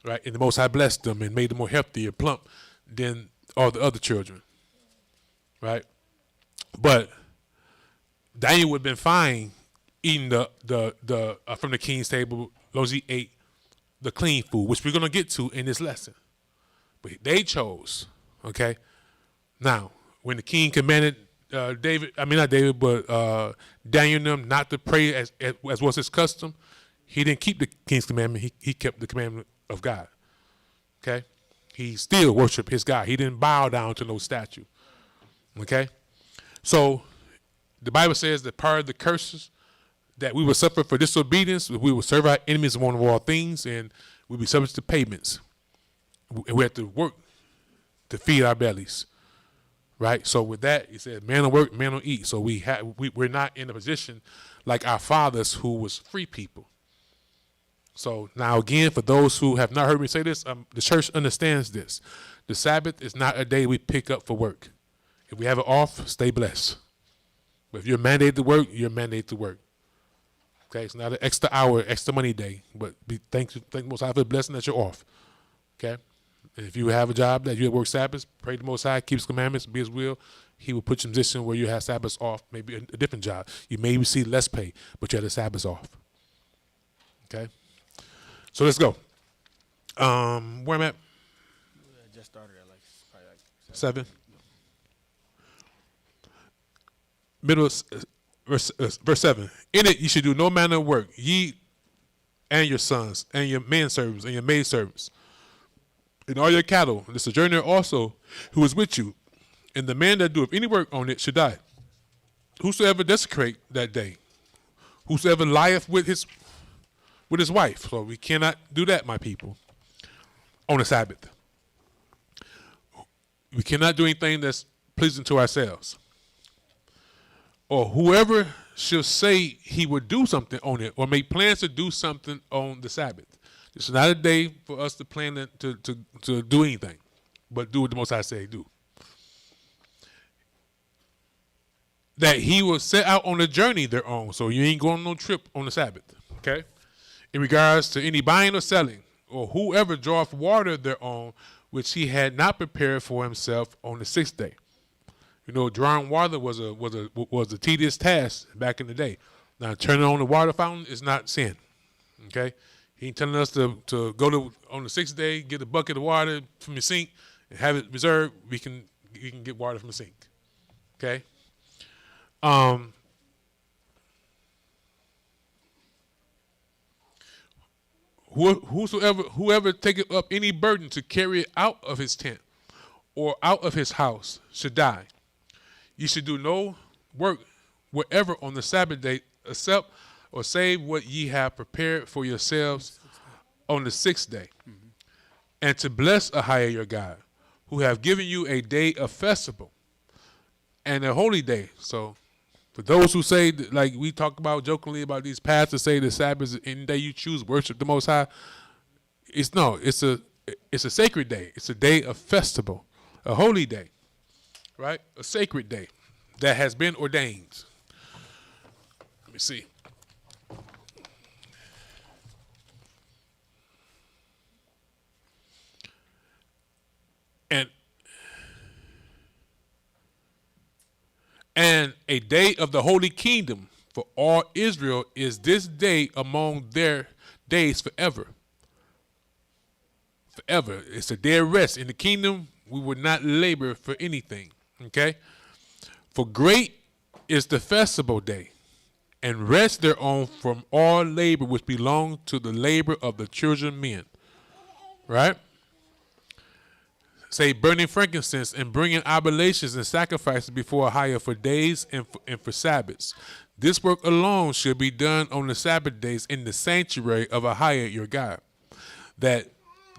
Right? And the Most High blessed them and made them more healthy and plump than all the other children. Right? But Daniel would have been fine eating the from the king's table, as long as he ate the clean food, which we're going to get to in this lesson. But they chose, okay? Now, when the king commanded Daniel and them not to pray as was his custom, he didn't keep the king's commandment. He kept the commandment of God, okay? He still worshiped his God. He didn't bow down to no statue, okay? So the Bible says that part of the curses that we will suffer for disobedience, we will serve our enemies one of all things, and we'll be subject to payments. And we have to work to feed our bellies, right? So with that, he said, man will work, man will eat. So we're not in a position like our fathers who was free people. So now again, for those who have not heard me say this, the church understands this. The Sabbath is not a day we pick up for work. If we have it off, stay blessed. But if you're mandated to work, you're mandated to work. Okay, it's not an extra hour, extra money day, but thank Most High for the blessing that you're off. Okay, and if you have a job that you work Sabbath, pray the Most High, keep His commandments, be His will. He will put you in a position where you have Sabbaths off, maybe a different job. You may receive less pay, but you have the Sabbaths off. Okay, so let's go. Where am I at? I just started at probably 7. Middle. Verse 7. In it you should do no manner of work, ye and your sons, and your men servants, and your maid servants, and all your cattle, and the sojourner also who is with you, and the man that doeth any work on it should die. Whosoever desecrate that day, whosoever lieth with his wife. So we cannot do that, my people, on the Sabbath. We cannot do anything that's pleasing to ourselves. Or whoever shall say he would do something on it or make plans to do something on the Sabbath. It's not a day for us to plan to do anything, but do what the Most High say do. That he will set out on a journey thereon, so you ain't going on no trip on the Sabbath, okay? In regards to any buying or selling, or whoever draweth water thereon, which he had not prepared for himself on the 6th day. You know, drawing water was a tedious task back in the day. Now, turning on the water fountain is not sin. Okay, he ain't telling us to go on the 6th day, get a bucket of water from your sink and have it reserved. We can get water from the sink. Okay. Whoever taketh up any burden to carry it out of his tent or out of his house should die. You should do no work wherever on the Sabbath day, except or save what ye have prepared for yourselves on the 6th day. And to bless Ahayah your God, who have given you a day of festival and a holy day. So for those who say, like we talk about jokingly about these pastors say the Sabbath is any day you choose, worship the Most High. It's a sacred day. It's a day of festival, a holy day, right? A sacred day that has been ordained. Let me see. And a day of the holy kingdom for all Israel is this day among their days forever. Forever. It's a day of rest. In the kingdom, we would not labor for anything. Okay? For great is the festival day, and rest thereon from all labor which belong to the labor of the children of men. Right? Say burning frankincense and bringing oblations and sacrifices before Ahayah for days and for Sabbaths. This work alone should be done on the Sabbath days in the sanctuary of Ahayah your God, that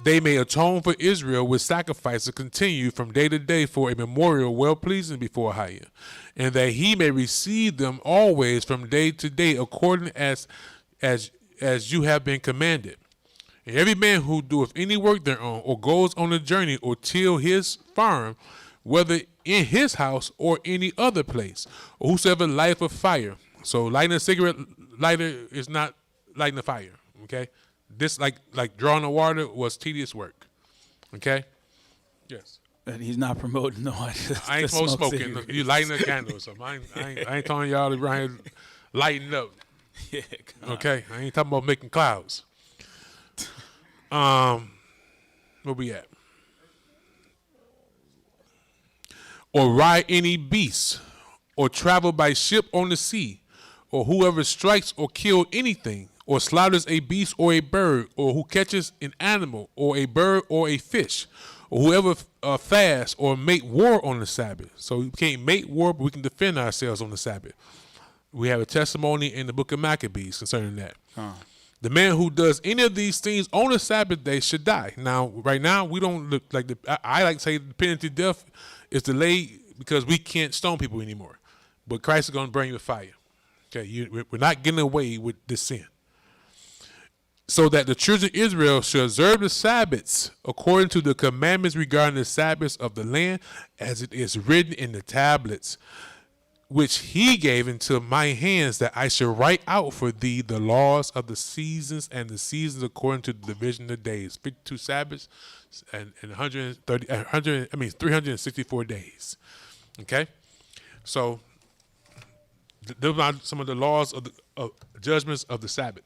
they may atone for Israel with sacrifices continue from day to day for a memorial well-pleasing before Ahayah, and that he may receive them always from day to day according as you have been commanded. And every man who doeth any work thereon, or goes on a journey, or till his farm, whether in his house or any other place, or whosoever lighteth a fire. So lighting a cigarette lighter is not lighting a fire. Okay, this like drawing the water was tedious work. Okay, yes. And he's not promoting no one. I ain't smoking. You lighting a candle or something. I ain't telling y'all to around here lighting up. Yeah. Okay, I ain't talking about making clouds. Where we at? Or ride any beast, or travel by ship on the sea, or whoever strikes or kills anything, or slaughters a beast or a bird, or who catches an animal, or a bird or a fish, or whoever fasts or make war on the Sabbath. So we can't make war, but we can defend ourselves on the Sabbath. We have a testimony in the book of Maccabees concerning that. The man who does any of these things on the Sabbath day should die. Now, right now, we don't look like I like to say the penalty of death is delayed because we can't stone people anymore. But Christ is going to bring you with fire. Okay, we're not getting away with this sin. So that the children of Israel should observe the Sabbaths according to the commandments regarding the Sabbaths of the land, as it is written in the tablets, which he gave into my hands, that I should write out for thee the laws of the seasons and the seasons according to the division of days. 52 Sabbaths and 364 days. Okay? So those are some of the laws of the judgments of the Sabbath.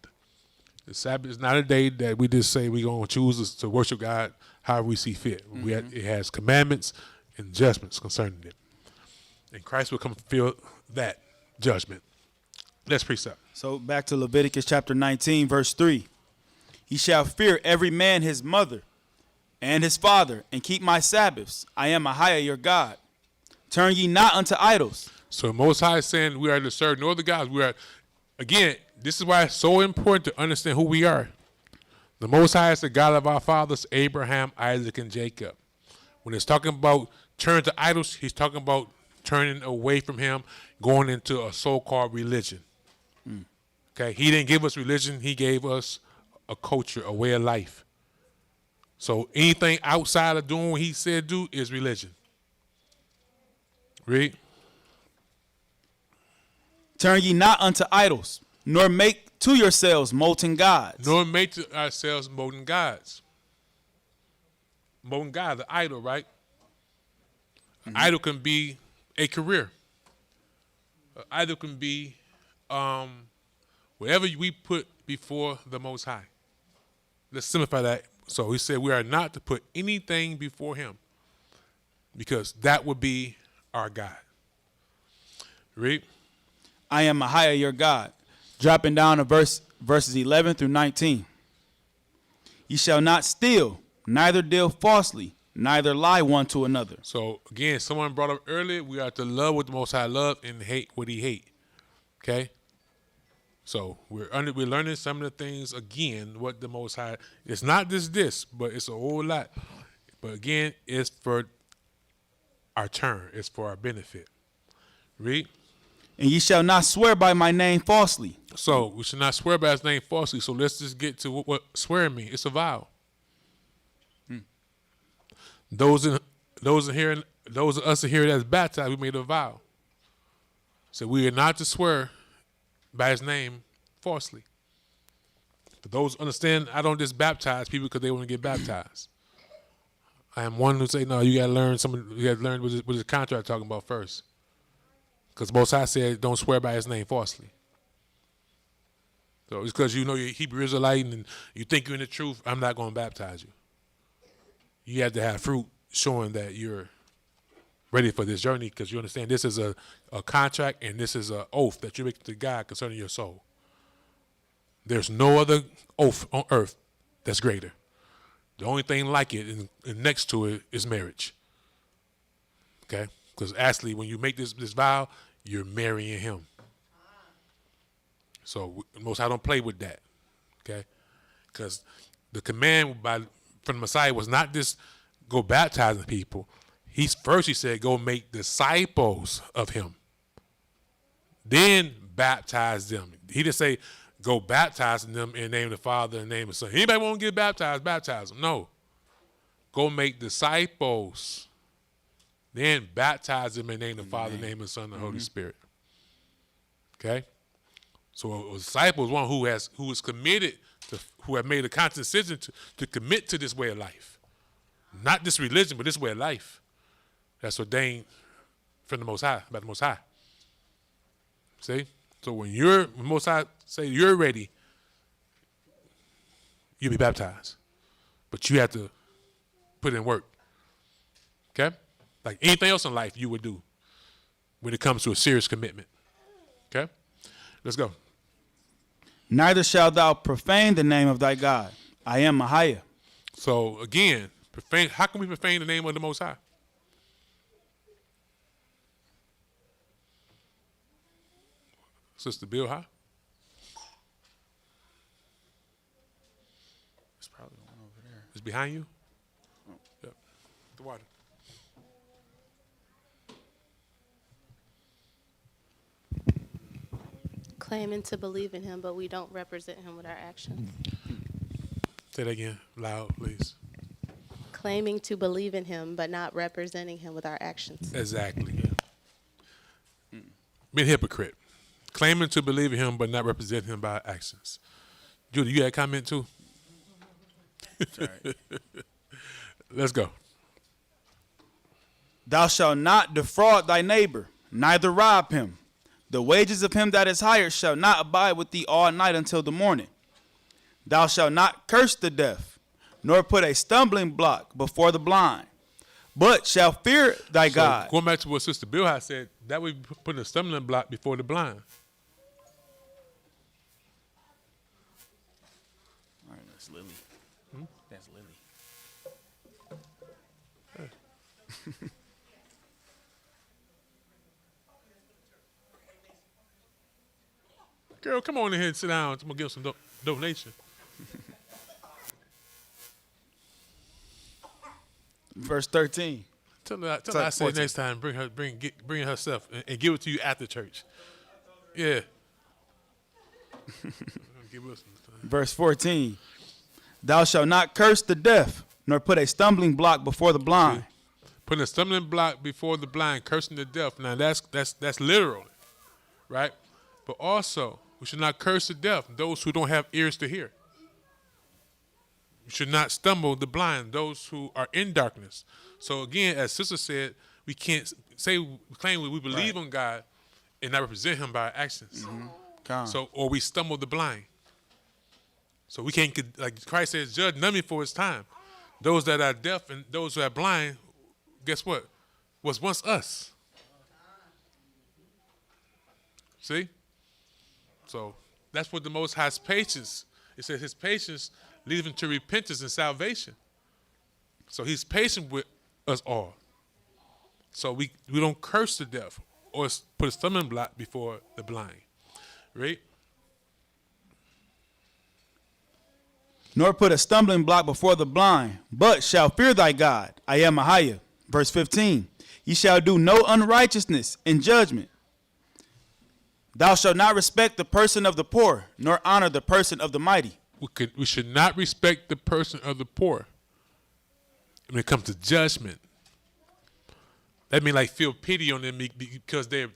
The Sabbath is not a day that we just say we're going to choose to worship God however we see fit. It has commandments and judgments concerning it. And Christ will come fulfill that judgment. Let's precept. So back to Leviticus chapter 19, verse 3. He shall fear every man his mother and his father, and keep my Sabbaths. I am Ahayah your God. Turn ye not unto idols. So Most High is saying we are to serve no other gods. We are, again, this is why it's so important to understand who we are. The Most High is the God of our fathers, Abraham, Isaac, and Jacob. When it's talking about turn to idols, he's talking about turning away from him, going into a so-called religion. Okay, he didn't give us religion. He gave us a culture, a way of life. So anything outside of doing what he said do is religion. Read. Turn ye not unto idols, nor make to yourselves molten gods. Nor make to ourselves molten gods. Molten god, the idol, right? An idol can be a career. An idol can be whatever we put before the Most High. Let's simplify that. So he said we are not to put anything before him, because that would be our God. Read. I am Ahayah your God. Dropping down to verses 11 through 19. Ye shall not steal, neither deal falsely, neither lie one to another. So again, someone brought up earlier, we are to love what the Most High love and hate what He hate. Okay. So we're learning some of the things again. What the Most High, it's not just this, but it's a whole lot. But again, it's for our turn. It's for our benefit. Read. And ye shall not swear by my name falsely. So we should not swear by His name falsely. So let's just get to what swearing means. It's a vow. Those of us in here that's baptized, we made a vow. So we are not to swear by His name falsely. For those who understand, I don't just baptize people because they want to get baptized. I am one who say, no, you got to learn what his contract talking about first. Because Most High said, don't swear by His name falsely. So it's because you know you're a Hebrew Israelite and you think you're in the truth, I'm not going to baptize you. You have to have fruit showing that you're ready for this journey because you understand this is a contract and this is an oath that you make to God concerning your soul. There's no other oath on earth that's greater. The only thing like it and next to it is marriage. Okay? Because actually when you make this vow, you're marrying Him. So Most High don't play with that. Okay? Because the command from the Messiah was not just go baptizing people. He said go make disciples of Him. Then baptize them. He didn't say go baptizing them in the name of the Father and the name of the Son. Anybody want to get baptized, baptize them. No. Go make disciples. Then baptize them in the name of the Father, the name of the Son, and the Holy Spirit. Okay? So a disciple is one who is committed who have made a conscious decision to commit to this way of life. Not this religion, but this way of life. That's ordained from the Most High, by the Most High. See? So when Most High say you're ready, you'll be baptized. But you have to put in work. Okay? Like anything else in life you would do when it comes to a serious commitment. Okay? Let's go. Neither shalt thou profane the name of thy God. I am Ahayah. So again, how can we profane the name of the Most High? Sister Bill, huh? It's probably the one over there. It's behind you? Oh. Yep. The water. Claiming to believe in Him, but we don't represent Him with our actions. Say that again, loud, please. Claiming to believe in Him, but not representing Him with our actions. Exactly. Being a hypocrite. Claiming to believe in Him, but not representing Him by actions. Judy, you had a comment too? Right. Let's go. Thou shalt not defraud thy neighbor, neither rob him. The wages of him that is hired shall not abide with thee all night until the morning. Thou shalt not curse the deaf, nor put a stumbling block before the blind, but shall fear thy God. Going back to what Sister Bill had said, that would be putting a stumbling block before the blind. All right, that's Lily. That's Lily. Girl, come on in here and sit down. I'm going to give some donation. Verse 13. Tell her I said next time, bring her stuff and give it to you after church. Yeah. Verse 14. Thou shalt not curse the deaf, nor put a stumbling block before the blind. Putting a stumbling block before the blind, cursing the deaf. Now that's literal, right? But also, we should not curse the deaf, those who don't have ears to hear. We should not stumble the blind, those who are in darkness. So again, as Sister said, we can't claim we believe on God and not represent Him by our actions. Mm-hmm. Or we stumble the blind. So we can't, like Christ says, judge none before it's time. Those that are deaf and those who are blind, guess what? Was once us. See? So that's what the Most High's patience. It says His patience leading to repentance and salvation. So he's patient with us all. So we don't curse to death or put a stumbling block before the blind. Right? Nor put a stumbling block before the blind, but shall fear thy God. I am Ahayah. Verse 15. Ye shall do no unrighteousness in judgment. Thou shalt not respect the person of the poor, nor honor the person of the mighty. We should not respect the person of the poor when it comes to judgment. That means like feel pity on them because they're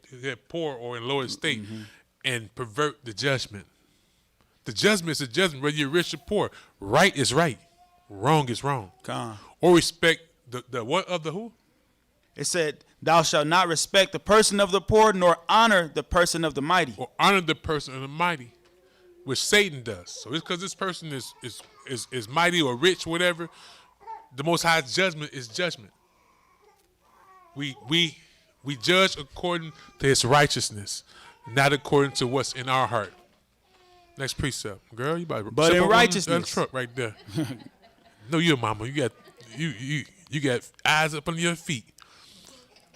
poor or in low estate and pervert the judgment. The judgment is a judgment, whether you're rich or poor. Right is right. Wrong is wrong. Or respect the what of the who? It said, thou shalt not respect the person of the poor, nor honor the person of the mighty. Or honor the person of the mighty, which Satan does. So it's because this person is mighty or rich, whatever. The Most High's judgment is judgment. We judge according to his righteousness, not according to what's in our heart. Next precept, girl. You about to but in righteousness, truck right there. No, you're mama. You got eyes up under your feet.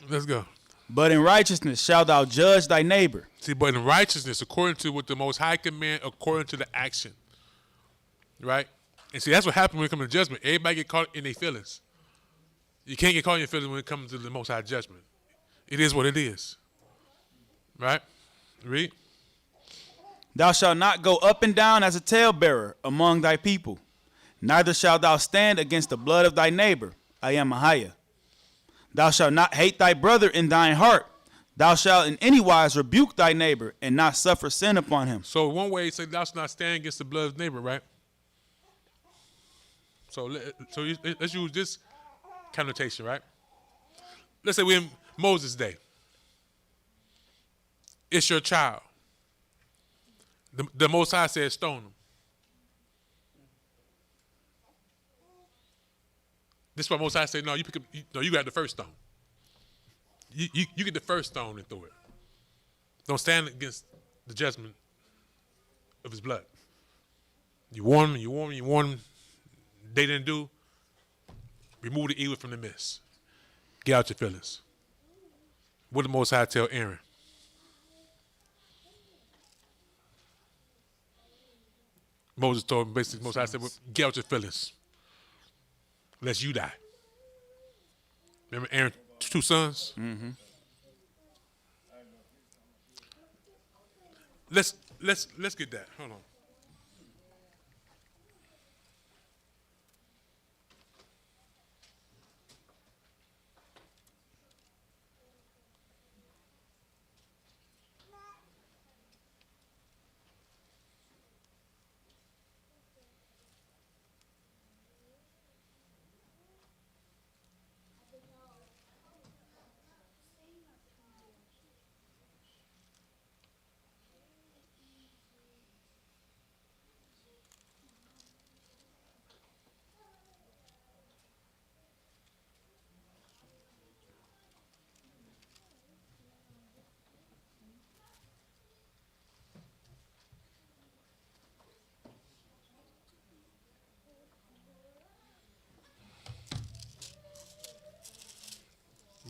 Let's go. But in righteousness shalt thou judge thy neighbor. See, but in righteousness, according to what the Most High command, according to the action, right? And see, that's what happens when it comes to judgment. Everybody get caught in their feelings. You can't get caught in your feelings when it comes to the Most High judgment. It is what it is, right? Read. Thou shalt not go up and down as a talebearer among thy people, neither shalt thou stand against the blood of thy neighbor. I am Ahayah. Thou shalt not hate thy brother in thine heart. Thou shalt in any wise rebuke thy neighbor and not suffer sin upon him. So one way you say thou shalt not stand against the blood of neighbor, right? So let's use this connotation, right? Let's say we're in Moses' day. It's your child. The Most High said stone him. This is why Most High said, no, you got the first stone. You get the first stone and throw it. Don't stand against the judgment of his blood. You warn them. They didn't do. Remove the evil from the midst. Get out your feelings. What did the Most High tell Aaron? Moses told him, basically, Most High said, well, get out your feelings, lest you die. Remember Aaron's two sons? Mm-hmm. Let's get that. Hold on.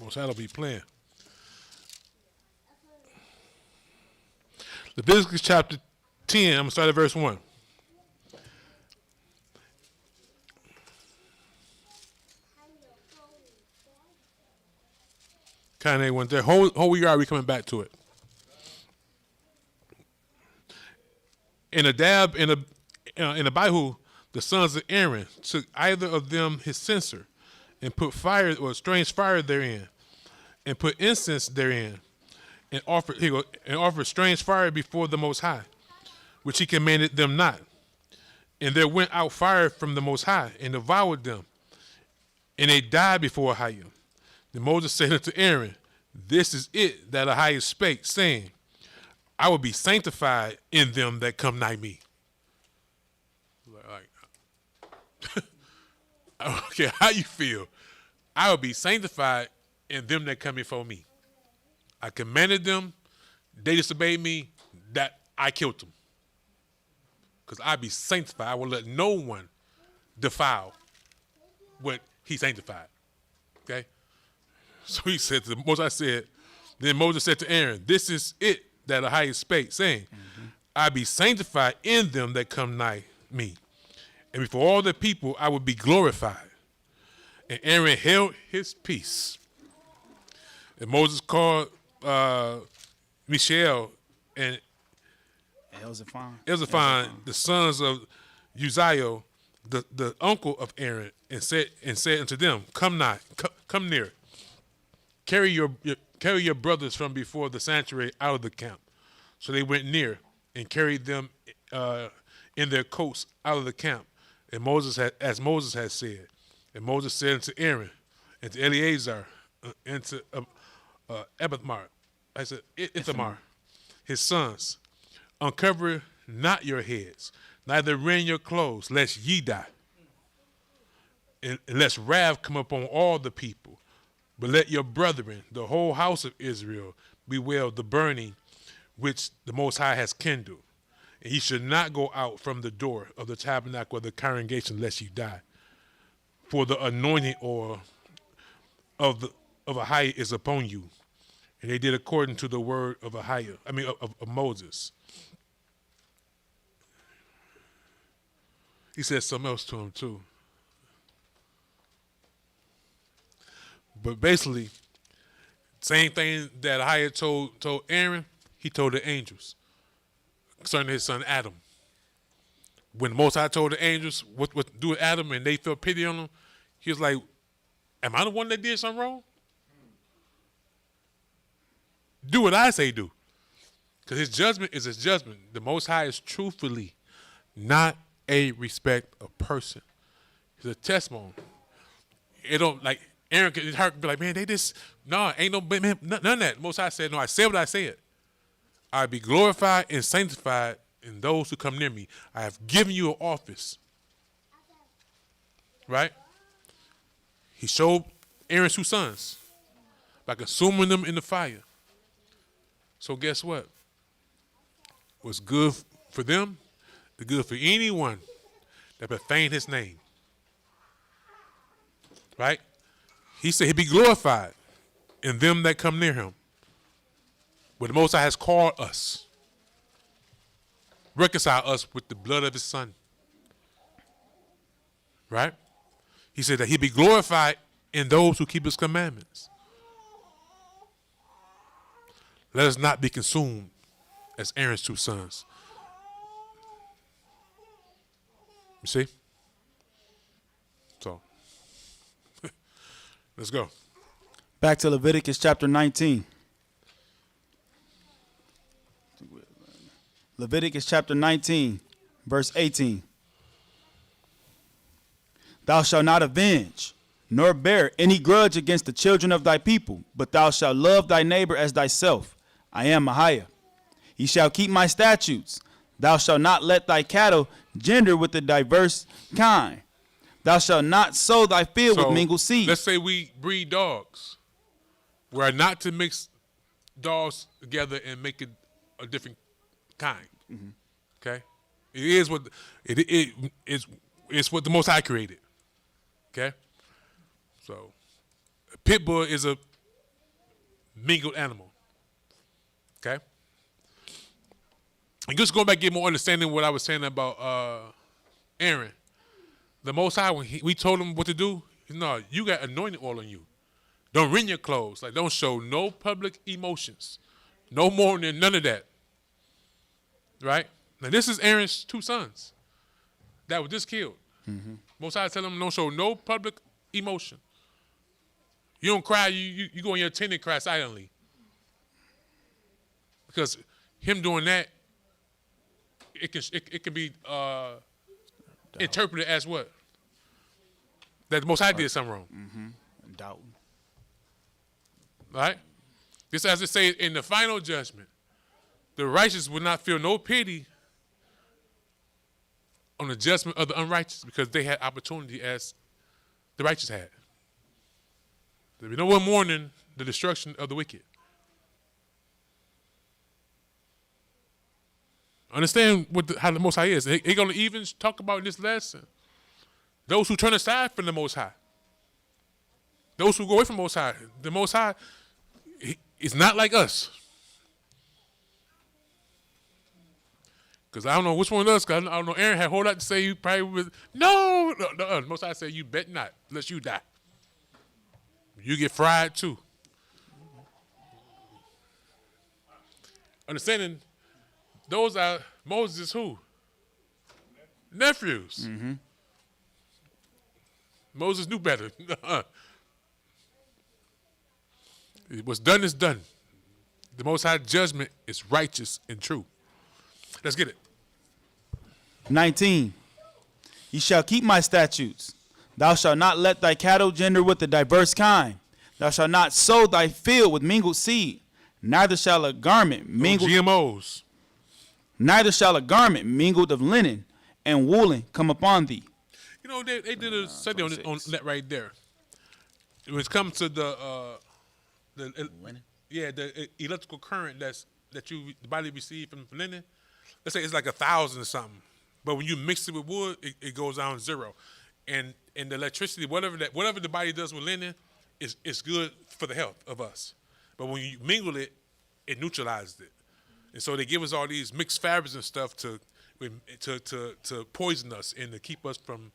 Most High don't be playing. Leviticus chapter 10, I'm going to start at verse 1. Kind of went there. Whole year are we coming back to it? In Nadab and Abihu, the sons of Aaron, took either of them his censer and put fire or strange fire therein, and put incense therein, and offered strange fire before the Most High, which he commanded them not. And there went out fire from the Most High, and devoured them, and they died before Ahayah. Then Moses said unto Aaron, this is it that Ahayah spake, saying, I will be sanctified in them that come nigh me. I don't care how you feel. I will be sanctified in them that come before me. I commanded them. They disobeyed me. That I killed them. Because I be sanctified. I will let no one defile what he sanctified. Okay? So he said to Moses, then Moses said to Aaron, this is it that Ahayah spake, saying, I be sanctified in them that come nigh me. And before all the people I will be glorified. And Aaron held his peace. And Moses called Mishael and Elzaphan, the sons of Uzziel, the uncle of Aaron, and said unto them, come near. Carry your brothers from before the sanctuary out of the camp. So they went near and carried them in their coats out of the camp, and as Moses had said. And Moses said unto Aaron, and to Eleazar, and to Ithamar, his sons, uncover not your heads, neither rend your clothes, lest ye die, and lest wrath come upon all the people. But let your brethren, the whole house of Israel, bewail the burning which the Most High has kindled. And ye should not go out from the door of the tabernacle of the congregation, lest you die. For the anointing oil of Ahayah is upon you. And they did according to the word of of Moses. He said something else to him too. But basically, same thing that Ahayah told Aaron, he told the angels concerning his son Adam. When Most High told the angels what to do with Adam and they felt pity on him, he was like, am I the one that did something wrong? Do what I say do. Because his judgment is his judgment. The Most High is truthfully not a respect of person. It's a testimony. It don't like Aaron could be like, man, they just ain't no man, none of that. Most High said, no, I said what I said. I be glorified and sanctified in those who come near me. I have given you an office. Right? He showed Aaron's 2 sons by consuming them in the fire. So guess what? What's good for them is good for anyone that profane his name. Right? He said he'd be glorified in them that come near him. But the Most High has called us, reconcile us with the blood of his son. Right? He said that he'd be glorified in those who keep his commandments. Let us not be consumed as Aaron's 2 sons. You see? So, let's go. Back to Leviticus chapter 19. Leviticus chapter 19, verse 18. Thou shalt not avenge, nor bear any grudge against the children of thy people, but thou shalt love thy neighbor as thyself. I am Ahayah. Ye shall keep my statutes. Thou shalt not let thy cattle gender with the diverse kind. Thou shalt not sow thy field with mingled seed. Let's say we breed dogs. We are not to mix dogs together and make it a different kind. Mm-hmm. Okay? It is what it's what the Most High created. Okay? So a pit bull is a mingled animal. Okay? And just going back, get more understanding of what I was saying about Aaron. The Most High, when we told him what to do, no, you got anointing oil on you. Don't rend your clothes. Like, don't show no public emotions. No mourning, none of that. Right? Now, this is Aaron's 2 sons that were just killed. Mm-hmm. Most High tell them don't show no public emotion. You don't cry, you go in your tent and cry silently. Because him doing that, it can be interpreted as what? That the Most High did something wrong. Mm-hmm. Doubt. Right? Just as it says in the final judgment, the righteous will not feel no pity on the judgment of the unrighteous because they had opportunity as the righteous had. There will be no one mourning the destruction of the wicked. Understand how the Most High is. They're going to even talk about in this lesson Those who turn aside from the Most High. Those who go away from the Most High. The Most High is not like us. Because I don't know which one of us, because I don't know, Aaron had a whole lot to say. You probably was, no. The Most High said, you bet not, unless you die. You get fried too. Understanding, those are Moses' who? Nephews. Mm-hmm. Moses knew better. What's done is done. The Most High judgment is righteous and true. Let's get it. 19. Ye shall keep my statutes. Thou shalt not let thy cattle gender with a diverse kind. Thou shalt not sow thy field with mingled seed. Neither shall a garment mingled GMOs. Neither shall a garment mingled of linen and woolen come upon thee. You know, they did a study on that right there. When it comes to the electrical current that the body receives from linen, let's say it's like 1,000 or something. But when you mix it with wood, it goes down to 0. And the electricity, whatever the body does with linen, is good for the health of us. But when you mingle it, it neutralizes it. And so they give us all these mixed fabrics and stuff to poison us and to keep us from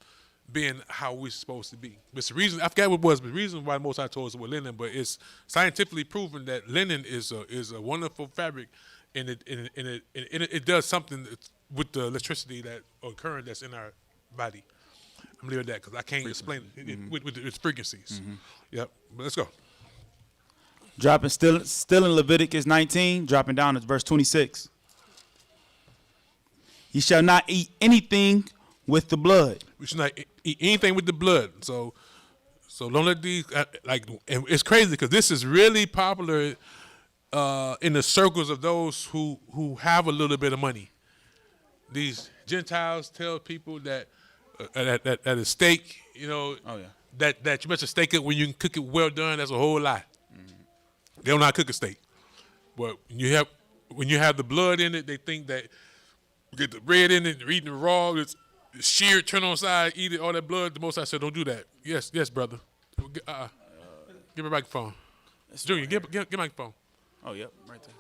being how we're supposed to be. But the reason, I forgot what it was, but the reason why most I told us it was linen, but it's scientifically proven that linen is a wonderful fabric, and it does something with the electricity or current that's in our body. I'm leaving that because I can't explain it with its frequencies. Mm-hmm. Yep, but let's go. Dropping still in Leviticus 19, dropping down to verse 26. Ye shall not eat anything with the blood. We should not eat anything with the blood. So don't let these and it's crazy because this is really popular in the circles of those who have a little bit of money. These Gentiles tell people that that a steak, you know, that you better steak it when you can cook it well done. That's a whole lie. They don't know how to cook a steak. But when you have the blood in it, they think that you get the bread in it, you're eating it raw, it's sheared, turn on side, eat it, all that blood. The Most High said, don't do that. Yes, brother. Give me a microphone. Junior, give a microphone. Oh, yep, right there.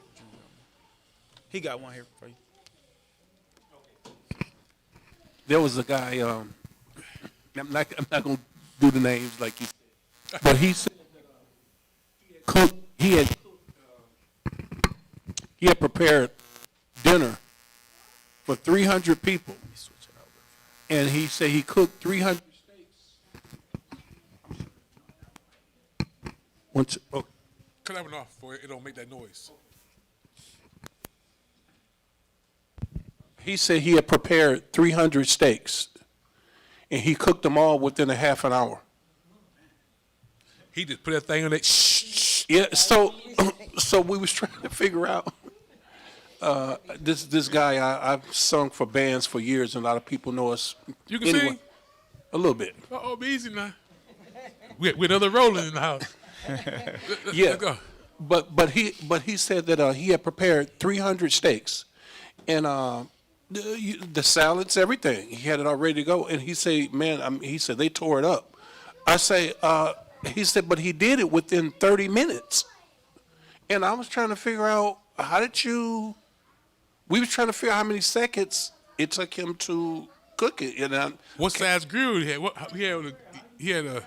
He got one here for you. There was a guy, I'm not going to do the names like you said, but he said he had prepared dinner for 300 people. And he said he cooked 300 steaks. Cut that one off for it don't make that noise. He said he had prepared 300 steaks, and he cooked them all within a half an hour. He just put that thing on it. Shh. Yeah, so we was trying to figure out this guy. I've sung for bands for years, and a lot of people know us. You can sing? A little bit. Oh, be easy now. With other rolling in the house. Yeah, Let's go. but he said that he had prepared 300 steaks, and the salads, everything. He had it all ready to go, and he said, "Man," he said they tore it up. I say, he said, but he did it within 30 minutes, and I was trying to figure out we was trying to figure out how many seconds it took him to cook it. And what size grill he had? He had a.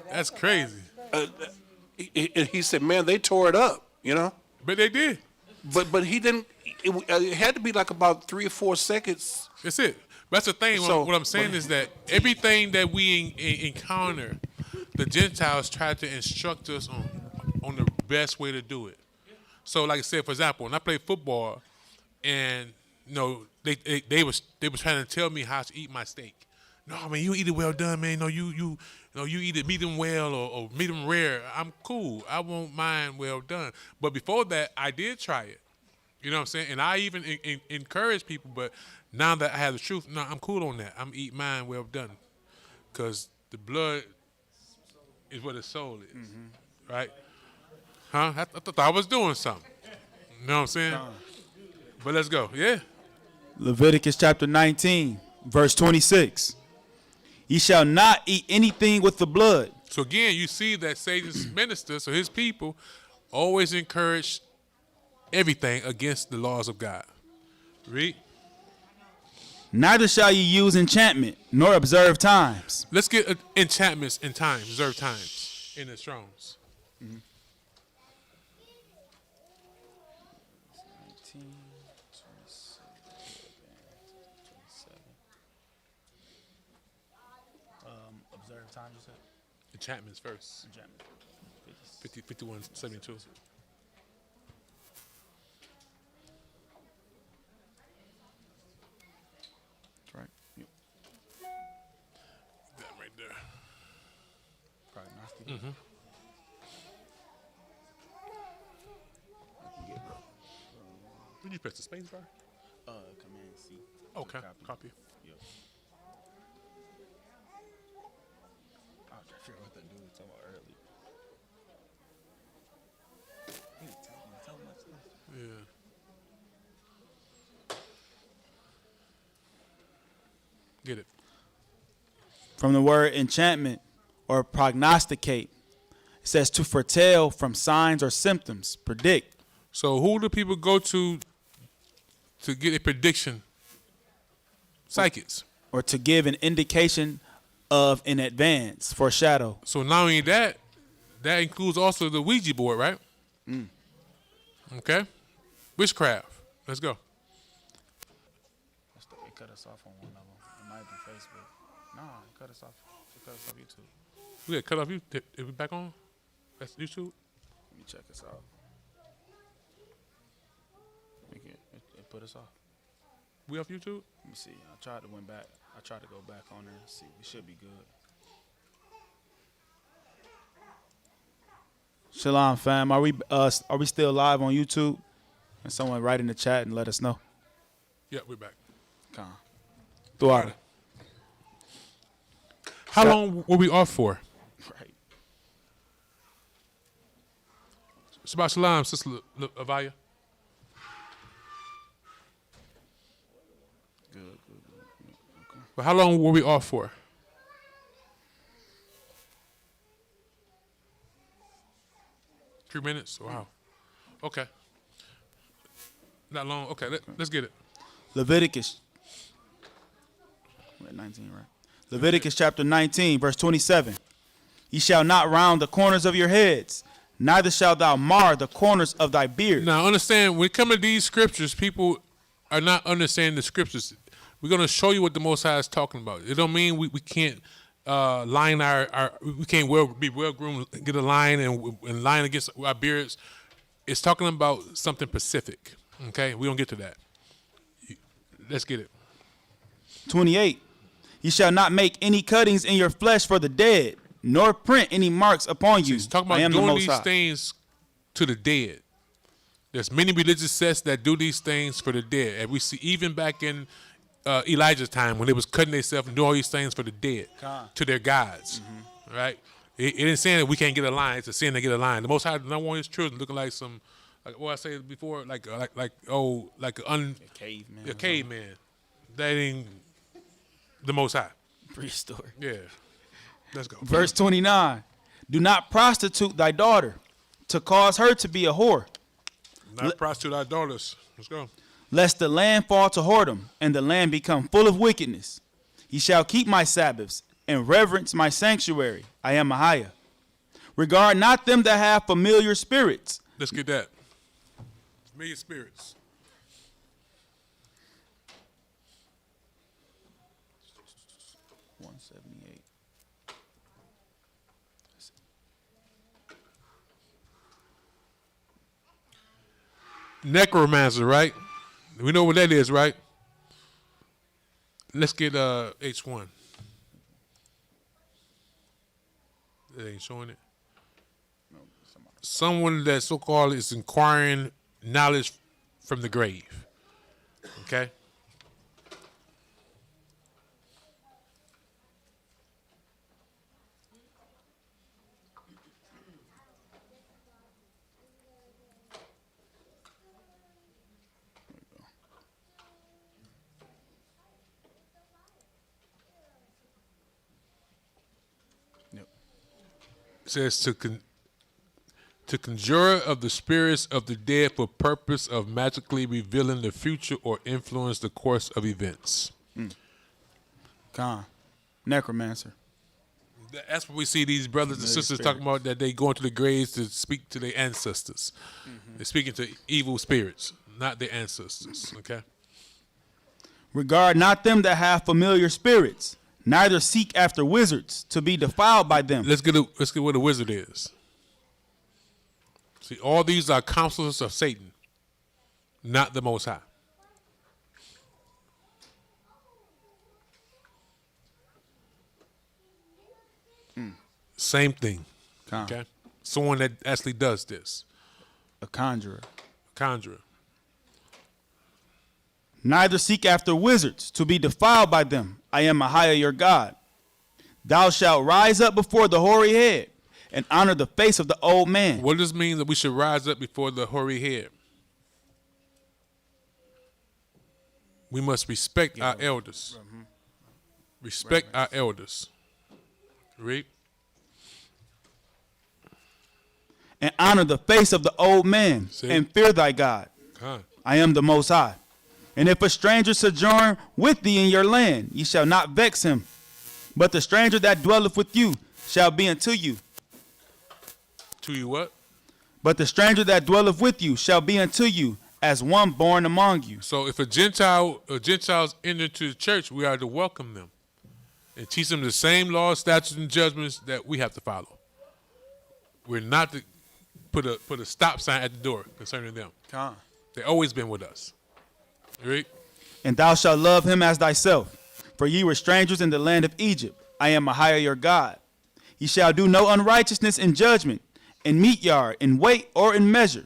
That's crazy. And he said, "Man, they tore it up," you know. But they did. But he didn't. It had to be like about 3 or 4 seconds. That's it. That's the thing. So, what I'm saying is that everything that we encounter, the Gentiles try to instruct us on the best way to do it. So, like I said, for example, when I played football, and you know, they was trying to tell me how to eat my steak. No, man, you eat it well done, man. No, you eat it medium well or medium rare. I'm cool. I won't mind well done. But before that, I did try it. You know what I'm saying? And I even encourage people. But now that I have the truth, no, I'm cool on that. I'm eat mine well done, because the blood is what the soul is, right? Huh? I thought I was doing something. You know what I'm saying? But let's go. Yeah. Leviticus chapter 19, verse 26. Ye shall not eat anything with the blood. So again, you see that Satan's ministers, or his people, always encourage everything against the laws of God. Read. Neither shall ye use enchantment, nor observe times. Let's get enchantments and times, observe times in the Strongs. Mm-hmm. Observe time, you said? Enchantments first. Enchantment. 51, 72. That's right. Yep. That right there. Prognostic. Mm-hmm. Did you press the space bar? Command C. Okay, copy. Yep. I was trying to figure out what that dude was talking about earlier. He was telling me so much stuff. Yeah. Get it. From the word enchantment or prognosticate, it says to foretell from signs or symptoms, predict. So who do people go to get a prediction? Psychics. Or to give an indication of in advance, foreshadow. So not only that, that includes also the Ouija board, right? Mm. Okay. Witchcraft. Let's go. It cut us off on one of them. It might be Facebook. Nah, it cut us off. It cut us off YouTube. We got cut off you. Is we back on? That's YouTube? Let me check us out. It put us off. We off YouTube? Let me see. I tried to went back. I tried to go back on there and see. We should be good. Shalom, fam. Are we still live on YouTube? And someone write in the chat and let us know. Yeah, we're back. Come on. Throughout. How long were we off for? Right. Shabbat Shalom, Sister Ahayah. Good. Okay. But how long were we off for? Three minutes? Wow. Okay. Not long. Okay, let's get it. Leviticus. We're at 19, right? Leviticus chapter 19, verse 27. Ye shall not round the corners of your heads, neither shalt thou mar the corners of thy beard. Now, understand, when it comes to these scriptures, people are not understanding the scriptures. We're going to show you what the Most High is talking about. It don't mean we can't line we can't be well-groomed, get a line and line against our beards. It's talking about something specific, okay? We don't get to that. Let's get it. 28. Ye shall not make any cuttings in your flesh for the dead, nor print any marks upon you. He's talking about doing these things to the dead. There's many religious sects that do these things for the dead. And we see even back in Elijah's time when they was cutting themselves and doing all these things for the dead, to their gods, right? It ain't saying that we can't get a line. It's a sin to get a line. The Most High does not want his children looking like some, like what I said before, like a caveman. A caveman. That ain't the Most High. Prehistoric. Yeah. Let's go. Verse 29. Do not prostitute thy daughter, to cause her to be a whore. Not prostitute our daughters. Let's go. Lest the land fall to whoredom, and the land become full of wickedness. Ye shall keep my Sabbaths, and reverence my sanctuary. I am Ahayah. Regard not them that have familiar spirits. Let's get that. Familiar spirits. Necromancer, right? We know what that is, right? Let's get H1. It ain't showing it. Someone that so-called is inquiring knowledge from the grave. Okay? It says to conjure of the spirits of the dead for purpose of magically revealing the future or influence the course of events. Con. Necromancer. That's what we see these brothers and sisters talking about, that they go into the graves to speak to their ancestors. They're speaking to evil spirits, not their ancestors. Okay. Regard not them that have familiar spirits, neither seek after wizards to be defiled by them. Let's get what a wizard is. See, all these are counselors of Satan, not the Most High. Same thing. Okay. Someone that actually does this. A conjurer. Conjurer. Neither seek after wizards to be defiled by them. I am Ahayah your God. Thou shalt rise up before the hoary head and honor the face of the old man. What does this mean that we should rise up before the hoary head? We must respect our elders. Respect our elders. Read. And honor the face of the old man. See? And fear thy God. I am the Most High. And if a stranger sojourn with thee in your land, ye shall not vex him. But the stranger that dwelleth with you shall be unto you. To you what? But the stranger that dwelleth with you shall be unto you as one born among you. So if a Gentiles enter into the church, we are to welcome them and teach them the same laws, statutes, and judgments that we have to follow. We're not to put a stop sign at the door concerning them. They've always been with us. Read. And thou shalt love him as thyself. For ye were strangers in the land of Egypt. I am Ahayah your God. Ye shall do no unrighteousness in judgment, in meat yard, in weight, or in measure.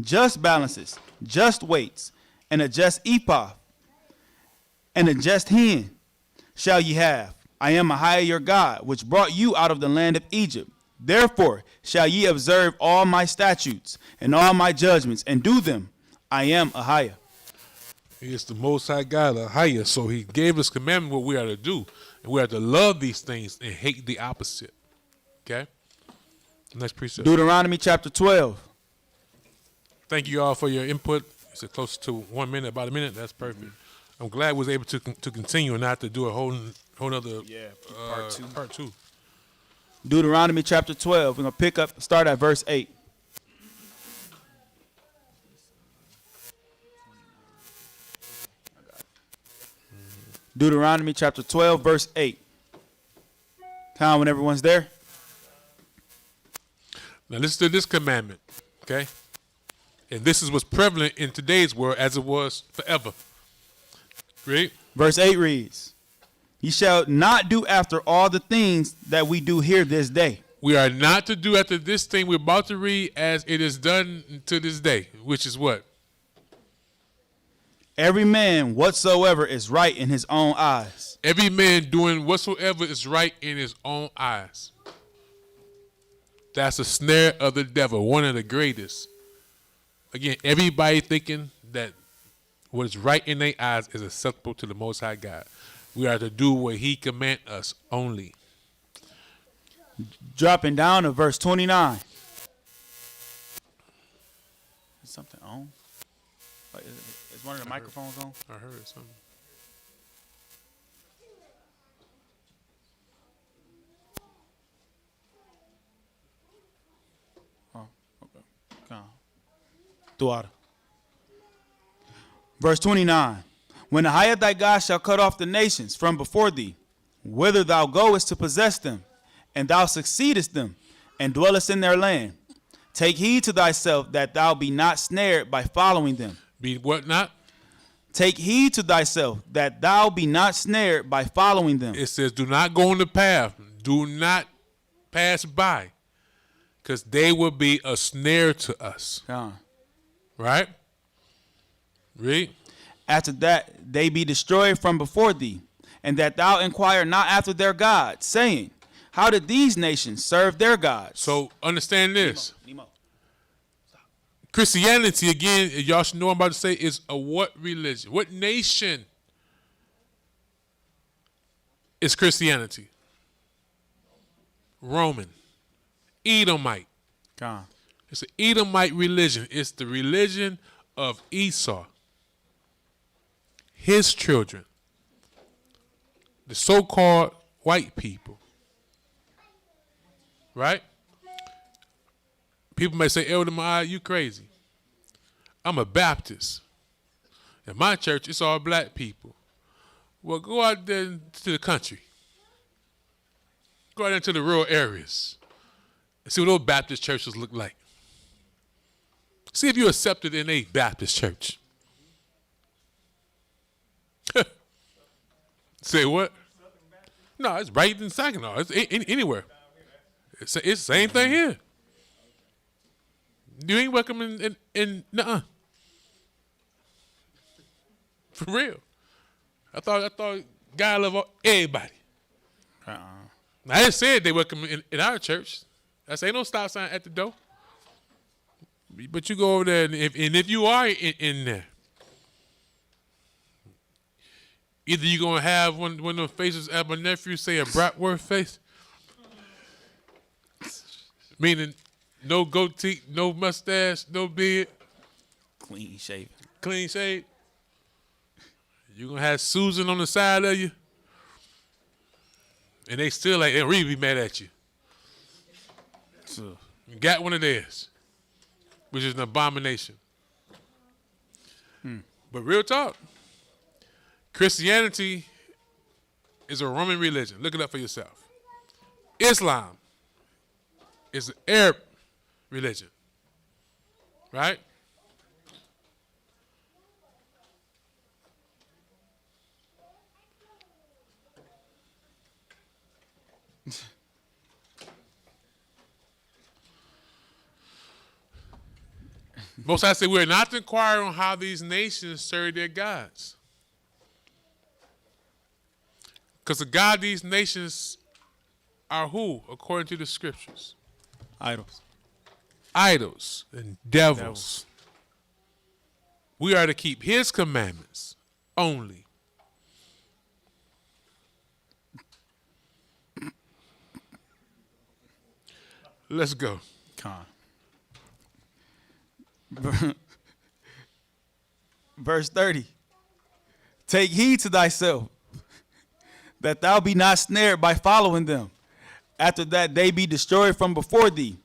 Just balances, just weights, and a just ephah, and a just hin shall ye have. I am Ahayah your God, which brought you out of the land of Egypt. Therefore shall ye observe all my statutes and all my judgments, and do them. I am Ahayah. He is the Most High God, Ahayah. So he gave us commandment what we are to do. And we are to love these things and hate the opposite. Okay? Next precept. Deuteronomy chapter 12. Thank you all for your input. It's close to 1 minute, about a minute. That's perfect. I'm glad we was able to continue and not to do a whole other part two. Deuteronomy chapter 12. We're going to start at verse 8. Deuteronomy chapter 12, verse 8. Time when everyone's there. Now listen to this commandment, okay? And this is what's prevalent in today's world as it was forever. Read. Verse 8 reads, Ye shall not do after all the things that we do here this day. We are not to do after this thing we're about to read as it is done to this day, which is what? Every man whatsoever is right in his own eyes. Every man doing whatsoever is right in his own eyes. That's a snare of the devil, one of the greatest. Again, everybody thinking that what is right in their eyes is acceptable to the Most High God. We are to do what he command us only. Dropping down to verse 29. Is something on? Like, is one of the microphones on? I heard something. Oh, okay. Come on. Throughout. Verse 29. When Ahayah thy God shall cut off the nations from before thee, whither thou goest to possess them, and thou succeedest them, and dwellest in their land, take heed to thyself that thou be not snared by following them. Be what not? Take heed to thyself that thou be not snared by following them. It says, do not go on the path. Do not pass by. Because they will be a snare to us. Right? Read. After that, they be destroyed from before thee, and that thou inquire not after their gods, saying, how did these nations serve their gods? So understand this. Christianity, again, y'all should know what I'm about to say, is a what religion? What nation is Christianity? Roman. Edomite. Con. It's an Edomite religion. It's the religion of Esau. His children. The so-called white people. Right? People may say, Elder Ahayah, you crazy. I'm a Baptist. In my church, it's all black people. Well, go out there to the country. Go out there into the rural areas and see what those Baptist churches look like. See if you're accepted in a Baptist church. Say what? No, it's right in Saginaw. It's anywhere. It's the same thing here. You ain't welcome in nuh-uh. For real. I thought God love everybody. I didn't say they welcome in our church. I say no stop sign at the door. But you go over there, and if you are in there, either you're going to have one of those faces at my nephew say a Bratwurst face, meaning no goatee, no mustache, no beard. Clean shaven. Clean shave. You're going to have Susan on the side of you, and they still like, they really be mad at you. So, you got one of theirs, which is an abomination. But real talk, Christianity is a Roman religion. Look it up for yourself. Islam is an Arab religion, right? Most I say we're not to inquire on how these nations serve their gods. Because the God of these nations are who, according to the scriptures? Idols. Idols and devils. We are to keep his commandments only. Let's go. Con. Verse 30. Take heed to thyself, that thou be not snared by following them, after that they be destroyed from before thee,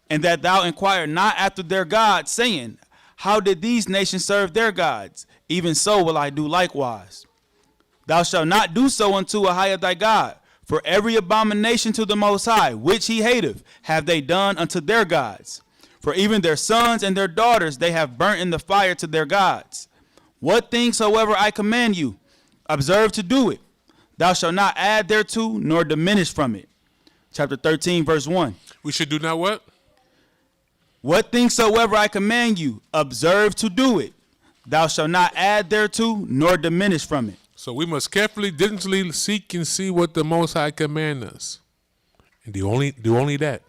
and that thou inquire not after their gods, saying, how did these nations serve their gods? Even so will I do likewise. Thou shalt not do so unto Ahayah thy God, for every abomination to the Most High, which he hateth, have they done unto their gods. For even their sons and their daughters they have burnt in the fire to their gods. What things soever I command you, observe to do it. Thou shalt not add thereto, nor diminish from it. Chapter 13, verse 1. We should do not what? What things soever I command you, observe to do it. Thou shalt not add thereto, nor diminish from it. So we must carefully, diligently seek and see what the Most High command us. And do only that.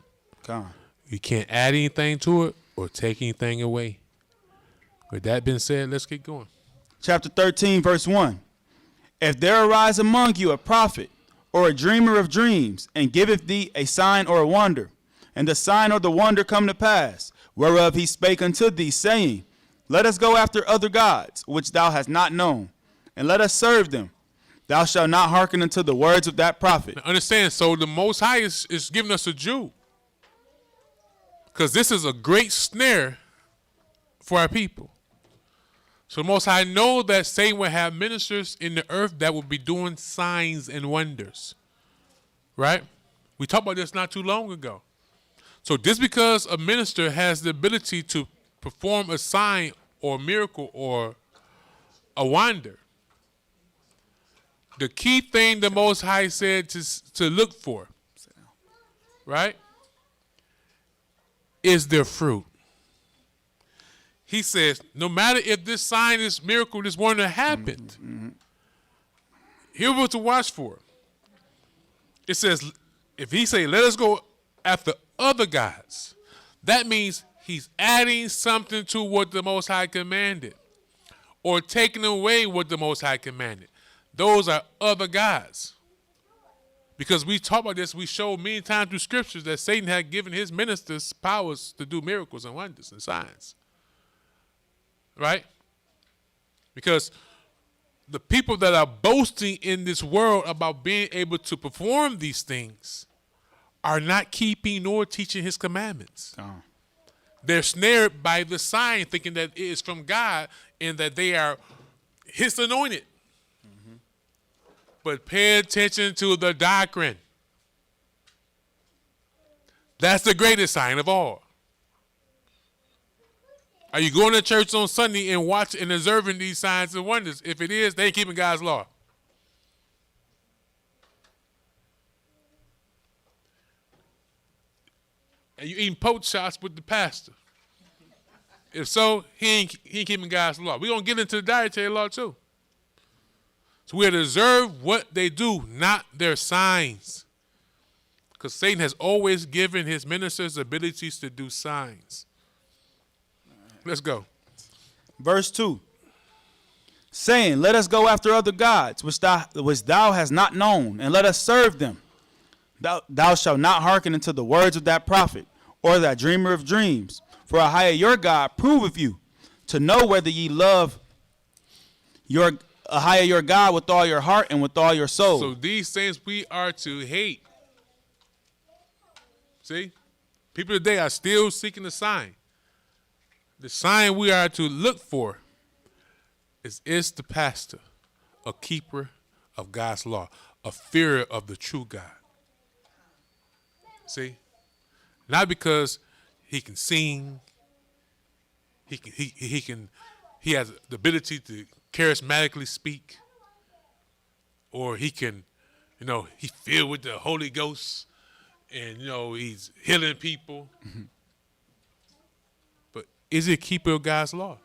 God. You can't add anything to it or take anything away. With that being said, let's keep going. Chapter 13, verse 1. If there arise among you a prophet or a dreamer of dreams, and giveth thee a sign or a wonder, and the sign or the wonder come to pass, whereof he spake unto thee, saying, let us go after other gods, which thou hast not known, and let us serve them. Thou shalt not hearken unto the words of that prophet. Now understand, so the Most High is giving us a Jew. Because this is a great snare for our people. So the Most High know that Satan will have ministers in the earth that will be doing signs and wonders. Right? We talked about this not too long ago. So just because a minister has the ability to perform a sign or a miracle or a wonder, the key thing the Most High said to look for, right, is their fruit. He says, no matter if this sign, this miracle, this wonder happened, here's what to watch for. It says, if he say, let us go after other gods, that means he's adding something to what the Most High commanded or taking away what the Most High commanded. Those are other gods. Because we talk about this, we show many times through scriptures that Satan had given his ministers powers to do miracles and wonders and signs. Right? Because the people that are boasting in this world about being able to perform these things are not keeping nor teaching his commandments. They're snared by the sign, thinking that it is from God and that they are his anointed. But pay attention to the doctrine. That's the greatest sign of all. Are you going to church on Sunday and watching and observing these signs and wonders? If it is, they ain't keeping God's law. And you eating poach shots with the pastor. If so, he ain't keeping God's law. We're going to get into the dietary law too. So we are to observe what they do, not their signs. Because Satan has always given his ministers abilities to do signs. Let's go. Verse 2. Saying, let us go after other gods, which thou hast not known, and let us serve them. Thou shalt not hearken unto the words of that prophet, or that dreamer of dreams. For Ahayah your God proveth you, to know whether ye love your Ahayah your God with all your heart and with all your soul. So these things we are to hate. See? People today are still seeking a sign. The sign we are to look for is the pastor, a keeper of God's law, a fearer of the true God. See? Not because he can sing, he has the ability to charismatically speak, or he can, he's filled with the Holy Ghost and, he's healing people. But is he a keeper of God's law?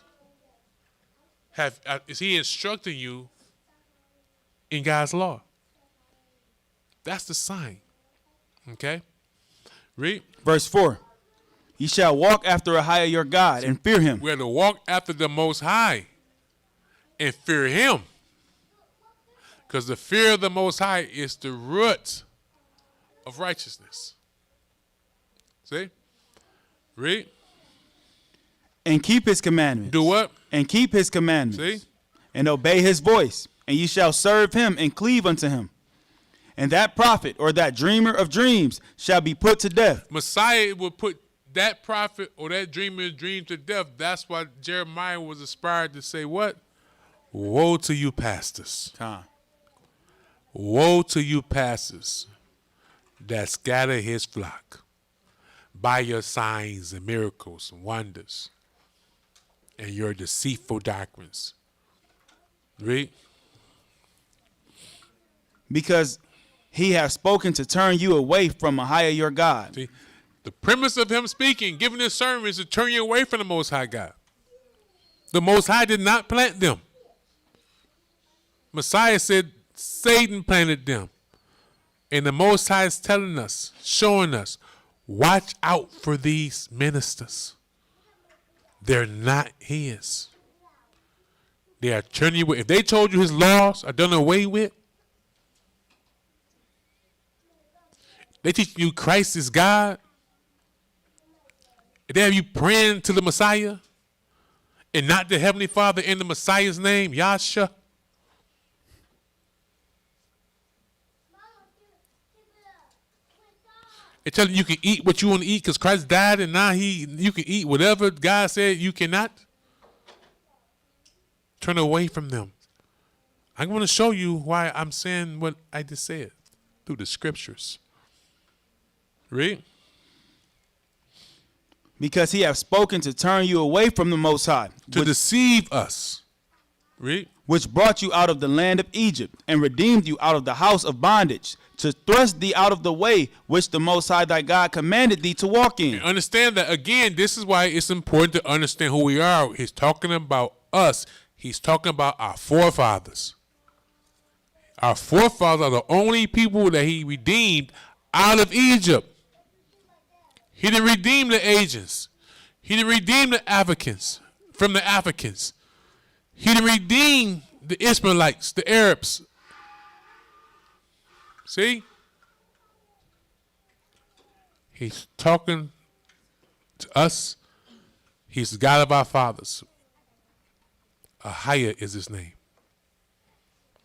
Is he instructing you in God's law? That's the sign. Okay? Read. Verse 4. Ye shall walk after Ahayah your God and fear him. We are to walk after the Most High and fear him. Because the fear of the Most High is the root of righteousness. See? Read. And keep his commandments. Do what? And keep his commandments. See? And obey his voice. And ye shall serve him and cleave unto him. And that prophet or that dreamer of dreams shall be put to death. Messiah will put that prophet or that dreamer of dreams to death. That's why Jeremiah was inspired to say what? Woe to you pastors. Woe to you pastors that scatter his flock by your signs and miracles and wonders and your deceitful doctrines. Read. Because he has spoken to turn you away from Ahayah your God. See, the premise of him speaking, giving this sermon, is to turn you away from the Most High God. The Most High did not plant them. Messiah said Satan planted them. And the Most High is telling us, showing us, watch out for these ministers. They're not his. They are turning you away. If they told you his laws are done away with, they teach you Christ is God, if they have you praying to the Messiah and not the Heavenly Father in the Messiah's name, Yahshua, they tell you can eat what you want to eat because Christ died and now you can eat whatever God said you cannot. Turn away from them. I'm going to show you why I'm saying what I just said through the scriptures. Read. Because he hath spoken to turn you away from the Most High. To deceive us. Read. Which brought you out of the land of Egypt and redeemed you out of the house of bondage, to thrust thee out of the way which the Most High thy God commanded thee to walk in. And understand that, again, this is why it's important to understand who we are. He's talking about us. He's talking about our forefathers. Our forefathers are the only people that he redeemed out of Egypt. He didn't redeem the Asians. He didn't redeem the Africans from the Africans. He didn't redeem the Ishmaelites, the Arabs. See? He's talking to us. He's the God of our fathers. Ahayah is his name.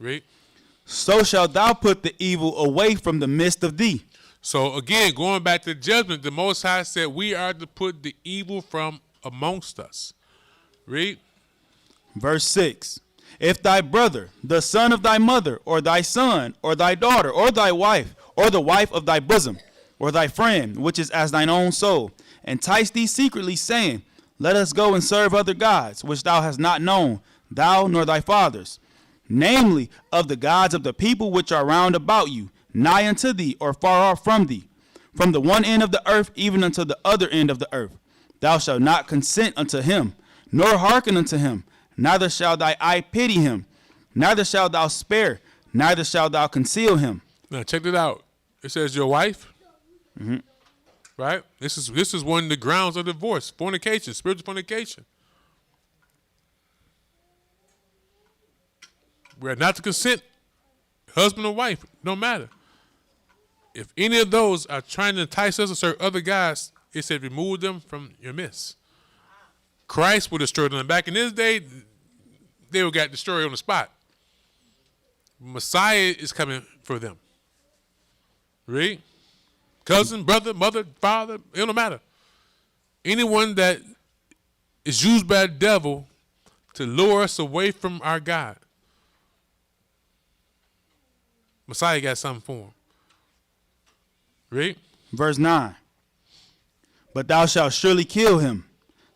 Read. So shalt thou put the evil away from the midst of thee. So again, going back to judgment, the Most High said we are to put the evil from amongst us. Read. Verse 6. If thy brother, the son of thy mother, or thy son, or thy daughter, or thy wife, or the wife of thy bosom, or thy friend, which is as thine own soul, entice thee secretly, saying, let us go and serve other gods, which thou hast not known, thou nor thy fathers, namely, of the gods of the people which are round about you, nigh unto thee, or far off from thee, from the one end of the earth even unto the other end of the earth. Thou shalt not consent unto him, nor hearken unto him, neither shall thy eye pity him, neither shalt thou spare, neither shalt thou conceal him. Now check it out. It says your wife. Mm-hmm. Right? This is one of the grounds of divorce. Fornication, spiritual fornication. We are not to consent, husband or wife, no matter. If any of those are trying to entice us to serve other guys, it said remove them from your midst. Christ would destroy them. Back in his day, they would got destroyed on the spot. Messiah is coming for them. Read. Cousin, brother, mother, father, it don't matter. Anyone that is used by the devil to lure us away from our God, Messiah got something for him. Read. Verse 9. But thou shalt surely kill him.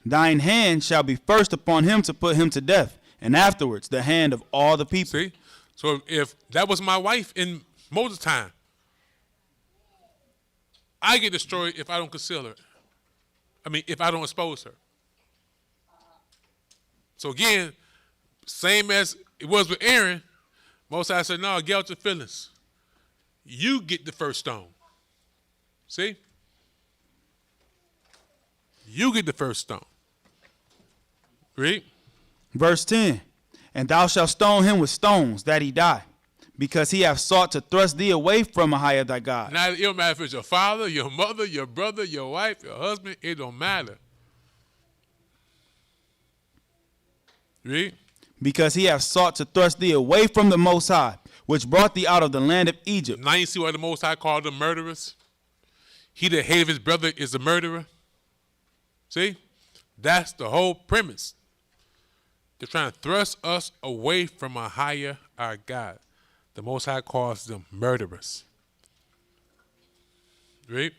Thine hand shall be first upon him to put him to death, and afterwards the hand of all the people. See? So if that was my wife in Moses' time, I get destroyed if I don't conceal her. I mean, if I don't expose her. So again, same as it was with Aaron, Moses said, no, get out your feelings. You get the first stone. See? You get the first stone. Read. Verse 10. And thou shalt stone him with stones, that he die, because he hath sought to thrust thee away from Ahayah thy God. Now, it don't matter if it's your father, your mother, your brother, your wife, your husband. It don't matter. Read. Because he hath sought to thrust thee away from the Most High, which brought thee out of the land of Egypt. Now you see why the Most High called them murderers? He that hated his brother is a murderer. See? That's the whole premise. They're trying to thrust us away from Ahayah, our God. The Most High calls them murderers. Read.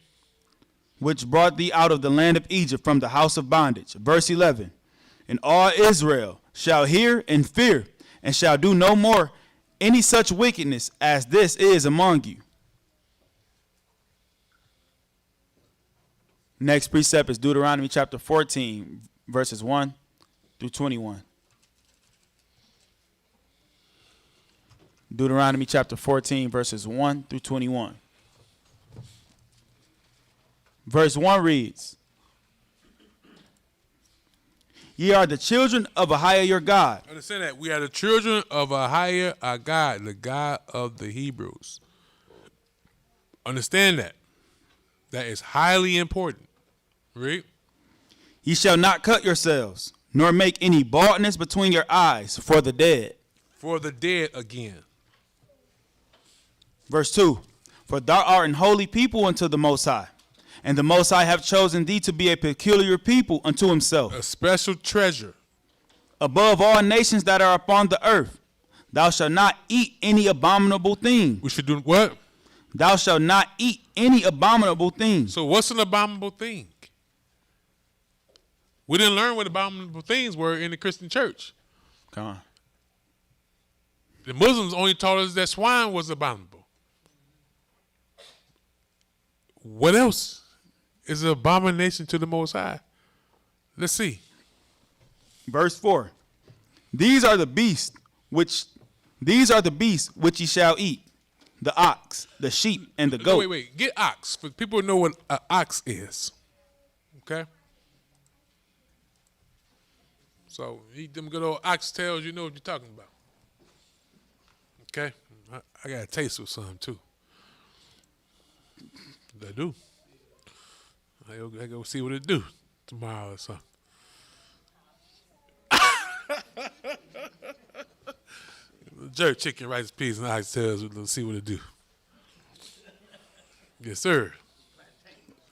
Which brought thee out of the land of Egypt from the house of bondage. Verse 11. And all Israel shall hear and fear, and shall do no more any such wickedness as this is among you. Next precept is Deuteronomy chapter 14, verses 1 through 21. Deuteronomy chapter 14, verses 1 through 21. Verse 1 reads, Ye are the children of Ahayah your God. Understand that. We are the children of Ahayah, our God, the God of the Hebrews. Understand that. That is highly important. Read. Ye shall not cut yourselves, nor make any baldness between your eyes for the dead. For the dead again. Verse 2. For thou art an holy people unto the Most High, and the Most High hath chosen thee to be a peculiar people unto himself. A special treasure. Above all nations that are upon the earth. Thou shalt not eat any abominable thing. We should do what? Thou shalt not eat any abominable thing. So what's an abominable thing? We didn't learn what abominable things were in the Christian church. Come on. The Muslims only taught us that swine was abominable. What else is an abomination to the Most High? Let's see. Verse 4. These are the beasts which ye shall eat. The ox, the sheep, and the goat. Wait. Get ox. For people to know what an ox is. Okay? So eat them good old oxtails, you know what you're talking about. Okay? I got a taste of some too. I do. I go see what it do tomorrow or something. Jerk chicken, rice, peas, and oxtails. Let's see what it do. Yes, sir.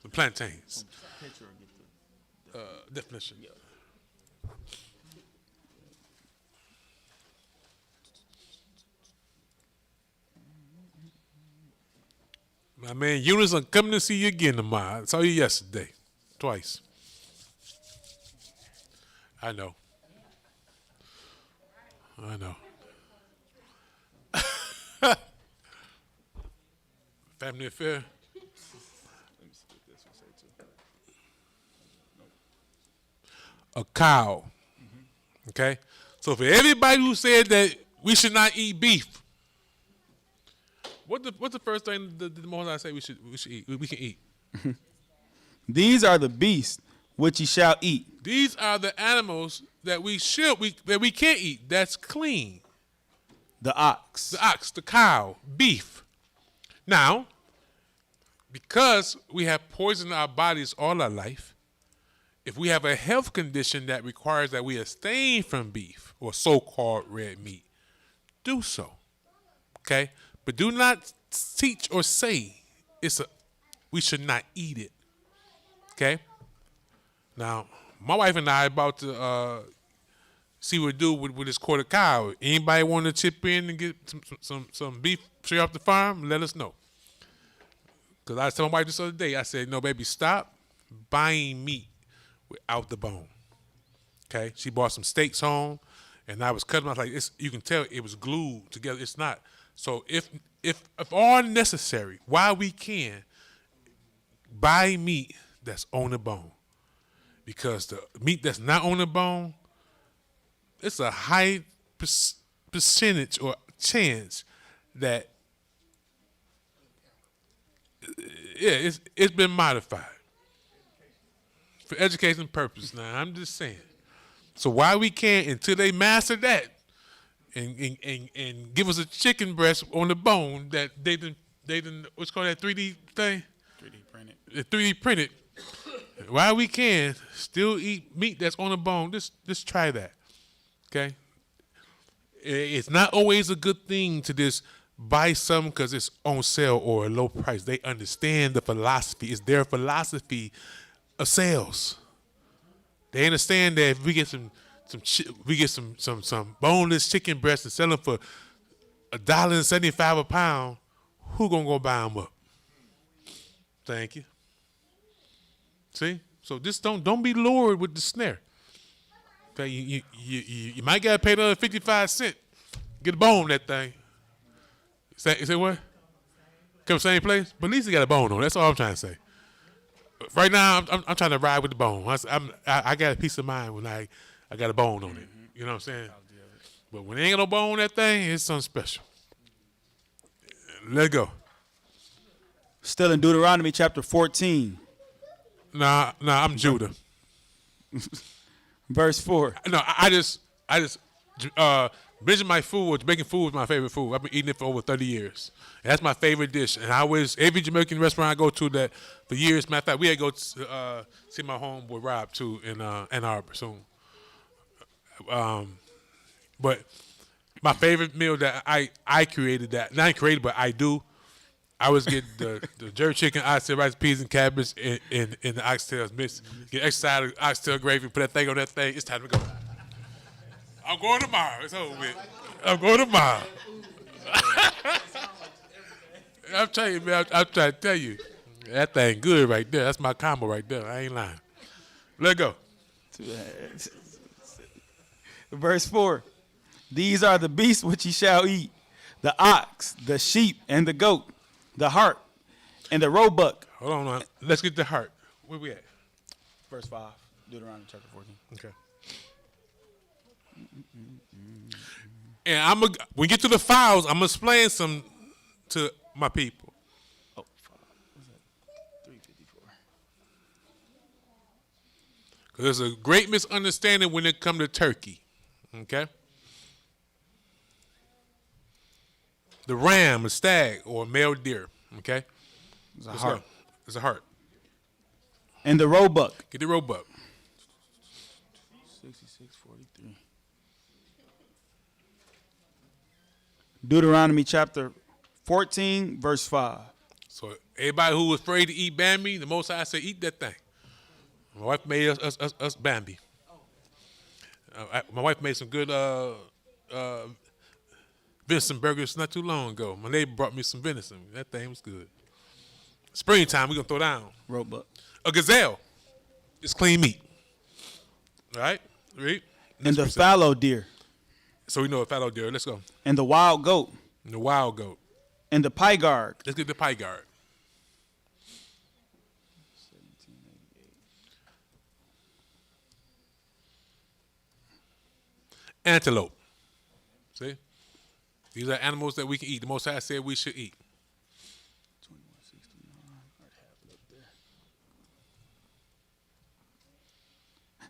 The plantains. Definition. My man Eunice, I'm coming to see you again tomorrow. I saw you yesterday. Twice. I know. Family affair. A cow. Okay? So for everybody who said that we should not eat beef, what's the first thing the Most High say we should eat? We can eat. These are the beasts which ye shall eat. These are the animals that we can't eat. That's clean. The ox. The cow, beef. Now, because we have poisoned our bodies all our life, if we have a health condition that requires that we abstain from beef or so-called red meat, do so. Okay? But do not teach or say we should not eat it. Okay? Now, my wife and I are about to see what to do with this quarter cow. Anybody want to chip in and get some beef straight off the farm? Let us know. Because I told my wife this other day, I said, no, baby, stop buying meat without the bone. Okay? She bought some steaks home, and I was cutting them. I was like, you can tell it was glued together. It's not. So if all necessary, while we can, buy meat that's on the bone. Because the meat that's not on the bone, it's a high percentage or chance that it's been modified for education purposes. Now I'm just saying. So while we can, until they master that and give us a chicken breast on the bone that they didn't what's called that 3D thing? 3D printed. 3D printed. While we can still eat meat that's on the bone, just try that. Okay? It's not always a good thing to just buy something because it's on sale or a low price. They understand the philosophy. It's their philosophy of sales. They understand that if we get some boneless chicken breasts and sell them for $1.75 a pound, who gonna go buy them up? Thank you. See? So just don't be lured with the snare. Okay, you might gotta pay another 55 cents. Get a bone that thing. Say what? Come same place? But at least it got a bone on. That's all I'm trying to say. Right now, I'm trying to ride with the bone. I got a peace of mind when I got a bone on it. You know what I'm saying? But when there ain't got no bone on that thing, it's something special. Let's go. Still in Deuteronomy chapter 14. Nah, I'm Judah. Verse 4. No, I just Vegemite food or Jamaican food is my favorite food. I've been eating it for over 30 years. And that's my favorite dish. And I always, every Jamaican restaurant I go to that for years, matter of fact, we had to go to, see my homeboy Rob too in Ann Arbor soon. But my favorite meal that I created, that not created, but I do, I always get the jerk chicken, oxtail, rice, peas, and cabbage, and the oxtails mixed. Get extra side of oxtail gravy, put that thing on that thing. It's time to go. I'm going tomorrow. It's over with. I'm going tomorrow. I'm telling you, man. I'm trying to tell you. That thing good right there. That's my combo right there. I ain't lying. Let's go. Verse 4. These are the beasts which ye shall eat, the ox, the sheep, and the goat, the hart, and the roebuck. Hold on, man. Let's get the heart. Where we at? Verse 5, Deuteronomy chapter 14. Okay. And when we get to the files, I'm going to explain some to my people. Oh, 5. What's that? 354. Because there's a great misunderstanding when it comes to turkey. Okay? The ram, a stag, or a male deer. Okay? It's a hart. It's a hart. And the roebuck. Get the roebuck. 66:43. Deuteronomy chapter 14, verse 5. So everybody who was afraid to eat Bambi, the Most High said, eat that thing. My wife made us Bambi. My wife made some good venison burgers not too long ago. My neighbor brought me some venison. That thing was good. Springtime, we're going to throw down. Roebuck. A gazelle. It's clean meat. All right? Read. And the fallow deer. So we know a fallow deer. Let's go. And the wild goat. And the wild goat. And the pygarg. Let's get the pygarg. Antelope. See? These are animals that we can eat. The Most High said we should eat.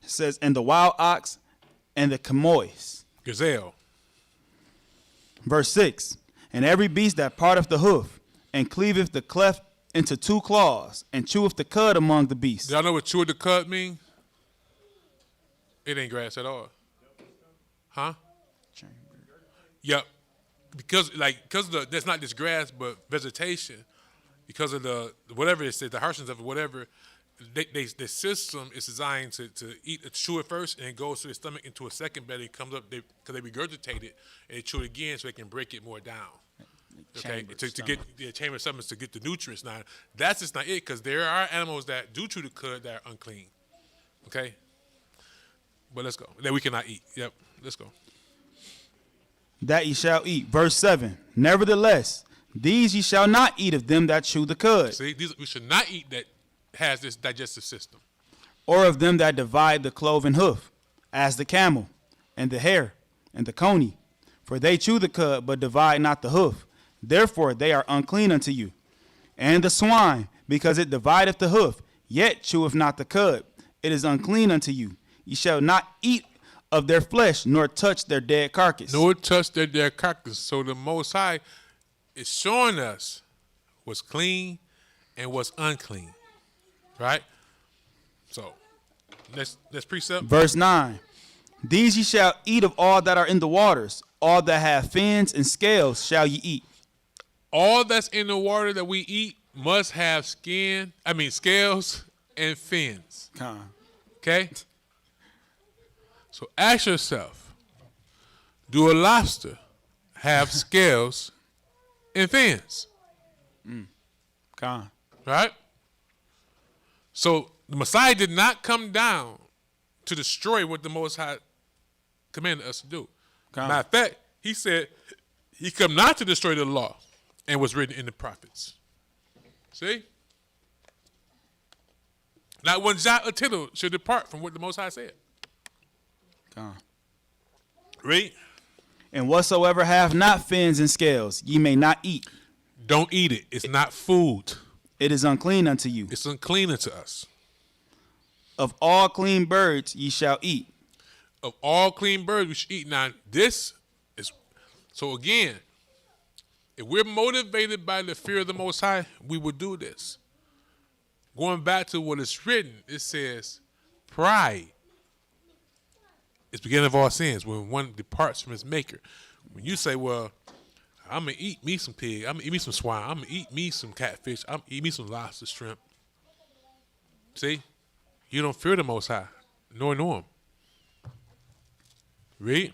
It says, and the wild ox and the chamois. Gazelle. Verse 6. And every beast that parteth the hoof, and cleaveth the cleft into two claws, and cheweth the cud among the beasts. Do y'all know what chew the cud mean? It ain't grass at all. Huh? Yep. Because that's not just grass, but vegetation. Because of the whatever it says, the harshness of it, whatever, the system is designed to chew it first, and it goes to the stomach into a second belly. It comes up because they regurgitate it, and they chew it again so they can break it more down. Okay, to get the chamber of substance to get the nutrients. Now that's just not it, because there are animals that do chew the cud that are unclean. Okay, but let's go. That we cannot eat. Yep, let's go. That ye shall eat. Verse 7. Nevertheless, these ye shall not eat of them that chew the cud. See, we should not eat that has this digestive system. Or of them that divide the cloven hoof, as the camel, and the hare, and the coney. For they chew the cud, but divide not the hoof. Therefore they are unclean unto you. And the swine, because it divideth the hoof, yet cheweth not the cud. It is unclean unto you. Ye shall not eat of their flesh, nor touch their dead carcass. Nor touch their dead carcass. So the Most High is showing us what's clean and what's unclean. Right? So, next precept. Verse 9. These ye shall eat of all that are in the waters. All that have fins and scales shall ye eat. All that's in the water that we eat must have scales and fins. Okay? So ask yourself, do a lobster have scales and fins? Right? So the Messiah did not come down to destroy what the Most High commanded us to do. Matter of fact, he said he come not to destroy the law and was written in the prophets. See? Not one jot or tittle should depart from what the Most High said. Read. And whatsoever have not fins and scales, ye may not eat. Don't eat it. It's not food. It is unclean unto you. It's unclean unto us. Of all clean birds ye shall eat. Of all clean birds we should eat. Now, this is, so again, if we're motivated by the fear of the Most High, we will do this. Going back to what is written, it says, pride is the beginning of all sins, when one departs from his maker. When you say, well, I'm going to eat me some pig, I'm going to eat me some swine, I'm going to eat me some catfish, I'm going to eat me some lobster, shrimp. See? You don't fear the Most High, nor know him. Read.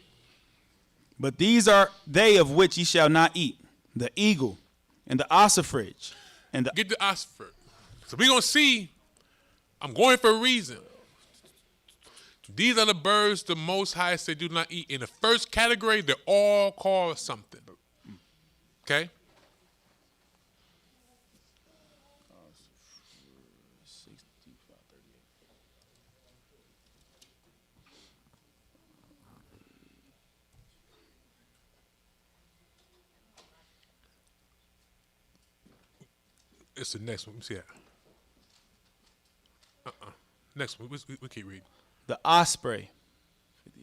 But these are they of which ye shall not eat, the eagle, and the ossifrage, and the... Get the ossifrage. So we're going to see, I'm going for a reason. These are the birds the Most High said do not eat. In the first category, they're all called something. Okay? It's the next one. Let me see that. Next one. We keep reading. The osprey.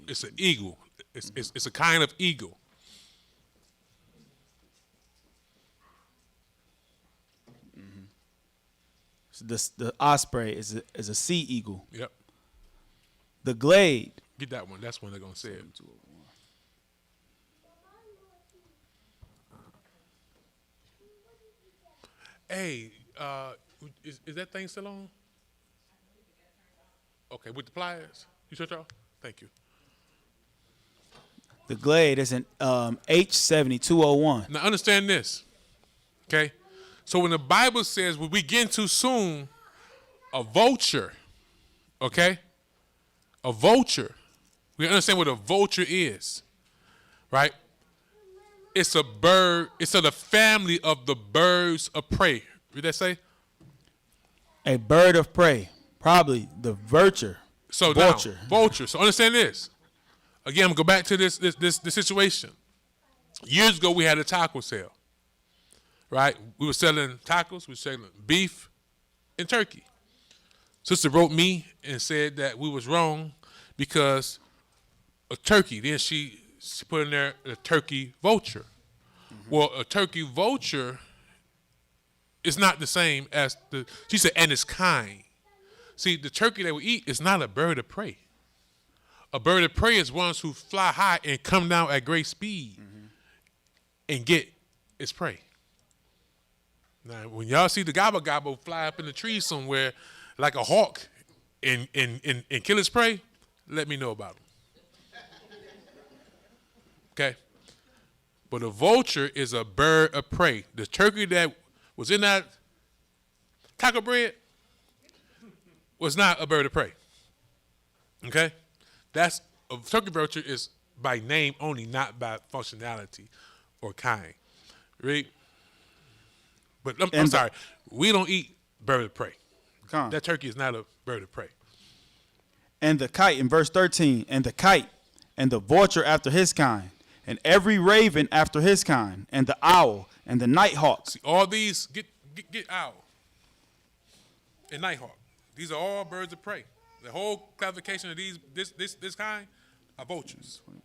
It's an eagle. It's a kind of eagle. The osprey is a sea eagle. Yep. The glade. Get that one. That's when they're gonna say it. Hey, is that thing still on? Okay, with the pliers. You sure, Charles? Thank you. The glade is an H7201. Now understand this, okay? So when the Bible says when we get too soon, a vulture, okay? A vulture. We understand what a vulture is, right? It's a bird. It's of the family of the birds of prey. Did that say? A bird of prey. Probably the vulture. So vulture. Now, vulture. So understand this. Again, I'm gonna go back to this situation. Years ago, we had a taco sale, right? We were selling tacos. We were selling beef and turkey. Sister wrote me and said that we was wrong because a turkey. Then she put in there a turkey vulture. Well, a turkey vulture is not the same as she said, and it's kind. See, the turkey that we eat is not a bird of prey. A bird of prey is ones who fly high and come down at great speed and get its prey. Now, when y'all see the gobble gobble fly up in the tree somewhere like a hawk and kill its prey, let me know about them. Okay? But a vulture is a bird of prey. The turkey that was in that taco bread was not a bird of prey. Okay? That's a turkey vulture is by name only, not by functionality or kind. Right? But I'm sorry, we don't eat bird of prey. That turkey is not a bird of prey. And the kite in verse 13, and the kite, and the vulture after his kind, and every raven after his kind, and the owl, and the nighthawk. See, all these get owl and nighthawk. These are all birds of prey. The whole classification of this kind are vultures. 23.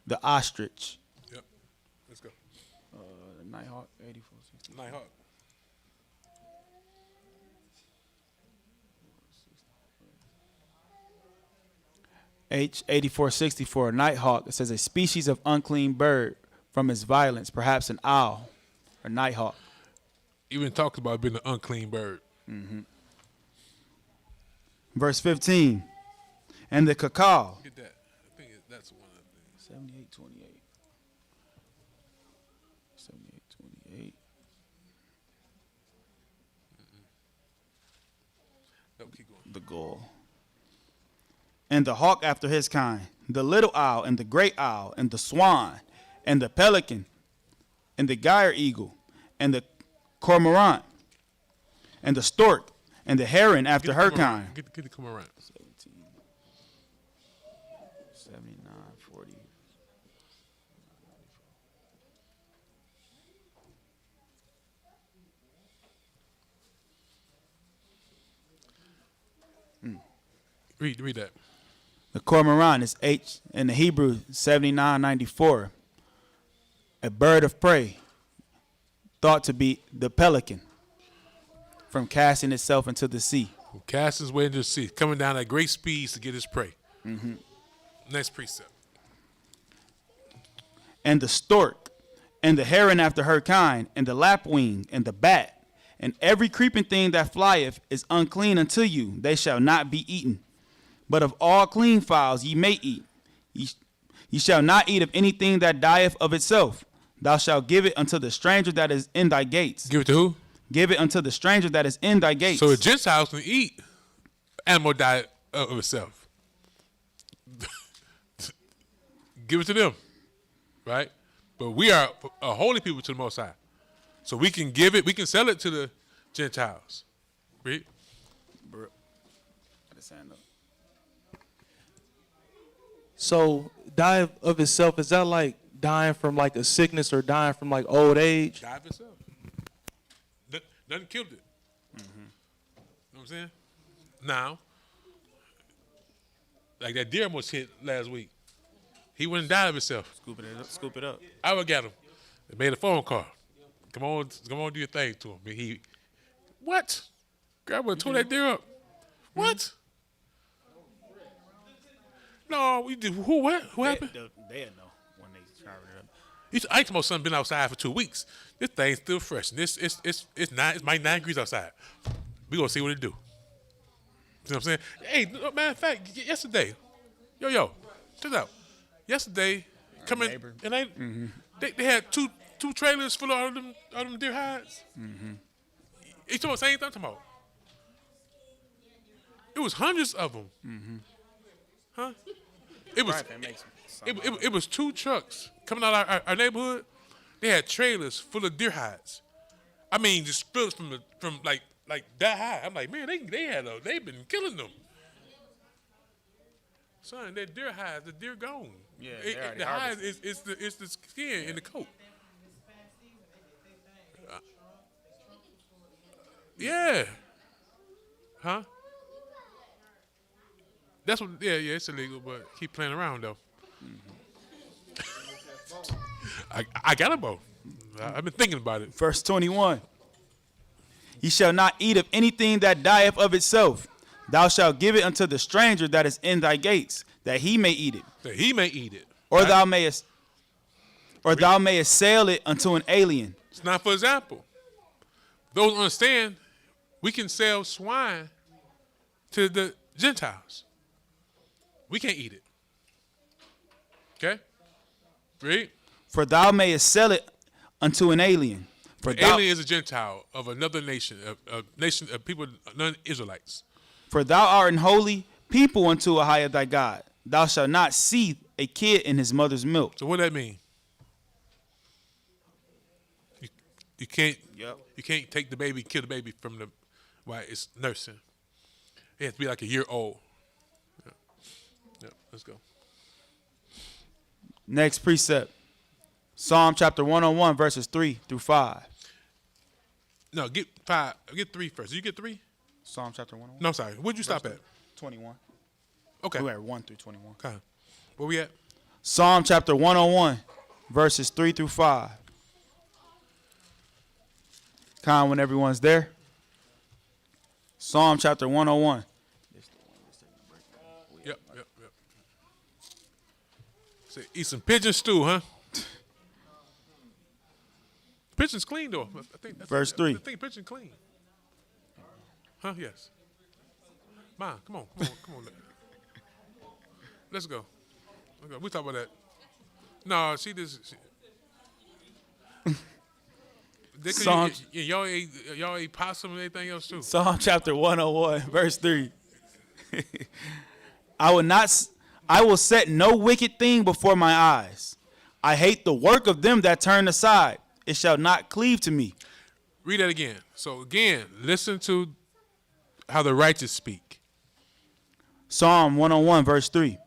The ostrich. Yep. Let's go. The nighthawk, 8460. Nighthawk. H8464, nighthawk. It says a species of unclean bird from its violence, perhaps an owl or nighthawk. Even talks about being an unclean bird. Mm-hmm. Verse 15, and the cacao. Get that. I think that's one of the things. 7828. 7828. No, keep going. The gull. And the hawk after his kind, the little owl, and the great owl, and the swan, and the pelican, and the gyre eagle, and the cormorant, and the stork, and the heron after her kind. Get the cormorant. 17, 79, 40. Read that. The cormorant is H in the Hebrew 7994. A bird of prey, thought to be the pelican, from casting itself into the sea. Who casts his way into the sea, coming down at great speeds to get his prey. Mm-hmm. Next precept. And the stork, and the heron after her kind, and the lapwing, and the bat, and every creeping thing that flieth is unclean unto you. They shall not be eaten. But of all clean fowls ye may eat. Ye shall not eat of anything that dieth of itself. Thou shalt give it unto the stranger that is in thy gates. Give it to who? Give it unto the stranger that is in thy gates. So the Gentiles can eat animal diet of itself. Give it to them, right? But we are a holy people to the Most High. So we can give it, we can sell it to the Gentiles. Read. So die of itself, is that like dying from like a sickness or dying from like old age. Die of itself. Nothing killed it. You know what I'm saying? Now, like that deer almost hit last week. He wouldn't die of himself. Scoop it up. I would got him. They made a phone call. Come on, do your thing to him. But he, what? Grandma tore that deer up. What? No, we did. What happened? They know when they carved it up. I told my son been outside for 2 weeks. This thing's still fresh. And it's like 9 degrees outside. We gonna see what it do. You know what I'm saying? Hey, matter of fact, yesterday, check it out. Yesterday, coming and they had two trailers full of them deer hides. You talking about the same thing I'm talking about? It was hundreds of them. Huh? It was 2 trucks coming out of our neighborhood. They had trailers full of deer hides. I mean, just spills from like that high. I'm like, man, they've been killing them. Son, that deer hides, the deer gone. Yeah, The hides is the skin in the coat. Yeah. Huh? That's what. Yeah, it's illegal, but keep playing around though. I got a bow. I've been thinking about it. Verse 21. Ye shall not eat of anything that dieth of itself. Thou shalt give it unto the stranger that is in thy gates, that he may eat it. That he may eat it. Or thou mayest sell it unto an alien. It's not for example. Those who understand, we can sell swine to the Gentiles. We can't eat it. Okay? Read. For thou mayest sell it unto an alien. For alien is a Gentile of another nation, a nation of people, non-Israelites. For thou art an holy people unto Ahayah thy God. Thou shalt not seethe a kid in his mother's milk. So what that mean? You can't. Yep. You can't take the baby, kill the baby from the while it's nursing. It has to be like a year old. Yep. Let's go. Next precept. Psalm chapter 101, verses 3 through 5. No, get 5. Get 3 first. Did you get 3? Psalm chapter 101? No, sorry. Where'd you stop at? 21. Okay. We're at 1 through 21. Okay. Where we at? Psalm chapter 101, verses 3 through 5. Con, when everyone's there. Psalm chapter 101. Yep. Say, eat some pigeon stew, huh? Pigeon's clean, though. I think Verse 3. I think pigeon clean. Huh? Yes. Ma, come on. Let's go. We talk about that. No, see this. Y'all ate possum and everything else too. Psalm chapter 101, verse 3. I will set no wicked thing before my eyes. I hate the work of them that turn aside. It shall not cleave to me. Read that again. So again, listen to how the righteous speak. Psalm 101, verse 3.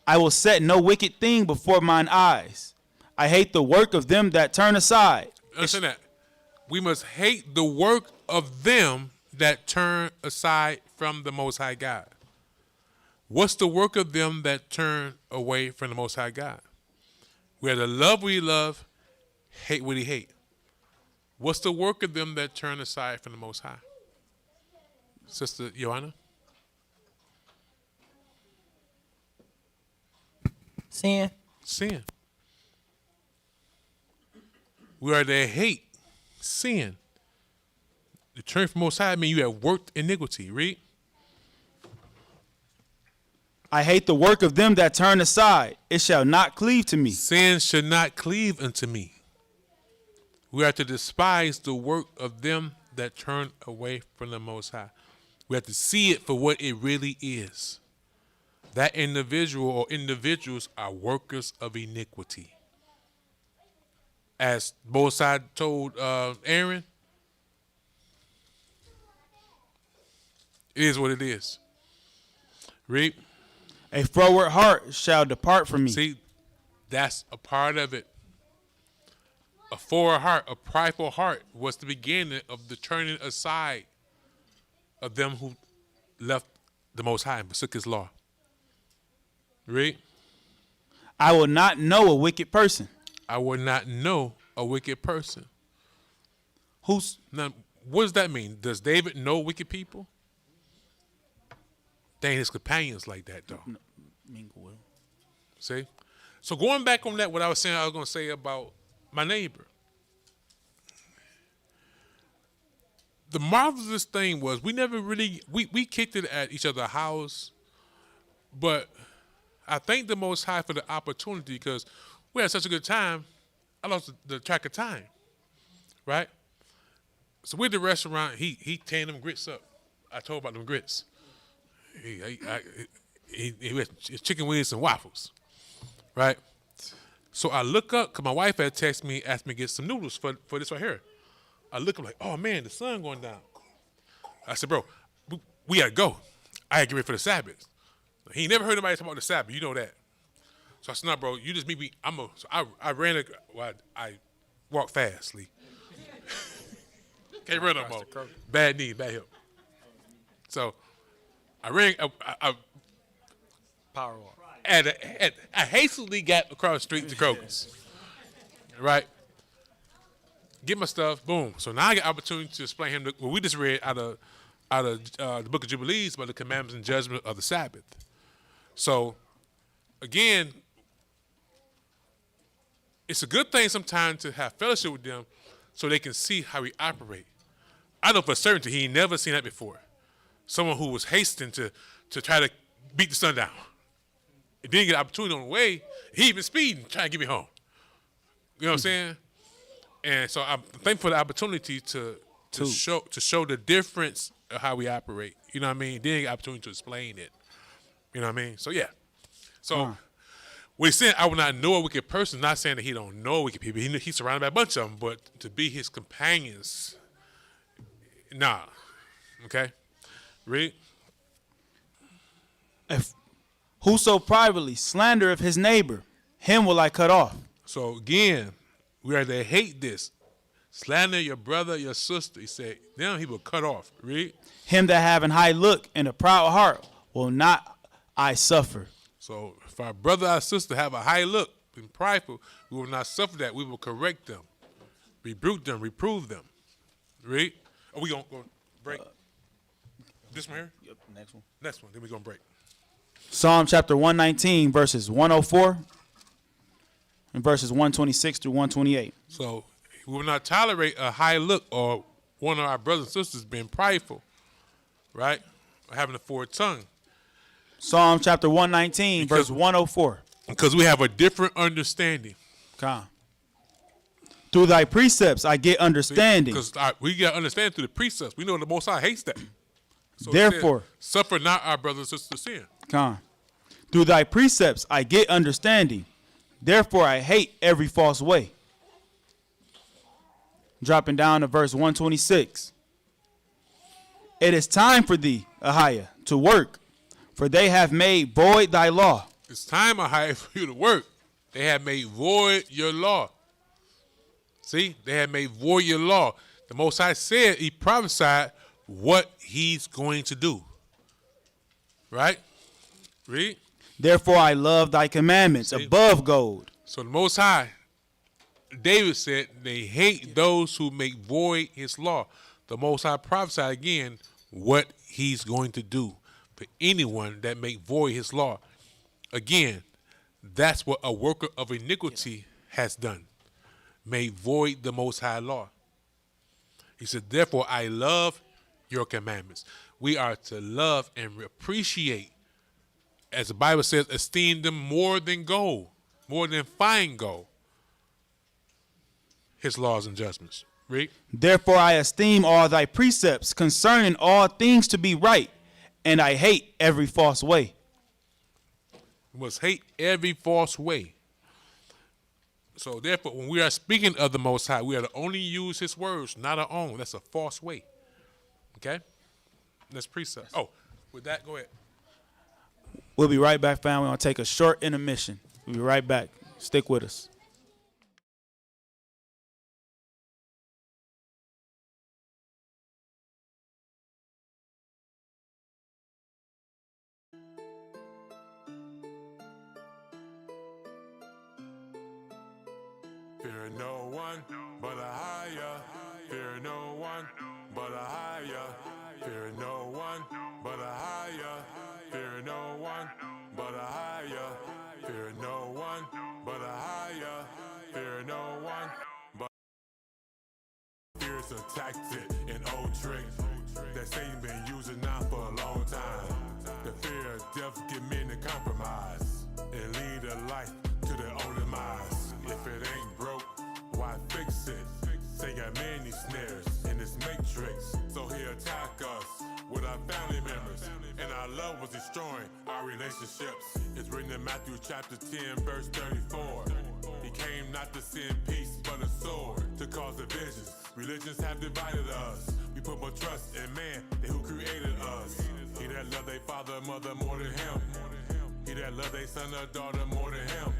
I will set no wicked thing before mine eyes. I hate the work of them that turn aside. Listen to that. We must hate the work of them that turn aside from the Most High God. What's the work of them that turn away from the Most High God? We are to love what he love, hate what he hate. What's the work of them that turn aside from the Most High? Sister Joanna? Sin. We are to hate sin. To turn from Most High means you have worked iniquity. Read. I hate the work of them that turn aside. It shall not cleave to me. Sin should not cleave unto me. We are to despise the work of them that turn away from the Most High. We have to see it for what it really is. That individual or individuals are workers of iniquity. As Moses told Aaron, it is what it is. Read. A froward heart shall depart from me. See, That's a part of it. A forward heart, a prideful heart was the beginning of the turning aside of them who left the Most High and forsook his law. Read. I will not know a wicked person. I will not know a wicked person. Who's Now, what does that mean? Does David know wicked people? They ain't his companions like that, though. mingle with? See? So going back on that, what I was saying, I was going to say about my neighbor. The marvelous thing was we never really, we kicked it at each other's house, but I thank the Most High for the opportunity because we had such a good time, I lost the track of time, right? So we're at the restaurant, he tearing them grits up. I told about them grits. He had chicken wings and waffles, right? So I look up, because my wife had texted me, asked me to get some noodles for this right here. I look, I'm like, oh man, the sun going down. I said, bro, we gotta go. I had to get ready for the Sabbath. He ain't never heard nobody talk about the Sabbath, you know that. So I said, no, bro, you just meet me. So I ran, I walked fastly. Can't run no more. Bad knee, bad hip. So I ran, Power walk. I hastily got across the street to Kroger's, right? Get my stuff, boom. So now I get opportunity to explain him what we just read out of the Book of Jubilees about the commandments and judgment of the Sabbath. So again, it's a good thing sometimes to have fellowship with them so they can see how we operate. I know for certainty he ain't never seen that before. Someone who was hastening to try to beat the sun down. He didn't get an opportunity on the way. He even speeding, trying to get me home. You know what I'm saying? And so I'm thankful for the opportunity to show the difference of how we operate. You know what I mean? Didn't get an opportunity to explain it. You know what I mean? So yeah. So when he's saying I will not know a wicked person, not saying that he don't know wicked people. He's surrounded by a bunch of them, but to be his companions, nah. Okay? Read. If whoso privately slandereth his neighbor, him will I cut off. So again, we are to hate this. Slander your brother, your sister. He said, then he will cut off. Read. Him that have an high look and a proud heart will not I suffer. So if our brother or sister have a high look and prideful, we will not suffer that. We will correct them, rebuke them, reprove them. Read. Are we going to break? This one here? Yep, next one. Next one. Then we're going to break. Psalm chapter 119, verses 104 and verses 126 through 128. So we will not tolerate a high look or one of our brothers and sisters being prideful, right? Or having a forward tongue. Psalm chapter 119, verse 104. Because we have a different understanding. Come. Through thy precepts I get understanding. Because we get understanding through the precepts. We know the Most High hates that. So therefore, suffer not our brothers and sisters to sin. Come. Through thy precepts I get understanding. Therefore I hate every false way. Dropping down to verse 126. It is time for thee, Ahayah, to work, for they have made void thy law. It's time, Ahayah, for you to work. They have made void your law. See, they have made void your law. The Most High said, he prophesied what he's going to do. Right? Read. Therefore I love thy commandments above gold. So the Most High, David said, they hate those who make void his law. The Most High prophesied again what he's going to do for anyone that make void his law. Again, that's what a worker of iniquity has done. Made void the Most High law. He said, therefore I love your commandments. We are to love and appreciate, as the Bible says, esteem them more than gold, more than fine gold, his laws and judgments. Read. Therefore I esteem all thy precepts concerning all things to be right, and I hate every false way. We must hate every false way. So therefore, when we are speaking of the Most High, we are to only use his words, not our own. That's a false way. Okay? That's precept. Oh, with that, go ahead. We'll be right back, family. We're going to take a short intermission. We'll be right back. Stick with us. Fear no one but Ahayah. Fear no one but Ahayah. Fear no one but Ahayah. Fear no one but Ahayah. Fear no one but Ahayah. Fear no one but fear's a tactic, an old trick that Satan been using now for a long time. The fear of death get men to compromise and lead a life to their own demise. If it ain't broke, why fix it? Say got many snares in this matrix, so he attack us with our family members, and our love was destroying our relationships. It's written in Matthew chapter 10, verse 34. He came not to send peace, but a sword to cause divisions. Religions have divided us. We put more trust in man than who created us. He that love their father and mother more than him. He that love their son or daughter more than him.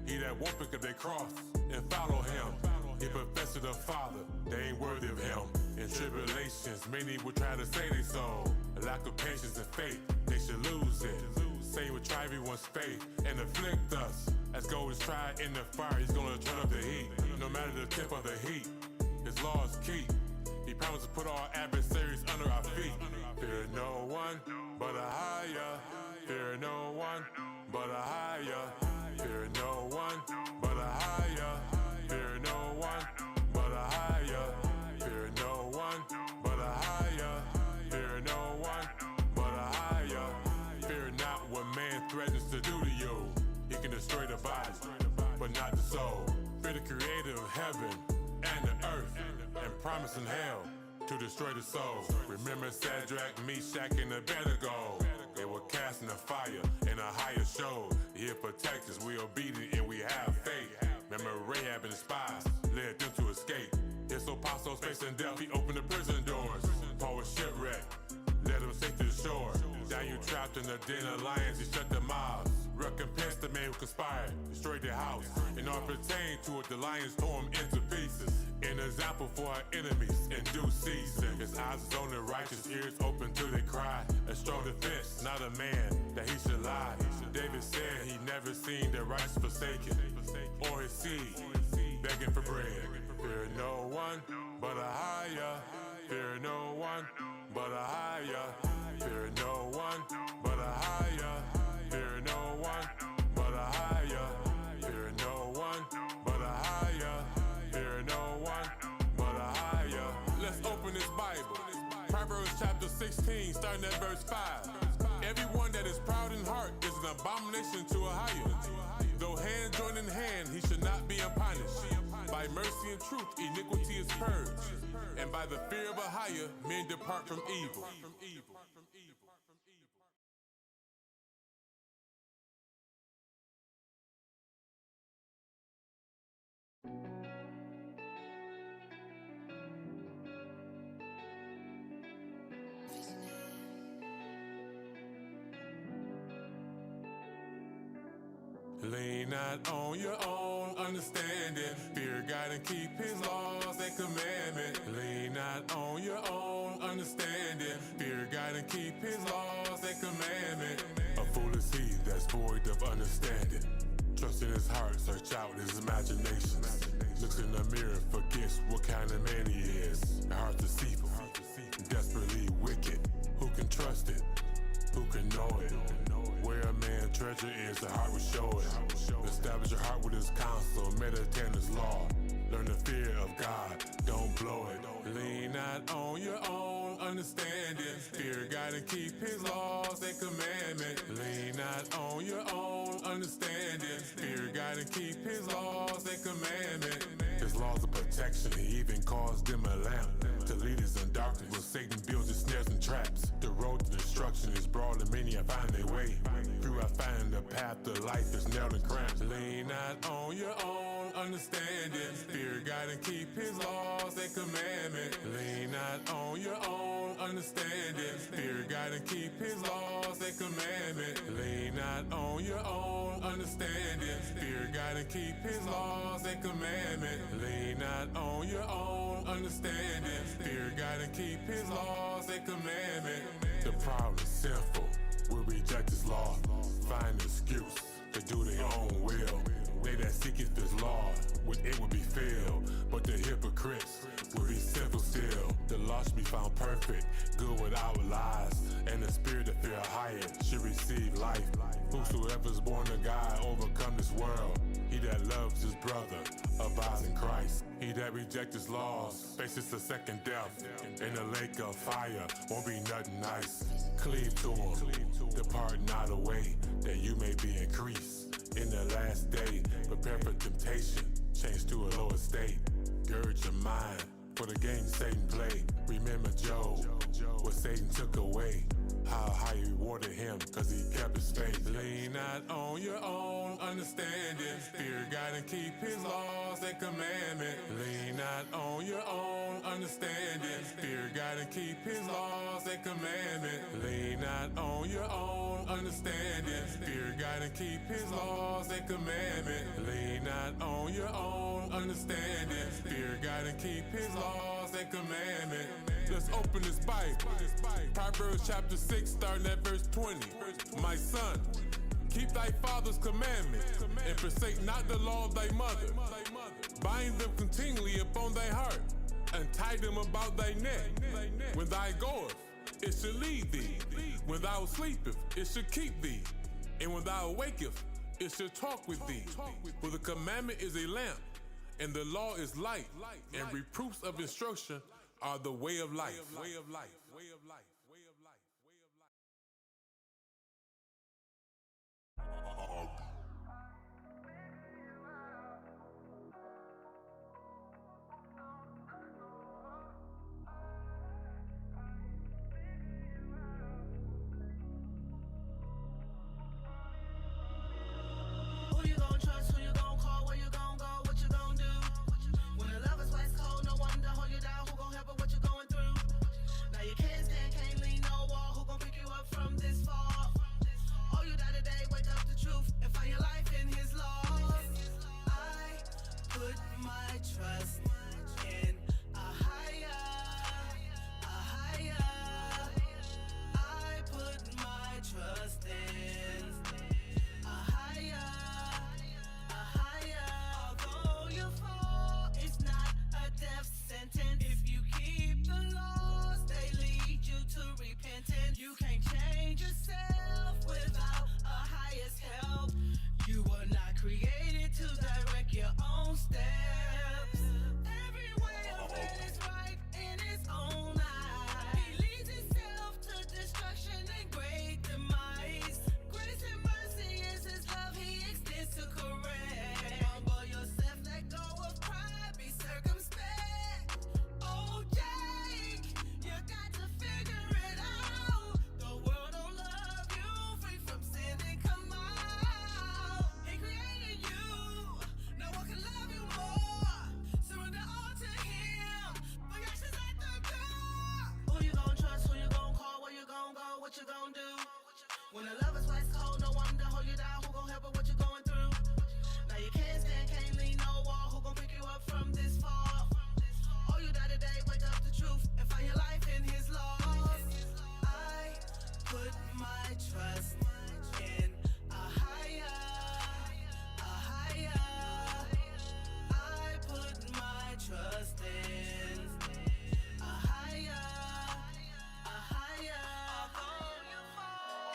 He that won't pick up their cross and follow him. He professed to the Father, they ain't worthy of him. In tribulations, many will try to say they so. A lack of patience and faith, they should lose it. Satan will try everyone's faith and afflict us. As gold is tried in the fire, he's gonna turn up the heat. No matter the temp of the heat, his law is keep. He promised to put all adversaries under our feet. Fear no one but Ahayah. Fear no one but Ahayah. Fear no one but Ahayah. Fear no one but Ahayah. Fear no one but Ahayah. Fear no one but Ahayah. Fear not what man threatens to do to you. He can destroy the body, but not the soul. Fear the creator of heaven and the earth, and promising hell to destroy the soul. Remember Shadrach, Meshach, and Abednego. They were cast in the fire, and Ahayah showed. He'll protect us, we obedient, and we have faith. Remember Rahab and the spies led them to escape. His apostles facing death, he opened the prison doors. Paul was shipwrecked, led them safe to the shore. Daniel trapped in the den of lions, he shut the mouths. Recompensed the man who conspired, destroyed their house. And all pertained to it, the lions tore him into pieces. An example for our enemies in due season. His eyes is on the righteous, ears open till they cry. A strong defense, not a man that he should lie. David said he never seen the righteous forsaken, or his seed begging for bread. Fear no one but Ahayah. Fear no one but Ahayah. Fear no one but Ahayah. Fear no one but Ahayah. Fear no one but Ahayah. Fear no one but Ahayah. Let's open this Bible. Proverbs chapter 16, starting at verse 5. Everyone that is proud in heart is an abomination to Ahayah. Though hand join in hand, he should not be unpunished. By mercy and truth, iniquity is purged. And by the fear of Ahayah, men depart from evil. Lean not on your own understanding. Fear God and keep his laws and commandments. Lean not on your own understanding. Fear God and keep his laws and commandments. A fool is he that's void of understanding. Trust in his heart, search out his imaginations. Looks in the mirror, forgets what kind of man he is. The heart's deceitful, desperately wicked. Who can trust it? Who can know it? Where a man's treasure is, the heart will show it. Establish your heart with his counsel, meditate on his law. Learn the fear of God, don't blow it. Lean not on your own understanding. Fear God and keep his laws and commandments. Lean not on your own understanding. Fear God and keep his laws and commandments. His laws of protection, he even caused them a lamp to lead us in darkness where Satan builds his snares and traps. The road to destruction is broad and many have found their way. Few have found the path to life is nailed and cramped. Lean not on your own understanding. Fear God and keep his laws and commandments. Lean not on your own understanding. Fear God and keep his laws and commandments. Lean not on your own understanding. understanding. Fear God and keep his laws and commandments. Lean not on your own understanding. Fear God and keep his laws and commandments. The proud and sinful will reject his law. Find excuse to do their own will. They that seeketh this law, with it will be filled. But the hypocrites will be sinful still. The law should be found perfect, good without lies. And the spirit of fear Ahayah should receive life. Whosoever is born of God overcome this world. He that loves his brother abides in Christ. He that rejects his laws faces a second death. In the lake of fire won't be nothing nice. Cleave to him, depart not away, that you may be increased. In the last day, prepare for temptation, change to a lower state. Gird your mind for the game Satan played. Remember Job, what Satan took away. How he rewarded him, cause he kept his faith. Lean not on your own understanding. Fear God and keep his laws and commandments. Lean not on your own understanding. Fear God and keep his laws and commandments. Lean not on your own understanding. Fear God and keep his laws and commandments. Lean not on your own understanding. Fear God and keep his laws and commandments. Let's open this Bible. Proverbs chapter 6, starting at verse 20. My son, keep thy father's commandments, and forsake not the law of thy mother. Bind them continually upon thy heart, and tie them about thy neck. When thou goest, it shall lead thee. When thou sleepest, it shall keep thee. And when thou awakest, it shall talk with thee. For the commandment is a lamp, and the law is light, and reproofs of instruction are the way of life. Way of life. Way of life. Way of life. Way of life. Who you gon' trust? Who you gon' call? Where you gon' go? What you gon' do? When the love is west cold, no one to hold you down. Who gon' help with what you going through? Now you can't stand, can't lean no wall. Who gon' pick you up from this fall? Oh, you die today, wake up the truth and find your life in his laws. I put my trust in Ahayah. Ahayah. I put my trust in Ahayah. Ahayah. Although you fall, it's not a death sentence. If you keep the laws, they lead you to repentance. You can't change yourself without Ahayah's help. You were not created to direct your own steps. Every way of man is right in his own eyes. He leads himself to destruction and great demise. Grace and mercy is his love, he extends to correct. Humble yourself, let go of pride, be circumspect. Oh, Jake, you got to figure it out. The world don't love you, free from sin and come out. He created you, no one can love you more. Surrender all to him, but actions at the door. Who you gon' trust, who you gon' call, where you gon' go, what you gon' do? When the love is west cold, no one to hold you down. Who gon' help with what you going through? Now you can't stand, can't lean no wall. Who gon' pick you up from this fall? Oh, you die today, wake up the truth and find your life in his laws. I put my trust in Ahayah. Ahayah. I put my trust in Ahayah. Ahayah.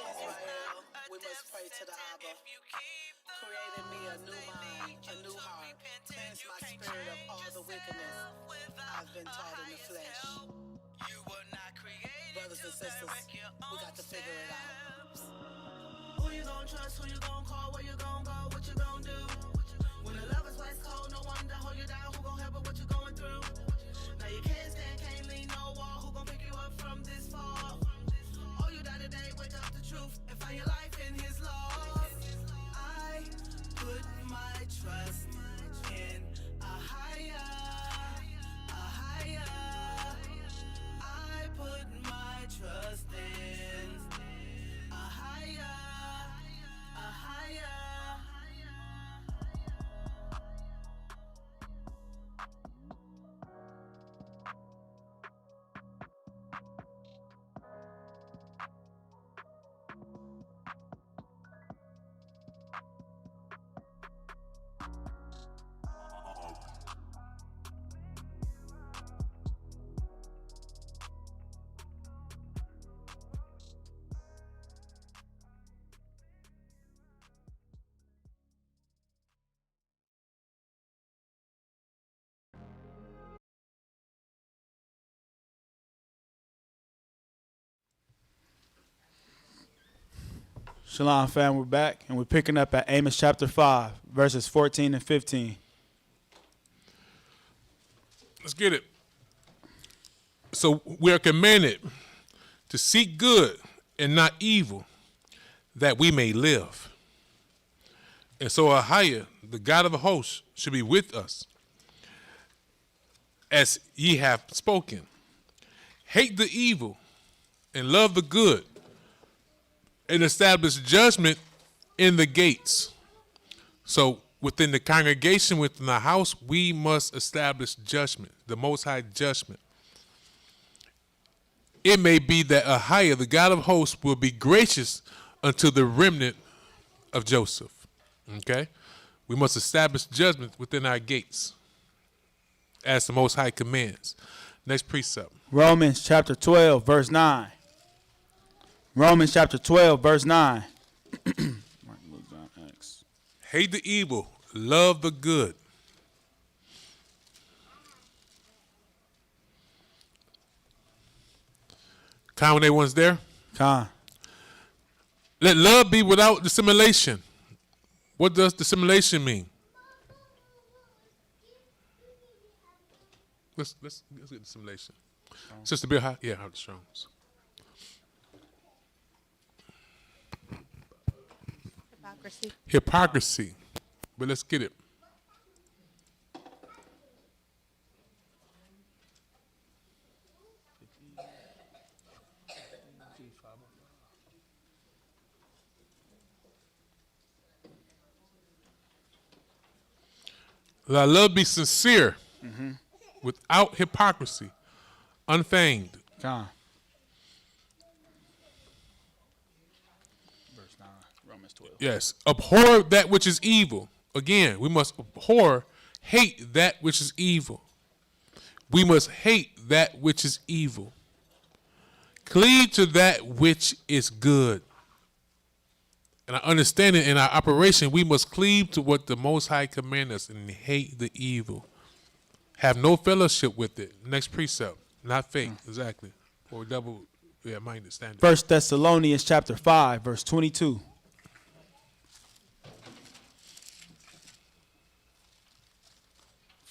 Israel, we must pray to the Abba. Created me a new mind, a new heart. Cleanse my spirit of all the wickedness I've been taught in the flesh. Brothers and sisters, we got to figure it out. Who you gon' trust, who you gon' call, where you gon' go, what you gon' do? When the love is west cold, no one to hold you down. Who gon' help with what you going through? Now you can't stand, can't lean no wall. Who gon' pick you up from this fall? Oh, you die today, wake up the truth and find your life in his laws. I put my trust in Ahayah. Ahayah. I put my trust in Ahayah. Ahayah. Shalom, fam. We're back, and we're picking up at Amos chapter 5, verses 14 and 15. Let's get it. So we are commanded to seek good and not evil, that we may live. And so Ahayah, the God of the hosts, should be with us, as ye have spoken. Hate the evil and love the good, and establish judgment in the gates. So within the congregation, within the house, we must establish judgment, the Most High judgment. It may be that Ahayah, the God of hosts, will be gracious unto the remnant of Joseph. Okay? We must establish judgment within our gates, as the Most High commands. Next precept. Romans chapter 12, verse 9. Romans chapter 12, verse 9. Hate the evil, love the good. Con, when everyone's there? Con. Let love be without dissimulation. What does dissimulation mean? Let's get dissimulation. Sister Bill, yeah, how the Strongs. Hypocrisy. But let's get it. Let love be sincere, without hypocrisy, unfeigned. Con. Verse 9, Romans 12. Yes. Abhor that which is evil. Again, we must abhor, hate that which is evil. We must hate that which is evil. Cleave to that which is good. And our understanding in our operation, we must cleave to what the Most High commands us and hate the evil. Have no fellowship with it. Next precept. Not faith, exactly. Or double-minded standard. 1 Thessalonians chapter 5, verse 22.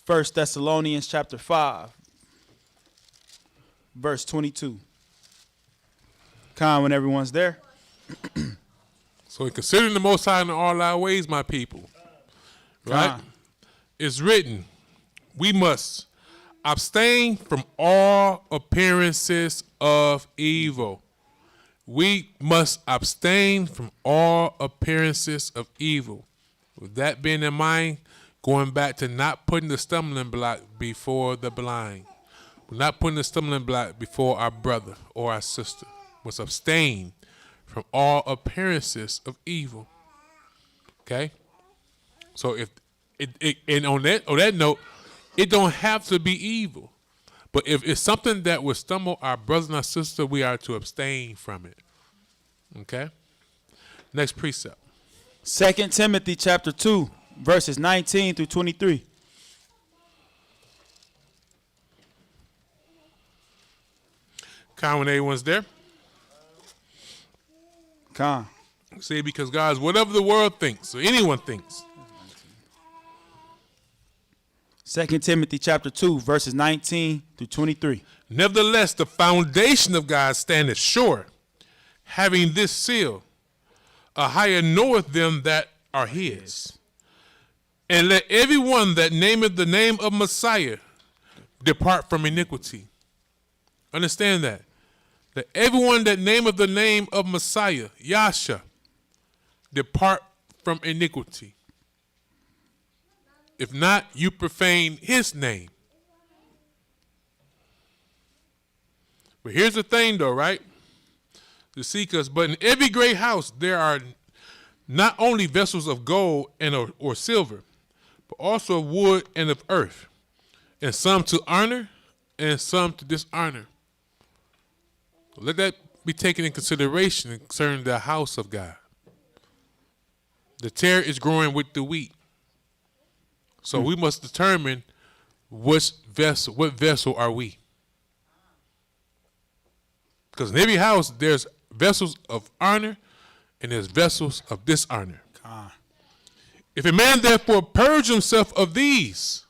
First Thessalonians chapter 5, verse 22. Con, when everyone's there. So considering the Most High in all our ways, my people, right? It's written, we must abstain from all appearances of evil. We must abstain from all appearances of evil. With that being in mind, going back to not putting the stumbling block before the blind. We're not putting the stumbling block before our brother or our sister. We must abstain from all appearances of evil. Okay? So if and on that note, it don't have to be evil. But if it's something that would stumble our brothers and our sisters, we are to abstain from it. Okay? Next precept. 2 Timothy chapter 2, verses 19 through 23. Con, when everyone's there. Con. See, because guys, whatever the world thinks or anyone thinks. 2 Timothy chapter 2, verses 19 through 23. Nevertheless, the foundation of God standeth sure, having this seal, Ahayah knoweth them that are his. And let everyone that nameth the name of Messiah depart from iniquity. Understand that. Let everyone that nameth the name of Messiah, Yasha, depart from iniquity. If not, you profane his name. But here's the thing though, right? To seek us, but in every great house there are not only vessels of gold and or silver, but also of wood and of earth, and some to honor and some to dishonor. Let that be taken in consideration concerning the house of God. The tare is growing with the wheat. So we must determine what vessel are we. Because in every house, there's vessels of honor and as vessels of dishonor. If a man therefore purge himself of these,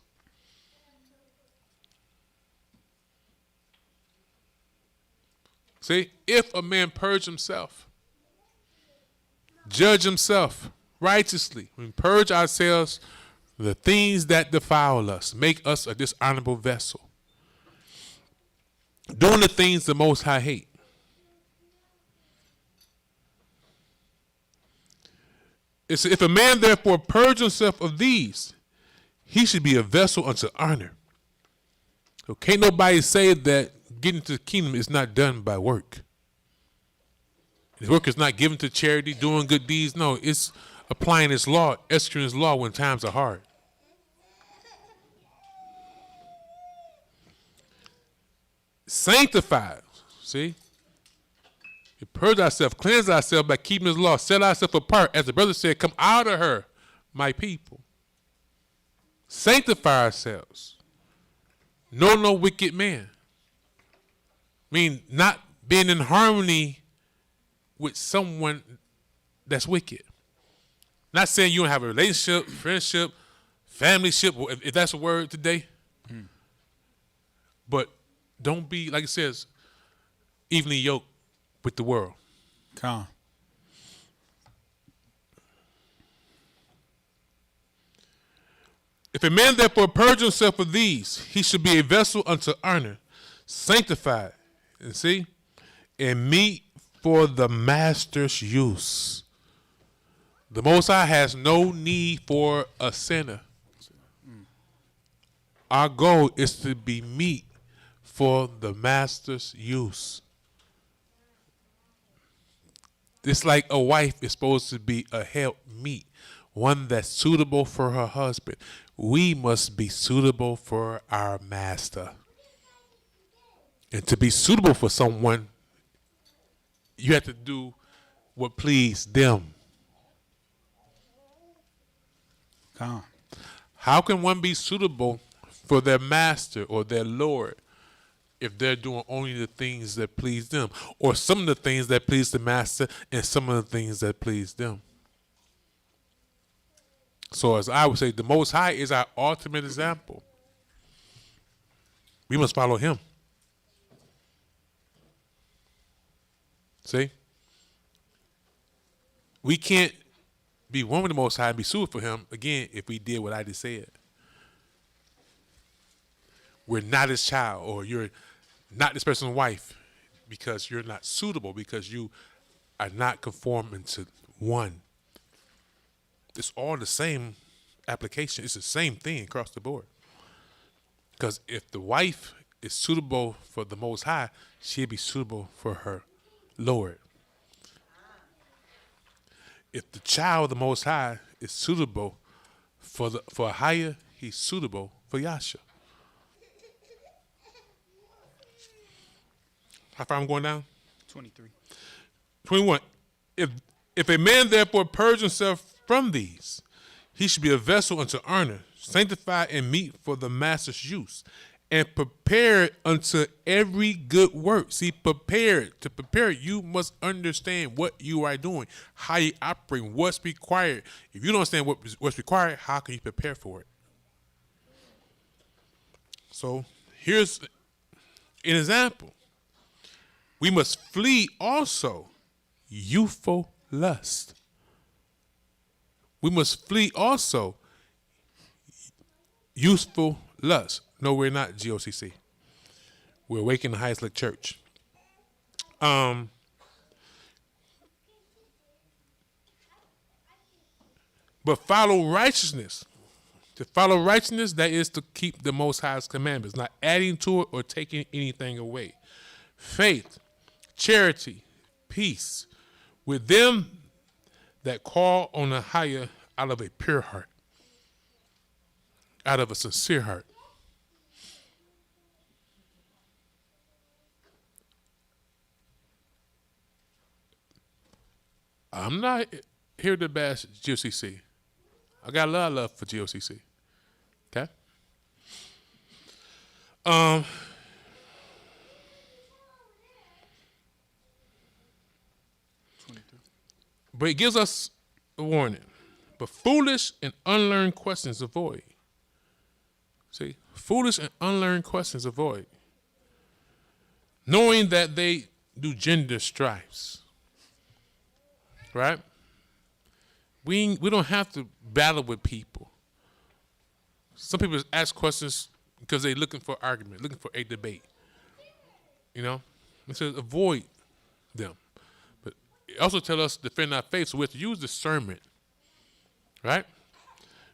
see, if a man purge himself, judge himself righteously, we purge ourselves the things that defile us, make us a dishonorable vessel, doing the things the Most High hate. It's, if a man therefore purge himself of these, he should be a vessel unto honor. So can't nobody say that getting to the kingdom is not done by work. His work is not given to charity, doing good deeds. No, it's applying his law, executing his law when times are hard. Sanctified, see? We purge ourselves, cleanse ourselves by keeping his law, set ourselves apart. As the brother said, come out of her, my people. Sanctify ourselves. Know no wicked man. I mean, not being in harmony with someone that's wicked. Not saying you don't have a relationship, friendship, familyship, if that's a word today. But don't be, like it says, evenly yoked with the world. Come. If a man therefore purge himself of these, he should be a vessel unto honor, sanctified, and see, and meet for the master's use. The Most High has no need for a sinner. Our goal is to be meet for the master's use. It's like a wife is supposed to be a helpmeet, one that's suitable for her husband. We must be suitable for our master. And to be suitable for someone, you have to do what please them. Come. How can one be suitable for their master or their Lord if they're doing only the things that please them, or some of the things that please the master and some of the things that please them? So as I would say, the Most High is our ultimate example. We must follow him. See? We can't be one with the Most High and be suited for him, again, if we did what I just said. We're not his child, or you're not this person's wife because you're not suitable, because you are not conforming to one. It's all the same application. It's the same thing across the board. Because if the wife is suitable for the Most High, she'll be suitable for her Lord. If the child of the Most High is suitable for Ahayah, he's suitable for Yasha. How far I'm going down? 23. 21. If a man therefore purge himself from these, he should be a vessel unto honor, sanctified and meet for the master's use, and prepared unto every good work. See, prepared. To prepare, you must understand what you are doing, how you operate, what's required. If you don't understand what's required, how can you prepare for it? So here's an example. We must flee also youthful lust. We must flee also youthful lust. No, we're not GOCC. We're Awaken the Highest Lit Church. But follow righteousness. To follow righteousness, that is to keep the Most High's commandments, not adding to it or taking anything away. Faith, charity, peace, with them that call on Ahayah out of a pure heart, out of a sincere heart. I'm not here to bash GOCC. I got a lot of love for GOCC. Okay? But it gives us a warning. But foolish and unlearned questions avoid. See, foolish and unlearned questions avoid. Knowing that they do gender strifes. Right? We don't have to battle with people. Some people ask questions because they're looking for argument, looking for a debate. You know? It says avoid them. But it also tells us to defend our faith, so we have to use discernment. Right?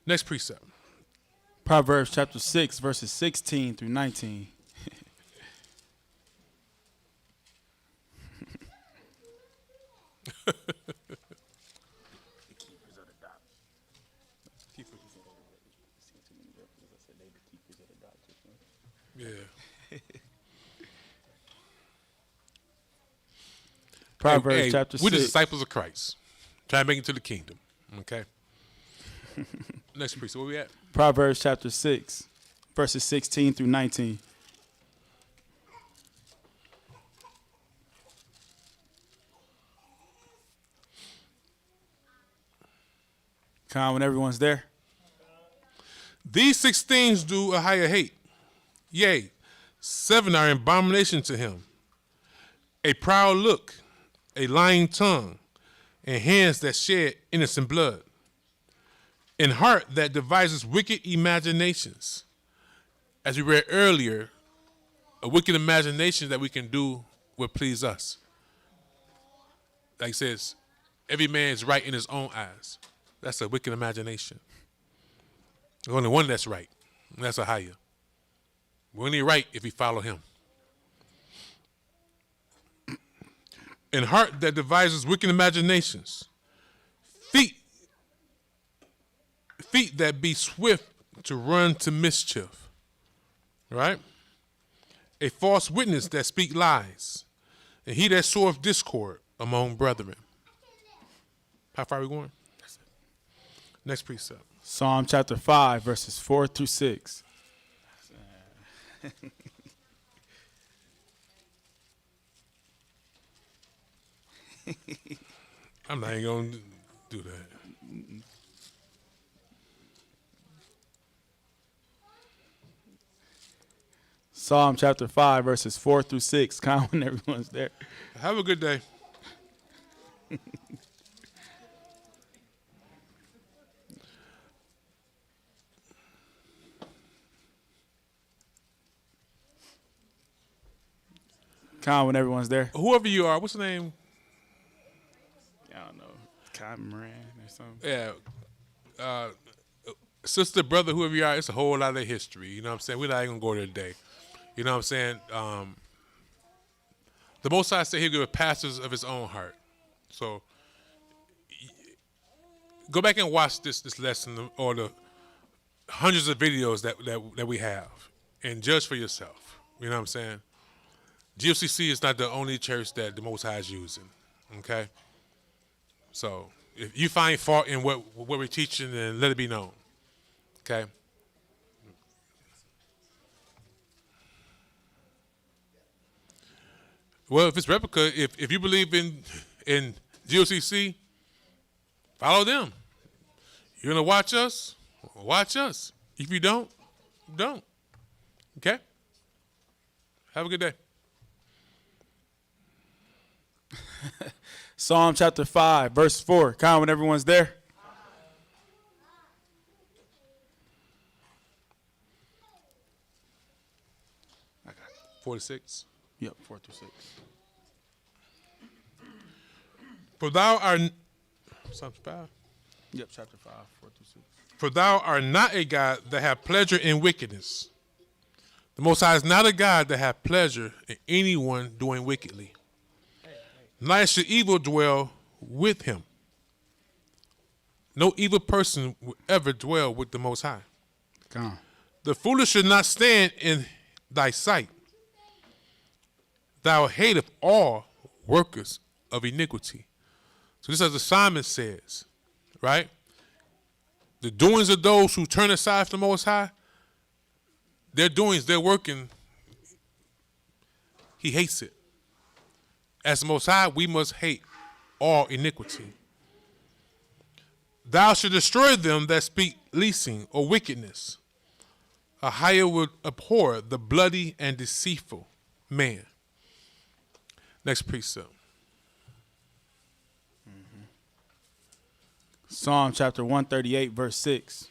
Next precept. Proverbs chapter 6, verses 16 through 19. Yeah. Proverbs chapter 6. We're the disciples of Christ. Trying to make it to the kingdom. Okay? Next precept, where we at? Proverbs chapter 6, verses 16 through 19. Con, when everyone's there. These 6 things do Ahayah hate. Yea, 7 are an abomination to him. A proud look, a lying tongue, and hands that shed innocent blood. And heart that devises wicked imaginations. As we read earlier, a wicked imagination that we can do will please us. Like it says, every man is right in his own eyes. That's a wicked imagination. There's only one that's right, and that's Ahayah. We're only right if we follow him. And heart that devises wicked imaginations. Feet that be swift to run to mischief. Right? A false witness that speak lies. And he that soweth discord among brethren. How far are we going? That's it. Next precept. Psalm chapter 5, verses 4 through 6. I'm not even going to do that. Psalm chapter 5, verses 4 through 6. Count when everyone's there. Have a good day. Count when everyone's there. Whoever you are, what's the name? I don't know. Cameron or something. Yeah. Sister, brother, whoever you are, it's a whole lot of history. You know what I'm saying? We're not even going to go there today. You know what I'm saying? The Most High said he'll give pastors of his own heart. So go back and watch this lesson or the hundreds of videos that we have and judge for yourself. You know what I'm saying? GFCC is not the only church that the Most High is using. Okay? So if you find fault in what we're teaching, then let it be known. Okay? Well, if it's replica, if you believe in GOCC, follow them. You're going to watch us? Watch us. If you don't. Okay? Have a good day. Psalm chapter 5, verse 4. Count when everyone's there. I got 46. Yep, 4 through 6. For thou art Psalm 5. Yep, chapter 5, 4 through 6. For thou art not a God that have pleasure in wickedness. The Most High is not a God that have pleasure in anyone doing wickedly. Neither should evil dwell with him. No evil person will ever dwell with the Most High. Come on. The foolish should not stand in thy sight. Thou hatest all workers of iniquity. So this is as Simon says, right? The doings of those who turn aside from the Most High, their doings, their working, he hates it. As the Most High, we must hate all iniquity. Thou shalt destroy them that speak leasing or wickedness. Ahayah would abhor the bloody and deceitful man. Next precept. Psalm chapter 138, verse 6.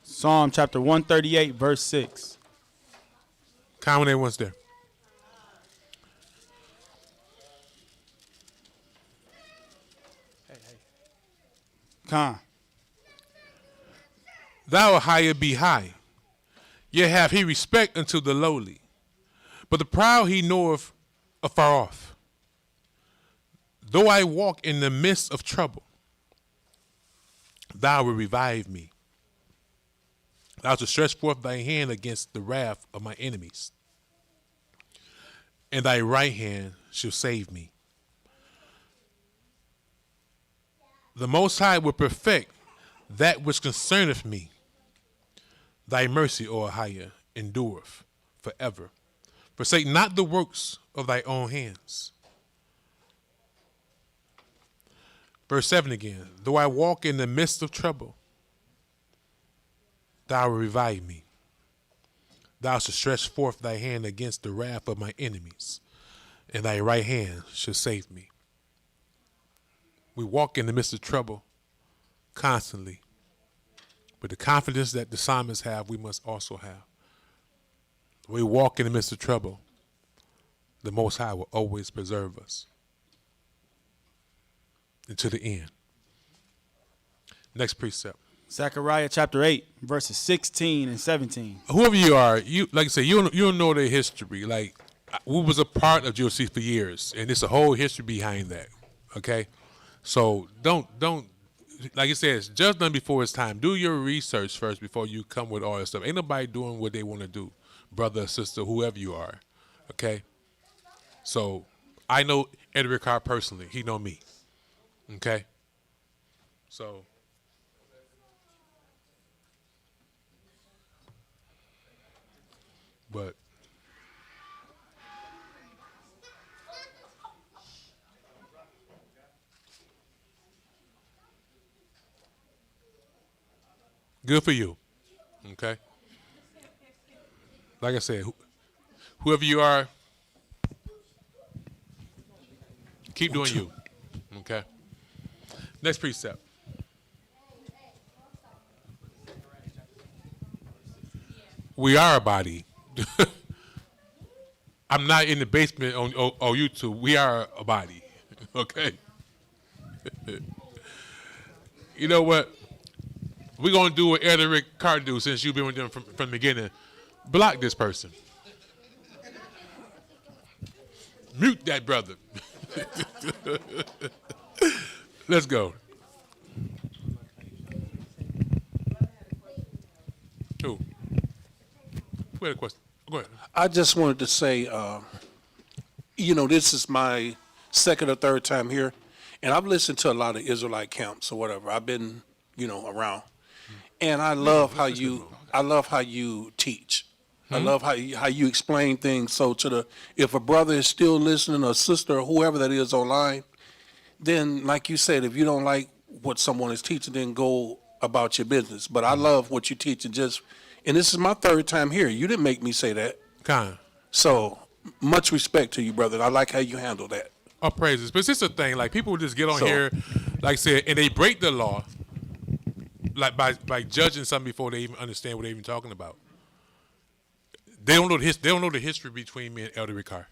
Psalm chapter 138, verse 6. Comment when everyone's there. Con. Thou, Ahayah, be high, yet have he respect unto the lowly. But the proud he knoweth afar off. Though I walk in the midst of trouble, thou will revive me. Thou shalt stretch forth thy hand against the wrath of my enemies, and thy right hand shall save me. The Most High will perfect that which concerneth me. Thy mercy, O Ahayah, endureth forever. Forsake not the works of thy own hands. Verse 7 again. Though I walk in the midst of trouble, thou will revive me. Thou shalt stretch forth thy hand against the wrath of my enemies, and thy right hand shall save me. We walk in the midst of trouble constantly. But the confidence that the psalmists have, we must also have. We walk in the midst of trouble, the Most High will always preserve us until the end. Next precept. Zechariah chapter 8, verses 16 and 17. Whoever you are, you like I say, you don't know their history. Like, we was a part of GOC for years, and there's a whole history behind that. Okay, so don't like it says, judge none before it's time. Do your research first before you come with all this stuff. Ain't nobody doing what they want to do, brother, sister, whoever you are. Okay, so I know Eddie Ricard personally. He know me. Okay, so. But good for you. Okay. Like I said, whoever you are, keep doing you. Okay. Next precept. We are a body. I'm not in the basement on YouTube. We are a body. Okay. You know what? We're going to do what Eric Carr do since you've been with them from the beginning. Block this person. Mute that brother. Let's go. Who? Who had a question? Go ahead. I just wanted to say, this is my second or third time here, and I've listened to a lot of Israelite camps or whatever. I've been, around, and I love how you teach. I love how you explain things. So if a brother is still listening, or sister, or whoever that is online, then like you said, if you don't like what someone is teaching, then go about your business. But I love what you teach, and this is my third time here. You didn't make me say that. So much respect to you, brother. I like how you handle that. All praises. But it's just a thing. Like, people just get on here, like I said, and they break the law, like by judging something before they even understand what they're even talking about. They don't know the history between me and Elder Ricard.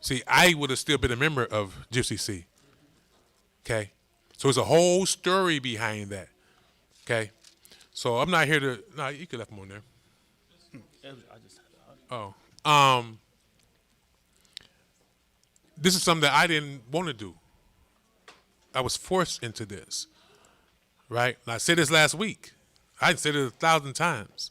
See, I would have still been a member of GCC. Okay? So there's a whole story behind that. Okay? So I'm not here to. No, you could left them on there. Oh. This is something that I didn't want to do. I was forced into this. Right? And I said this last week. I said it 1,000 times.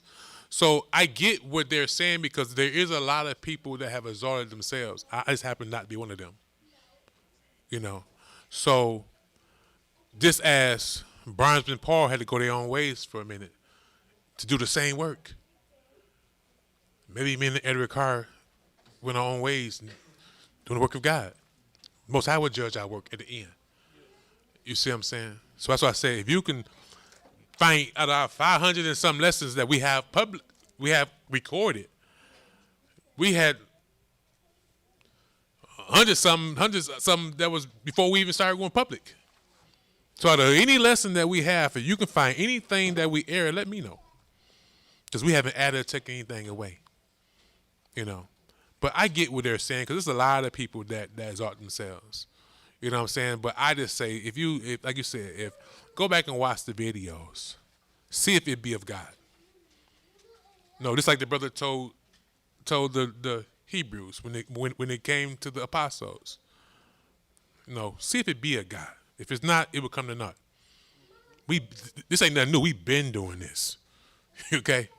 So I get what they're saying, because there is a lot of people that have exalted themselves. I just happen not to be one of them. So Just as Barnabas and Paul had to go their own ways for a minute to do the same work. Maybe me and Edward Carr went our own ways doing the work of God. Most High will judge our work at the end. You see what I'm saying? So that's why I say if you can find out of our 500 and some lessons that we have recorded, we had hundreds some that was before we even started going public. So out of any lesson that we have, if you can find anything that we err, let me know. Because we haven't added or taken anything away. You know. But I get what they're saying, because there's a lot of people that exalt themselves. You know what I'm saying? But I just say, if like you said, go back and watch the videos. See if it be of God. No, just like the brother told the Hebrews when it came to the apostles. No, see if it be a God. If it's not, it will come to naught. This ain't nothing new. We've been doing this. Okay?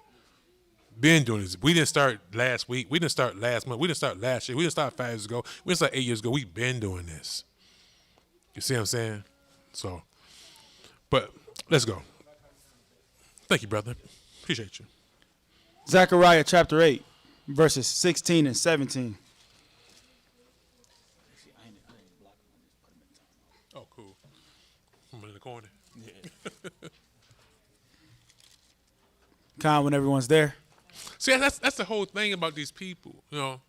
Been doing this. We didn't start last week. We didn't start last month. We didn't start last year. We didn't start 5 years ago. We didn't start 8 years ago. We've been doing this. You see what I'm saying? So, but let's go. Thank you, brother. Appreciate you. Zechariah chapter 8, verses 16 and 17. Oh, cool. I'm in the corner. Yeah. Con, when everyone's there. See, that's the whole thing about these people, you know.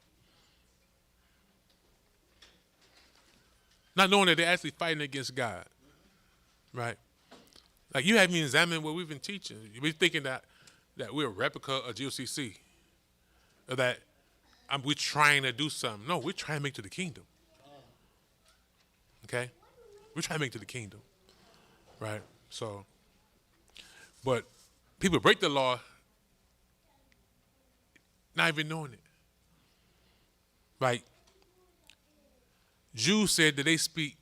Not knowing that they're actually fighting against God, right? Like, you haven't even examined what we've been teaching. We're thinking that we're a replica of GOCC, or that we're trying to do something. No, we're trying to make it to the kingdom. Okay? We're trying to make it to the kingdom, right? So, but people break the law not even knowing it. Like, Jews said that they speak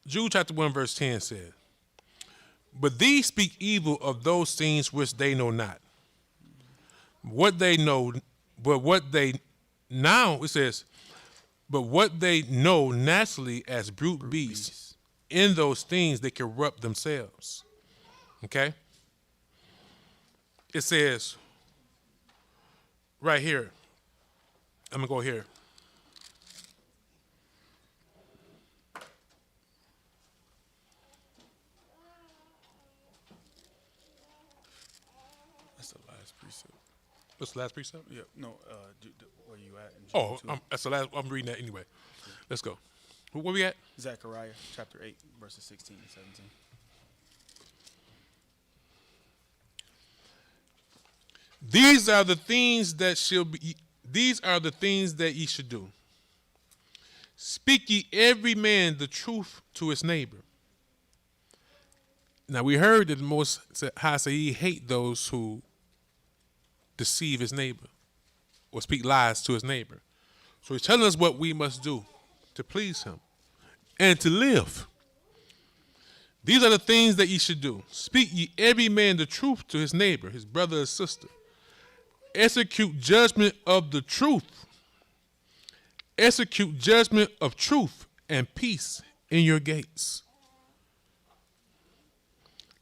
Jude chapter 1 verse 10 said, "But these speak evil of those things which they know not. What they know naturally as brute beasts, in those things they corrupt themselves." Okay? It says right here, I'm going to go here. That's the last precept. What's the last precept? Yeah, no, where you at? Oh, that's the last. I'm reading that anyway. Let's go. Where we at? Zechariah chapter 8, verses 16 and 17. These are the things that ye should do. Speak ye every man the truth to his neighbor. Now we heard that the Most High say he hate those who deceive his neighbor or speak lies to his neighbor. So he's telling us what we must do to please him and to live. These are the things that ye should do. Speak ye every man the truth to his neighbor, his brother or sister. Execute judgment of the truth. Execute judgment of truth and peace in your gates.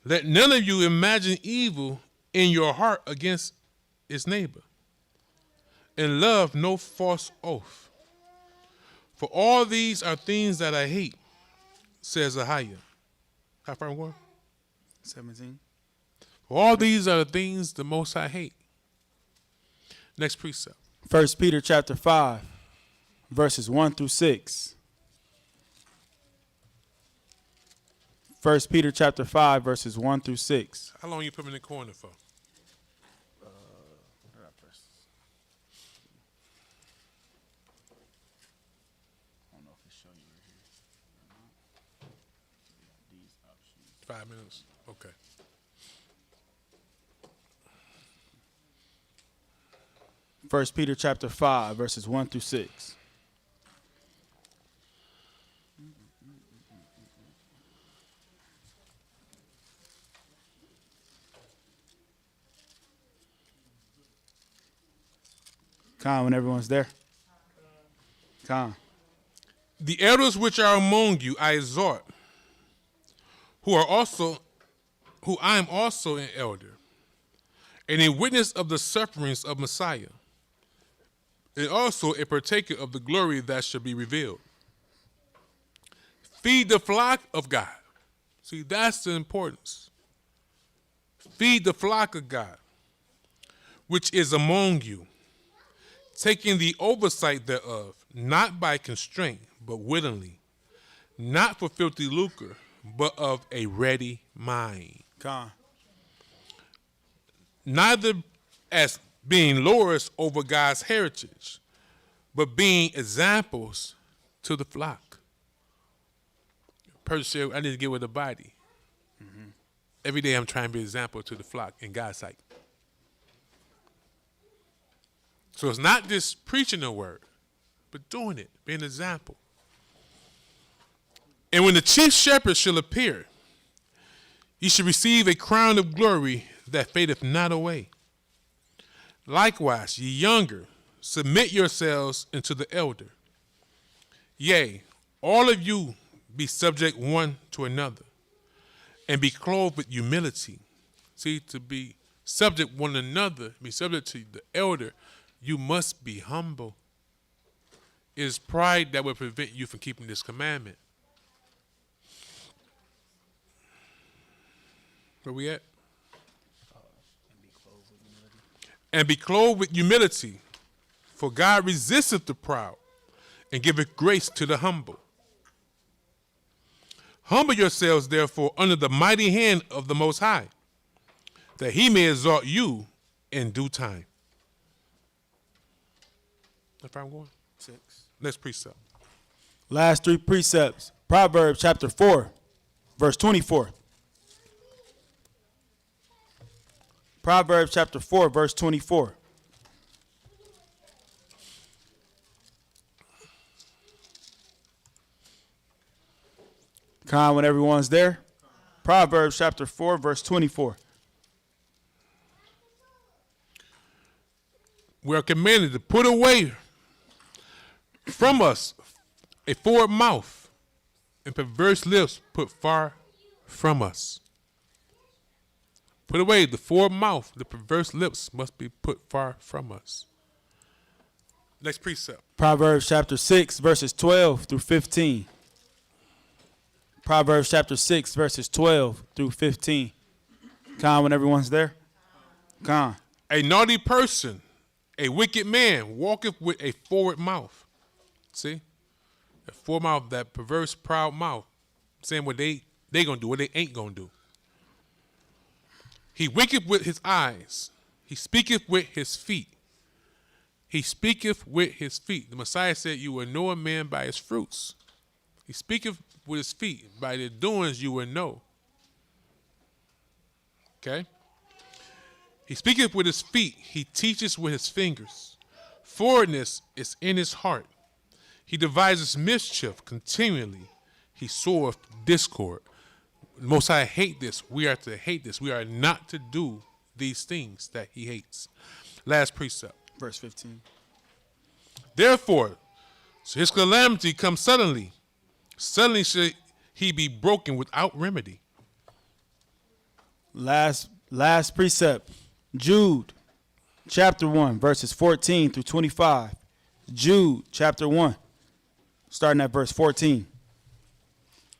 Let none of you imagine evil in your heart against his neighbor, and love no false oath. For all these are things that I hate, says Ahayah. How far more? 17. For all these are the things the Most High hate. Next precept. 1 Peter chapter 5, verses 1 through 6. 1 Peter chapter 5, verses 1 through 6. How long you put me in the corner for? I don't know if it show you right here. These options. 5 minutes. Okay. First Peter chapter 5, verses 1 through 6. Con, when everyone's there. Con. The elders which are among you I exhort, who I am also an elder, and a witness of the sufferings of Messiah, and also a partaker of the glory that shall be revealed. Feed the flock of God. See, that's the importance. Feed the flock of God, which is among you, taking the oversight thereof, not by constraint, but willingly, not for filthy lucre, but of a ready mind. Con. Neither as being lords over God's heritage, but being examples to the flock. Person said, I need to get with the body. Mm-hmm. Every day I'm trying to be an example to the flock in God's sight. So it's not just preaching the word, but doing it, being an example. And when the chief shepherd shall appear, ye shall receive a crown of glory that fadeth not away. Likewise, ye younger, submit yourselves unto the elder. Yea, all of you be subject one to another, and be clothed with humility. See, to be subject one another, be subject to the elder, you must be humble. It is pride that will prevent you from keeping this commandment. Where we at? And be clothed with humility, for God resisteth the proud, and giveth grace to the humble. Humble yourselves, therefore, under the mighty hand of the Most High, that he may exalt you in due time. If I'm going? 6. Next precept. Last 3 precepts. Proverbs chapter 4, verse 24. Proverbs chapter 4, verse 24. Con, when everyone's there. Proverbs chapter 4, verse 24. We are commanded to put away from us a forward mouth, and perverse lips put far from us. Put away the forward mouth, the perverse lips must be put far from us. Next precept. Proverbs chapter 6, verses 12 through 15. Proverbs chapter 6, verses 12 through 15. Con, when everyone's there. Con. A naughty person, a wicked man, walketh with a forward mouth. See? A forward mouth, that perverse, proud mouth, saying what they gonna do, what they ain't gonna do. He winketh with his eyes. He speaketh with his feet. He speaketh with his feet. The Messiah said, you will know a man by his fruits. He speaketh with his feet. By their doings you will know. Okay? He speaketh with his feet. He teaches with his fingers. Forwardness is in his heart. He devises mischief continually. He soweth discord. Most High hate this. We are to hate this. We are not to do these things that he hates. Last precept. Verse 15. Therefore, so his calamity comes suddenly. Suddenly should he be broken without remedy. Last precept. Jude chapter 1, verses 14 through 25. Jude chapter 1, starting at verse 14.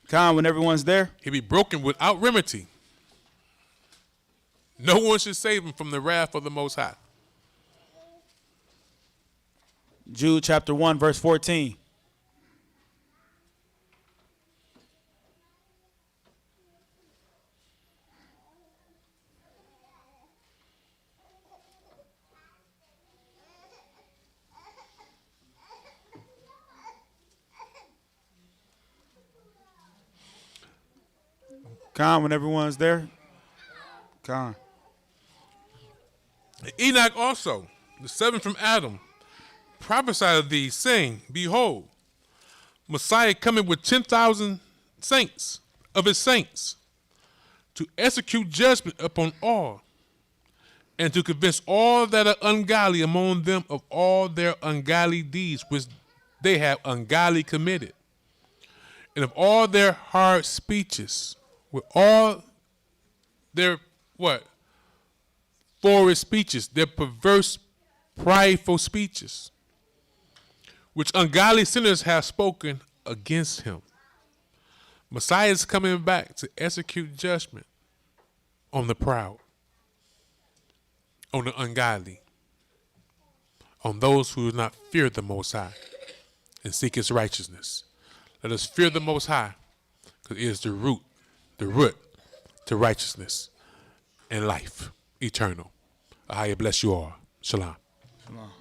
Con, when everyone's there. He be broken without remedy. No one should save him from the wrath of the Most High. Jude chapter 1, verse 14. Con, when everyone's there. Con. Enoch also, the seventh from Adam, prophesied of these, saying, behold, Messiah coming with 10,000 saints of his saints to execute judgment upon all, and to convince all that are ungodly among them of all their ungodly deeds which they have ungodly committed, and of all their hard speeches, with all their what? Forward speeches, their perverse, prideful speeches, which ungodly sinners have spoken against him. Messiah is coming back to execute judgment on the proud, on the ungodly, on those who do not fear the Most High and seek his righteousness. Let us fear the Most High, because it is the root to righteousness and life eternal. Ahayah bless you all. Shalom. Shalom.